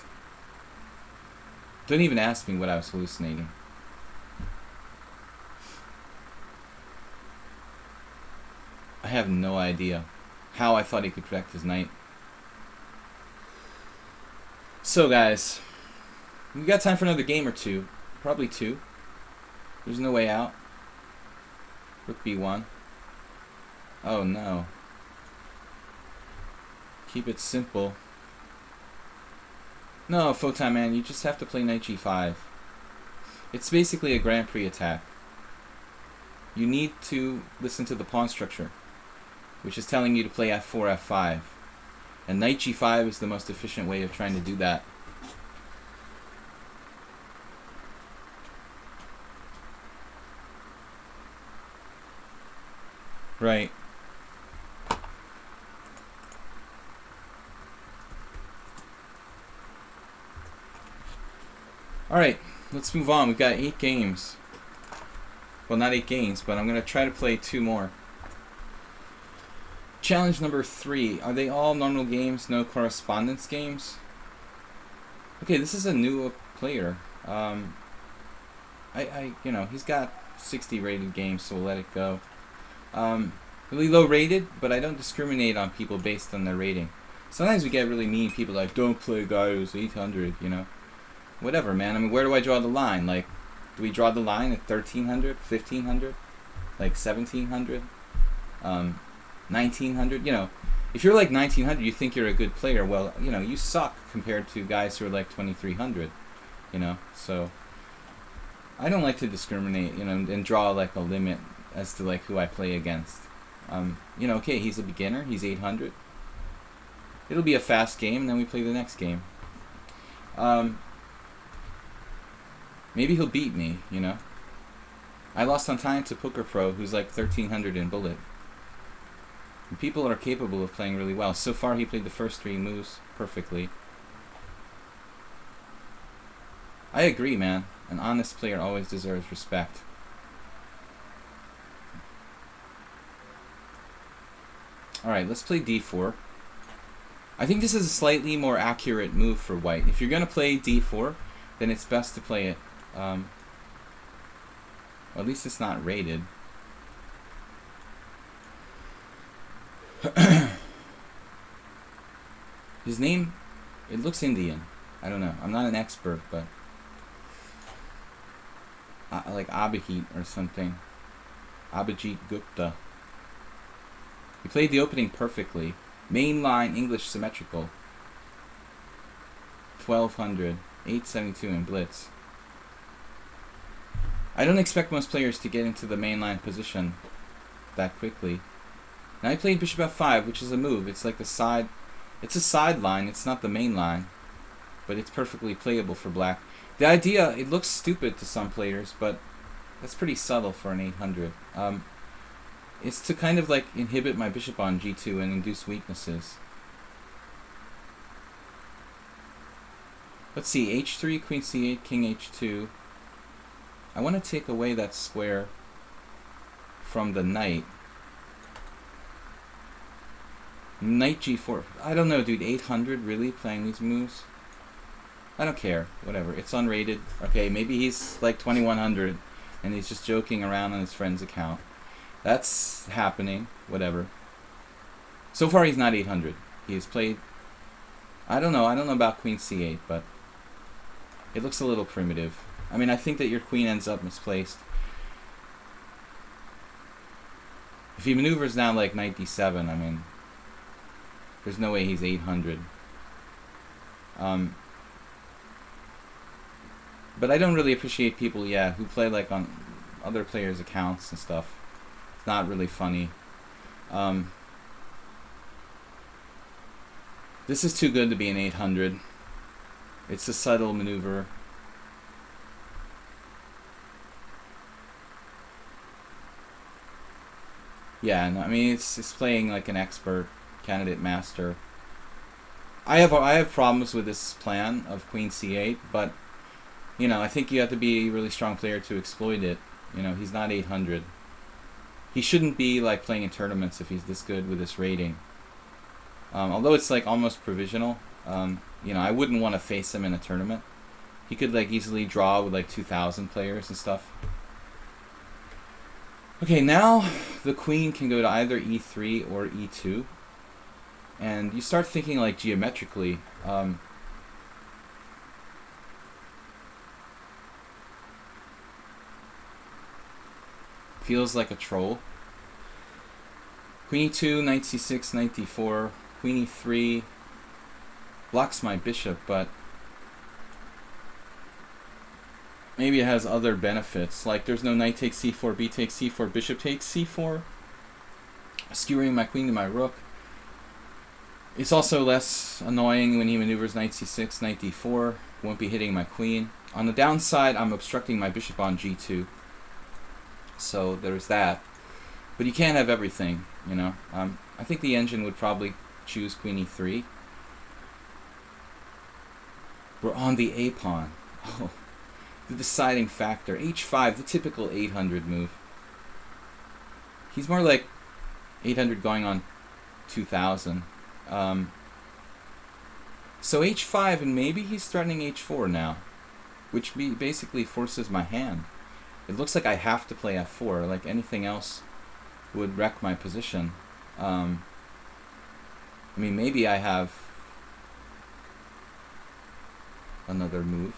Don't even ask me what I was hallucinating. I have no idea how I thought he could protect his knight. So guys, we got time for another game or two. Probably two. There's no way out. Rook b1. Oh no. Keep it simple. No, Photon Man, you just have to play knight g5. It's basically a Grand Prix attack. You need to listen to the pawn structure, which is telling you to play f4, f5. And knight g5 is the most efficient way of trying to do that. Right. Alright, let's move on. We've got 8 games. Well, not 8 games, but I'm going to try to play 2 more. Challenge number 3. Are they all normal games, no correspondence games? Okay, this is a new player. You know, he's got 60 rated games, so we'll let it go. Really low rated, but I don't discriminate on people based on their rating. Sometimes we get really mean people like, don't play a guy who's 800, you know. Whatever, man. I mean, where do I draw the line? Like, do we draw the line at 1300, 1500, like 1700, 1900? You know, if you're like 1900, you think you're a good player. Well, you know, you suck compared to guys who are like 2300. You know, so I don't like to discriminate, you know, and draw like a limit as to like who I play against. You know, okay, he's a beginner. He's 800. It'll be a fast game, and then we play the next game. Maybe he'll beat me, you know. I lost on time to Poker Pro, who's like 1300 in Bullet. And people are capable of playing really well. So far, he played the first 3 moves perfectly. I agree, man. An honest player always deserves respect. Alright, let's play d4. I think this is a slightly more accurate move for white. If you're going to play d4, then it's best to play it. Well, at least it's not rated. His name, it looks Indian. I don't know. I'm not an expert, but like Abhijit or something. Abhijit Gupta. He played the opening perfectly. Mainline English symmetrical. 1200. 872 in Blitz. I don't expect most players to get into the mainline position that quickly. Now I played bishop f5, which is a move. It's like the side. It's a sideline. It's not the main line, but it's perfectly playable for black. The idea, it looks stupid to some players, but that's pretty subtle for an 800. It's to kind of like inhibit my bishop on g2 and induce weaknesses. Let's see, h3, queen c8, king h2. I want to take away that square from the knight. Knight g4. I don't know, dude. 800, really? Playing these moves? I don't care. Whatever. It's unrated. Okay, maybe he's like 2100 and he's just joking around on his friend's account. That's happening. Whatever. So far, he's not 800. He has played... I don't know about queen c8, but it looks a little primitive. I mean, I think that your queen ends up misplaced. If he maneuvers now like knight d7, I mean, there's no way he's 800. But I don't really appreciate people, who play like on other players' accounts and stuff. It's not really funny. This is too good to be an 800. It's a subtle maneuver. Yeah, no, I mean it's playing like an expert candidate master. I have problems with this plan of queen c8, but you know, I think you have to be a really strong player to exploit it. You know, he's not 800. He shouldn't be like playing in tournaments if he's this good with this rating. Although it's like almost provisional. You know, I wouldn't want to face him in a tournament. He could like easily draw with like 2,000 players and stuff. Okay, now the queen can go to either e3 or e2. And you start thinking like geometrically. Feels like a troll. Queen e2, knight c6, knight d4, queen e3. Blocks my bishop, but maybe it has other benefits. Like there's no knight takes c4, b takes c4, bishop takes c4. Skewering my queen to my rook. It's also less annoying when he maneuvers knight c6, knight d4. Won't be hitting my queen. On the downside, I'm obstructing my bishop on g2. So there's that. But you can't have everything, you know. I think the engine would probably choose queen e3. We're on the a pawn. Oh, the deciding factor. h5, the typical 800 move. He's more like 800 going on 2000. So h5, and maybe he's threatening h4 now, which basically forces my hand. It looks like I have to play f4. Like anything else would wreck my position. I mean, maybe I have another move.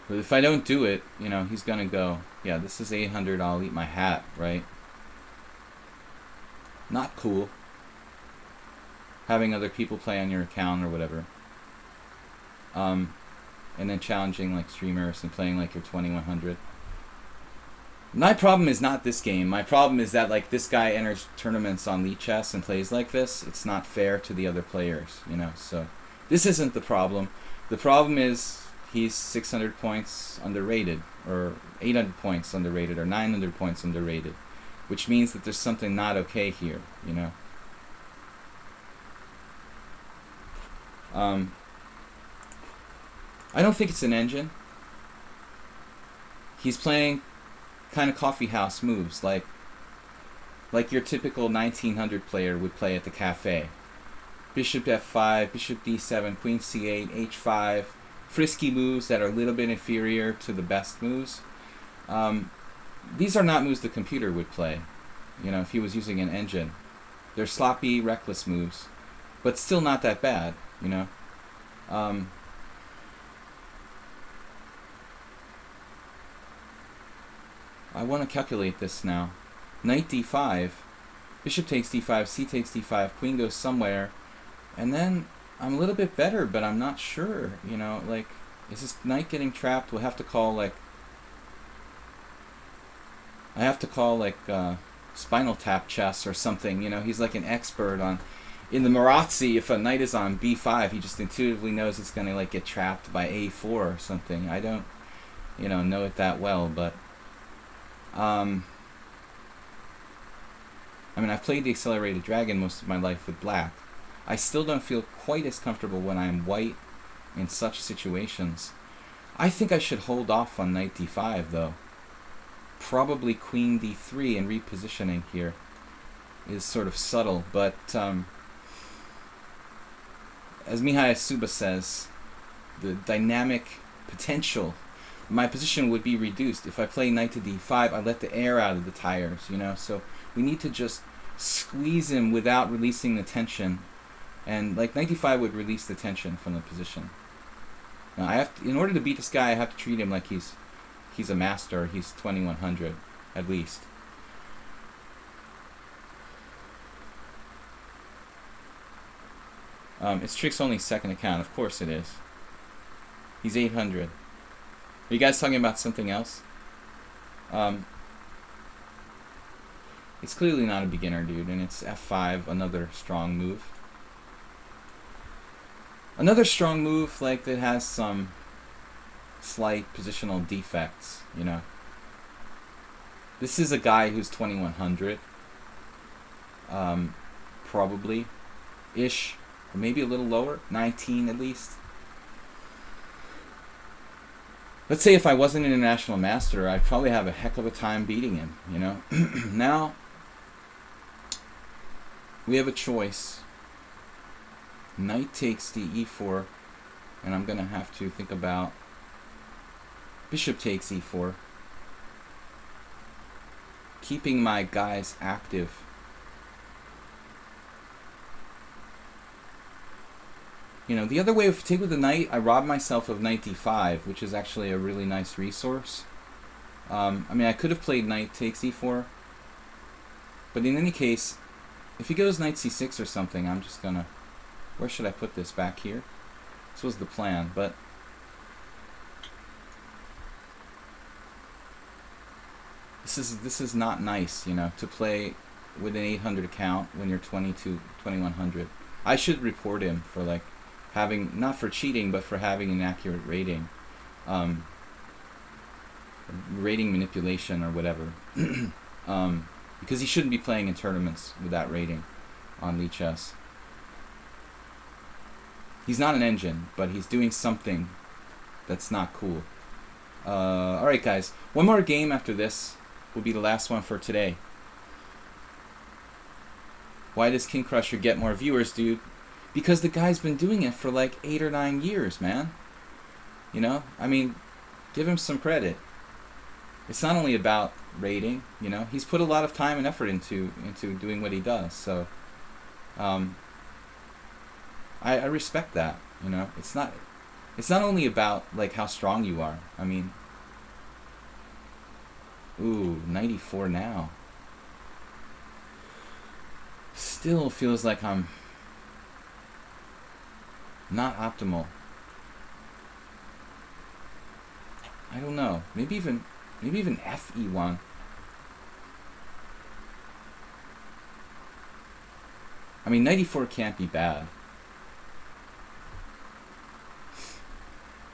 But if I don't do it, you know, he's gonna go, yeah, this is 800, I'll eat my hat, right? Not cool. Having other people play on your account or whatever. And then challenging like streamers and playing like your 2100. My problem is not this game. My problem is that like this guy enters tournaments on lichess and plays like this. It's not fair to the other players, you know. So this isn't the problem. The problem is he's 600 points underrated, or 800 points underrated, or 900 points underrated, which means that there's something not okay here, you know. I don't think it's an engine. He's playing kind of coffee house moves, like your typical 1900 player would play at the cafe. Bishop f5, bishop d7, queen c8, h5, frisky moves that are a little bit inferior to the best moves. These are not moves the computer would play, you know, if he was using an engine. They're sloppy, reckless moves, but still not that bad, you know. I want to calculate this now. Knight d5, bishop takes d5, c takes d5, queen goes somewhere, and then I'm a little bit better, but I'm not sure, you know, like, is this knight getting trapped? We'll have to call, like, I have to call like Spinal Tap chess or something. You know, he's like an expert on. In the Marazzi, if a knight is on b5, he just intuitively knows it's gonna like get trapped by a4 or something. I don't, know it that well, but I mean, I've played the Accelerated Dragon most of my life with black. I still don't feel quite as comfortable when I'm white in such situations. I think I should hold off on knight d5 though. Probably queen d3 and repositioning here is sort of subtle, but as Mihai Suba says, the dynamic potential, my position would be reduced. If I play knight to d5, I let the air out of the tires, so we need to just squeeze him without releasing the tension, and like knight d5 would release the tension from the position. Now I have to, in order to beat this guy, I have to treat him like he's a master. He's 2100 at least. It's Trick's only second account. Of course it is. He's 800. Are you guys talking about something else? It's clearly not a beginner, dude, and it's f5, another strong move. Another strong move, like, that has some slight positional defects, This is a guy who's 2100. Probably. Ish. Or maybe a little lower. 19 at least. Let's say if I wasn't an international master, I'd probably have a heck of a time beating him, Now, we have a choice. Knight takes the e4, and I'm going to have to think about bishop takes e4. Keeping my guys active. The other way, if I take with the knight, I rob myself of knight d5, which is actually a really nice resource. I could have played knight takes e4, but in any case, if he goes knight c6 or something, I'm just gonna... Where should I put this? Back here? This was the plan, but... This is not nice, to play with an 800 account when you're 2100. I should report him for, like, having, not for cheating, but for having inaccurate rating. Rating manipulation or whatever. Because he shouldn't be playing in tournaments with that rating on lichess. He's not an engine, but he's doing something that's not cool. Alright guys, one more game after this will be the last one for today. Why does King Crusher get more viewers, dude? Because the guy's been doing it for like 8 or 9 years, man. Give him some credit. It's not only about rating, He's put a lot of time and effort into doing what he does. So, I respect that. It's not only about like how strong you are. Ooh, 94 now. Still feels like I'm not optimal. I don't know. Maybe even FE1. I mean, 94 can't be bad.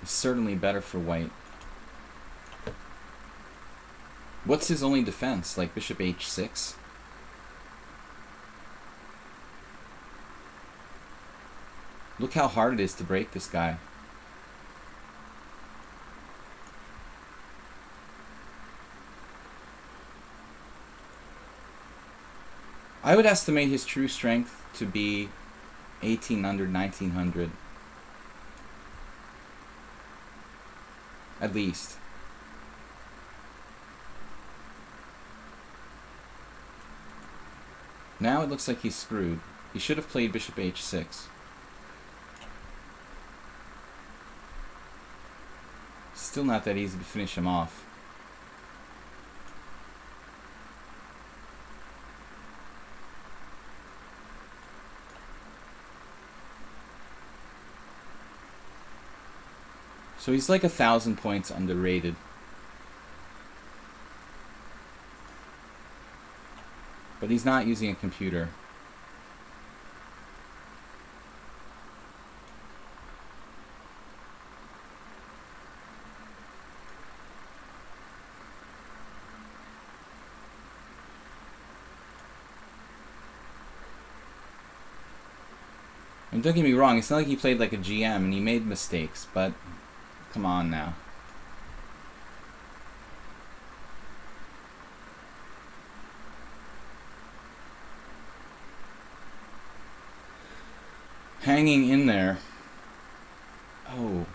It's certainly better for white. What's his only defense? Like bishop h6? Look how hard it is to break this guy. I would estimate his true strength to be 1800, 1900. At least. Now it looks like he's screwed. He should have played bishop h6. Still not that easy to finish him off. So he's like 1,000 points underrated. But he's not using a computer. And don't get me wrong, it's not like he played like a GM and he made mistakes, but come on now. Hanging in there. Oh.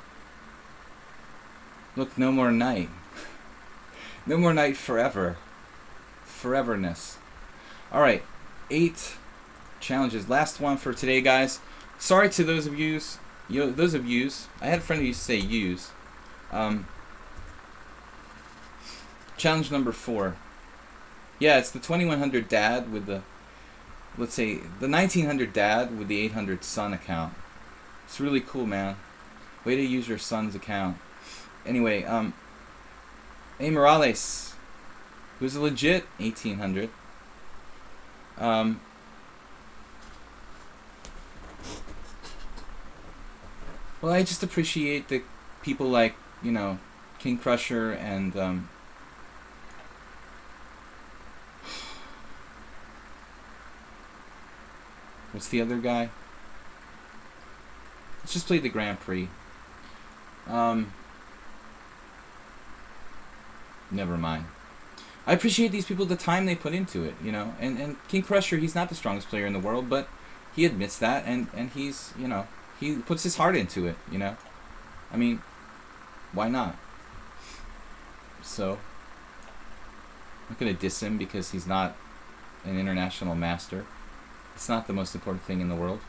Look, no more night. No more night forever. Foreverness. Alright, 8 challenges. Last one for today, guys. Sorry to those of yous. I had a friend who used to say yous. Challenge number 4. Yeah, it's the 2100 dad with the, let's say, the 1900 dad with the 800 son account. It's really cool, man. Way to use your son's account. Anyway, A. Morales, who's a legit 1800. Well, I just appreciate the people like, you know, King Crusher and what's the other guy? Let's just play the Grand Prix. Never mind. I appreciate these people, the time they put into it, you know. And King Crusher, he's not the strongest player in the world, but he admits that, and he's, you know, he puts his heart into it, you know. I mean, why not? So, I'm not going to diss him because he's not an international master. It's not the most important thing in the world.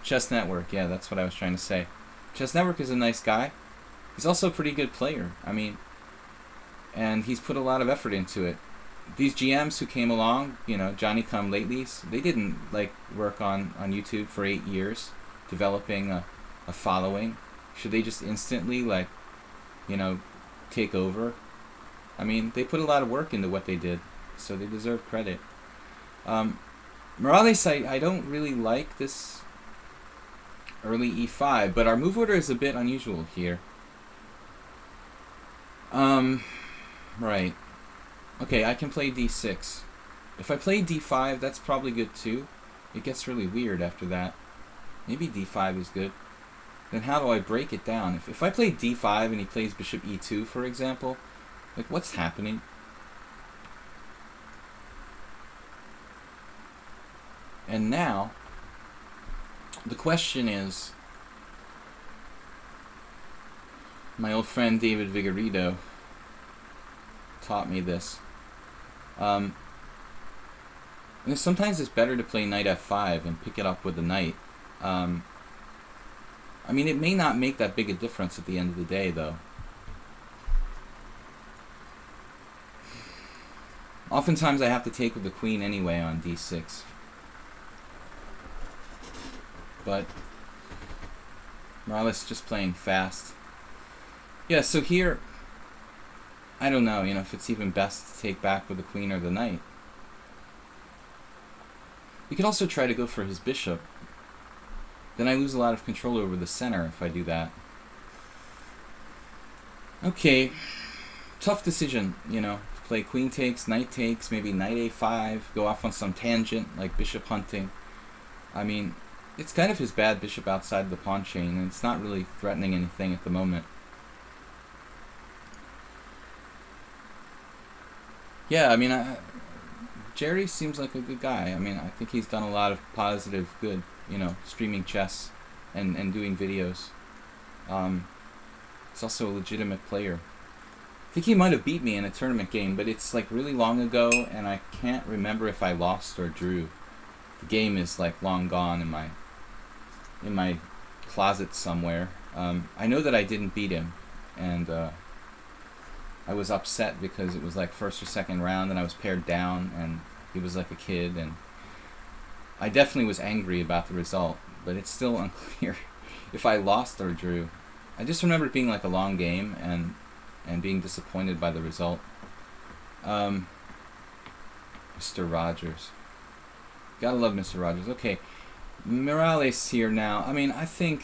Chess Network, yeah, that's what I was trying to say. Chess Network is a nice guy. He's also a pretty good player. I mean, and he's put a lot of effort into it. These GMs who came along, you know, Johnny Come Latelys, they didn't like work on YouTube for 8 years, developing a following. Should they just instantly, like, you know, take over? I mean, they put a lot of work into what they did, so they deserve credit. Morales, I don't really like this early e5, but our move order is a bit unusual here. Right. Okay, I can play d6. If I play d5, that's probably good too. It gets really weird after that. Maybe d5 is good. Then how do I break it down? If I play d5 and he plays bishop e2, for example, like, what's happening? And now, the question is, my old friend David Vigorito taught me this. Sometimes it's better to play knight f5 and pick it up with the knight. I mean, it may not make that big a difference at the end of the day, though. Oftentimes I have to take with the queen anyway on d6. But Morales just playing fast. Yeah, so here, I don't know, you know, if it's even best to take back with the queen or the knight. You could also try to go for his bishop. Then I lose a lot of control over the center if I do that. Okay, tough decision, you know, to play queen takes, knight takes, maybe knight a5, go off on some tangent like bishop hunting. I mean, it's kind of his bad bishop outside the pawn chain, and it's not really threatening anything at the moment. Yeah, I mean, Jerry seems like a good guy. I mean, I think he's done a lot of positive good, you know, streaming chess and doing videos. He's also a legitimate player. I think he might have beat me in a tournament game, but it's like really long ago, and I can't remember if I lost or drew. The game is like long gone in my closet somewhere. I know that I didn't beat him, and I was upset because it was like first or second round and I was paired down and he was like a kid, and I definitely was angry about the result, but it's still unclear if I lost or drew. I just remember it being like a long game and being disappointed by the result. Mr. Rogers. Gotta love Mr. Rogers. Okay, Morales here now. I mean, I think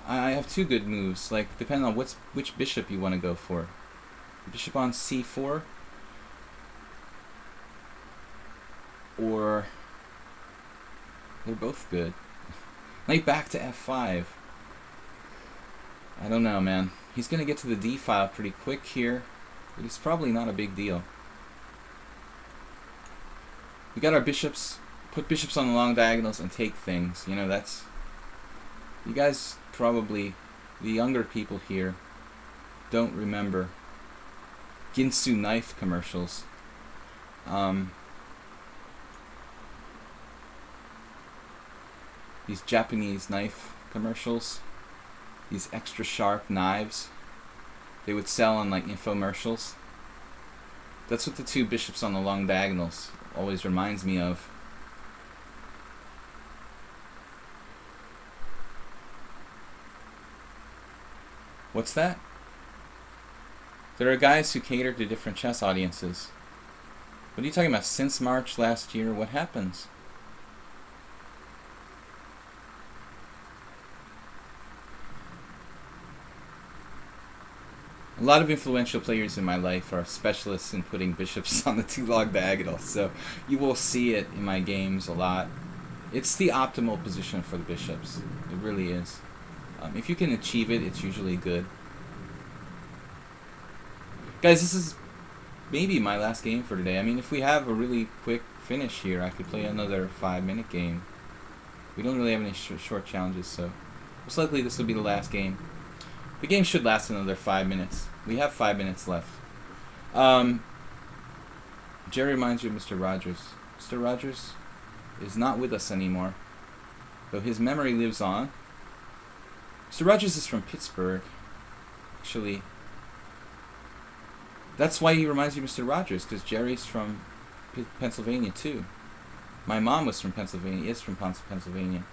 I have two good moves. Like, depending on which bishop you want to go for. Bishop on c4, or they're both good. Knight back to f5. I don't know, man. He's gonna get to the d file pretty quick here, but it's probably not a big deal. We got our bishops. Put bishops on the long diagonals and take things. You know, that's... You guys probably, the younger people here, don't remember Ginsu knife commercials. These Japanese knife commercials. These extra sharp knives they would sell on like infomercials. That's what the two bishops on the long diagonals always reminds me of. What's that? There are guys who cater to different chess audiences. What are you talking about? Since March last year, what happens? A lot of influential players in my life are specialists in putting bishops on the two long diagonals, so you will see it in my games a lot. It's the optimal position for the bishops. It really is. If you can achieve it, it's usually good. Guys, this is maybe my last game for today. I mean, if we have a really quick finish here, I could play another 5-minute game. We don't really have any short challenges, so most likely this will be the last game. The game should last another 5 minutes. We have 5 minutes left. Jerry reminds you of Mr. Rogers. Mr. Rogers is not with us anymore, though his memory lives on. Mr. Rogers is from Pittsburgh. Actually, that's why he reminds you of Mr. Rogers, because Jerry's from Pennsylvania too. My mom was from Pennsylvania, is from Pennsylvania,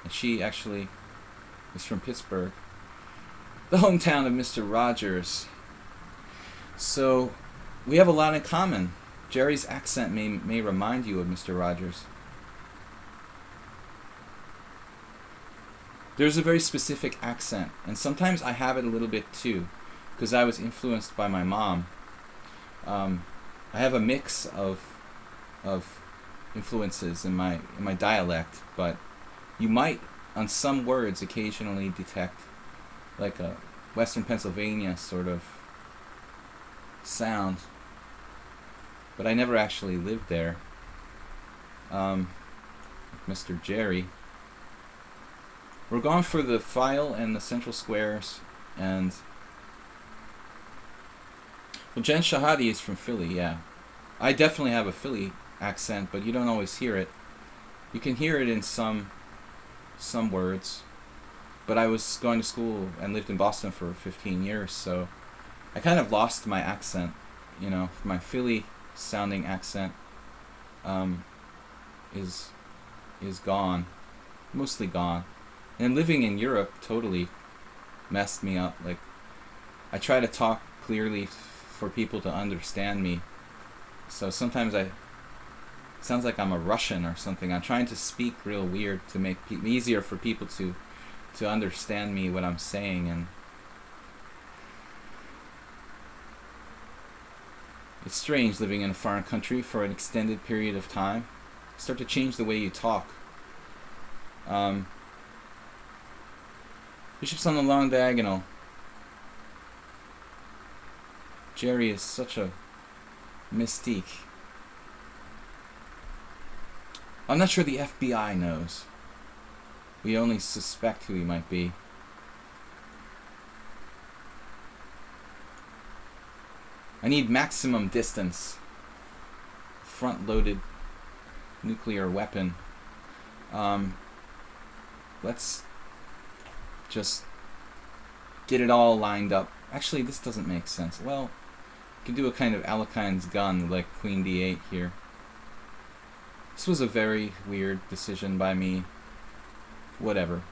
and she actually is from Pittsburgh, the hometown of Mr. Rogers. So we have a lot in common. Jerry's accent may remind you of Mr. Rogers. There's a very specific accent, and sometimes I have it a little bit too, because I was influenced by my mom. I have a mix of influences in my dialect, but you might, on some words, occasionally detect like a Western Pennsylvania sort of sound, but I never actually lived there. Mr. Jerry. We're going for the file and the central squares, and well, Jen Shahadi is from Philly, yeah. I definitely have a Philly accent, but you don't always hear it. You can hear it in some words, but I was going to school and lived in Boston for 15 years, so I kind of lost my accent, you know. My Philly sounding accent is gone, mostly gone. And living in Europe totally messed me up. Like, I try to talk clearly for people to understand me, so sometimes it sounds like I'm a Russian or something. I'm trying to speak real weird to make it easier for people to understand me, what I'm saying, and it's strange living in a foreign country for an extended period of time. Start to change the way you talk. Bishops on the long diagonal. Jerry is such a mystique. I'm not sure the FBI knows. We only suspect who he might be. I need maximum distance. Front-loaded nuclear weapon. Let's just get it all lined up. Actually, this doesn't make sense. Well, you can do a kind of Alekine's gun, like Queen D8 here. This was a very weird decision by me. Whatever.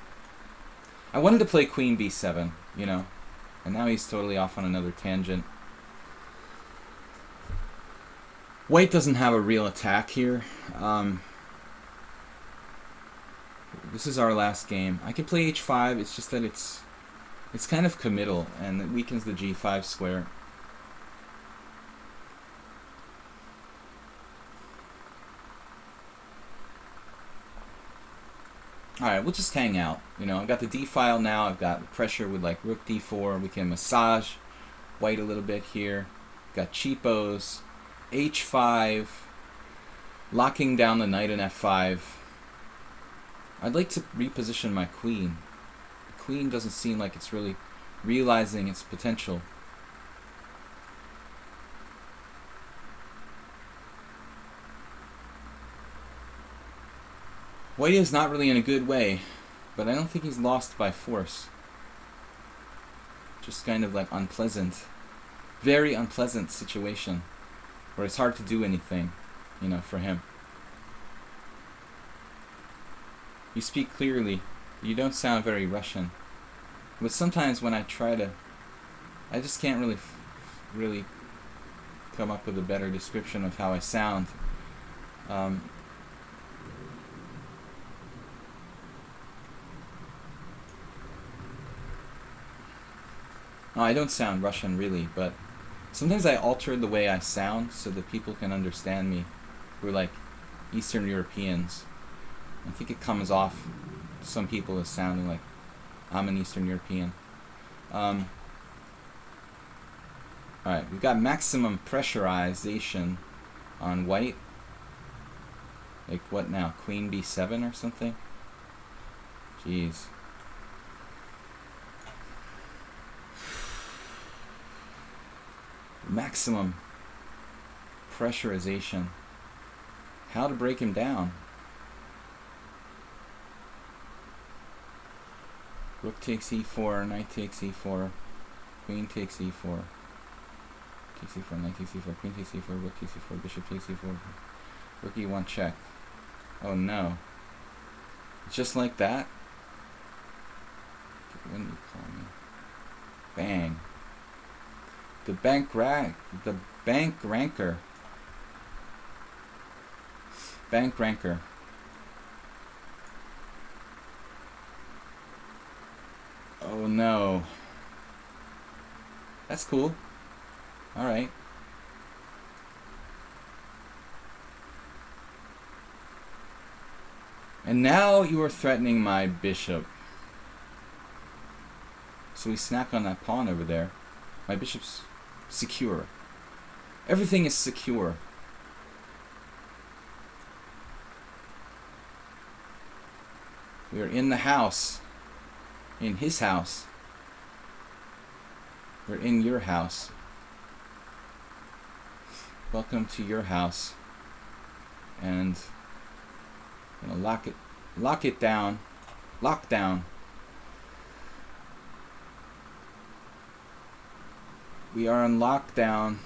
I wanted to play Queen B7, you know, and now he's totally off on another tangent. White doesn't have a real attack here. This is our last game. I can play h5, it's just that it's kind of committal, and it weakens the g5 square. Alright, we'll just hang out. You know, I've got the d file now, I've got pressure with like rook d4, we can massage white a little bit here. Got cheapos, h5, locking down the knight in f5. I'd like to reposition my queen. The queen doesn't seem like it's really realizing its potential. White is not really in a good way, but I don't think he's lost by force. Just kind of like unpleasant. Very unpleasant situation where it's hard to do anything, you know, for him. You speak clearly. You don't sound very Russian. But sometimes when I try to, I just can't really come up with a better description of how I sound. No, I don't sound Russian really, but sometimes I alter the way I sound so that people can understand me. We're like Eastern Europeans. I think it comes off to some people as sounding like I'm an Eastern European. Alright, we've got maximum pressurization on white. Like what now? Queen b7 or something? Jeez. Maximum pressurization. How to break him down? Rook takes e4, knight takes e4, queen takes e4, takes e4, knight takes e4, queen takes e4, rook takes e4, bishop takes e4, rook e1 check. Oh no. Just like that? What do you call me? Bang. The bank ranker. Bank ranker. Oh no. That's cool. Alright. And now you are threatening my bishop. So we snack on that pawn over there. My bishop's secure. Everything is secure. We are in the house. In his house. We're in your house. Welcome to your house. And I'm gonna lock it down. Lock down. We are on lockdown.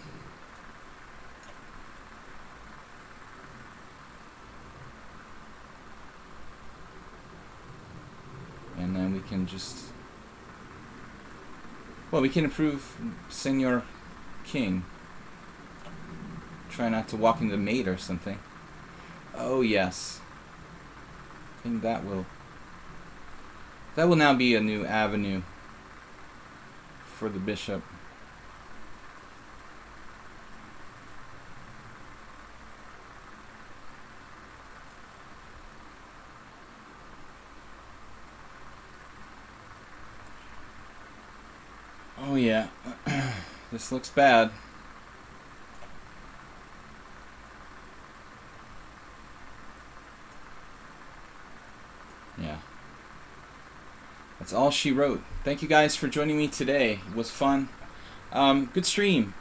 And then we can just, well, we can improve Senor King. Try not to walk into mate or something. Oh yes. I think that will now be a new avenue for the bishop. Oh yeah, this looks bad. Yeah. That's all she wrote. Thank you guys for joining me today. It was fun. Good stream.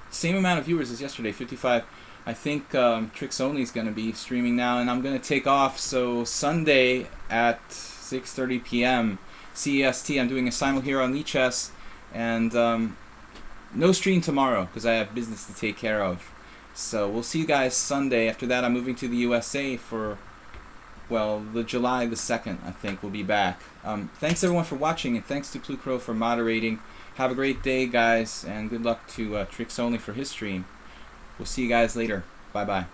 Same amount of viewers as yesterday, 55. I think Tricks Only is going to be streaming now, and I'm going to take off. So Sunday at 6:30 p.m. CEST, I'm doing a simul here on lichess. And no stream tomorrow because I have business to take care of. So we'll see you guys Sunday. After that, I'm moving to the USA for, well, the July the 2nd, I think, we'll be back. Thanks everyone for watching, and thanks to Blue Crow for moderating. Have a great day, guys, and good luck to Tricks Only for his stream. We'll see you guys later. Bye bye.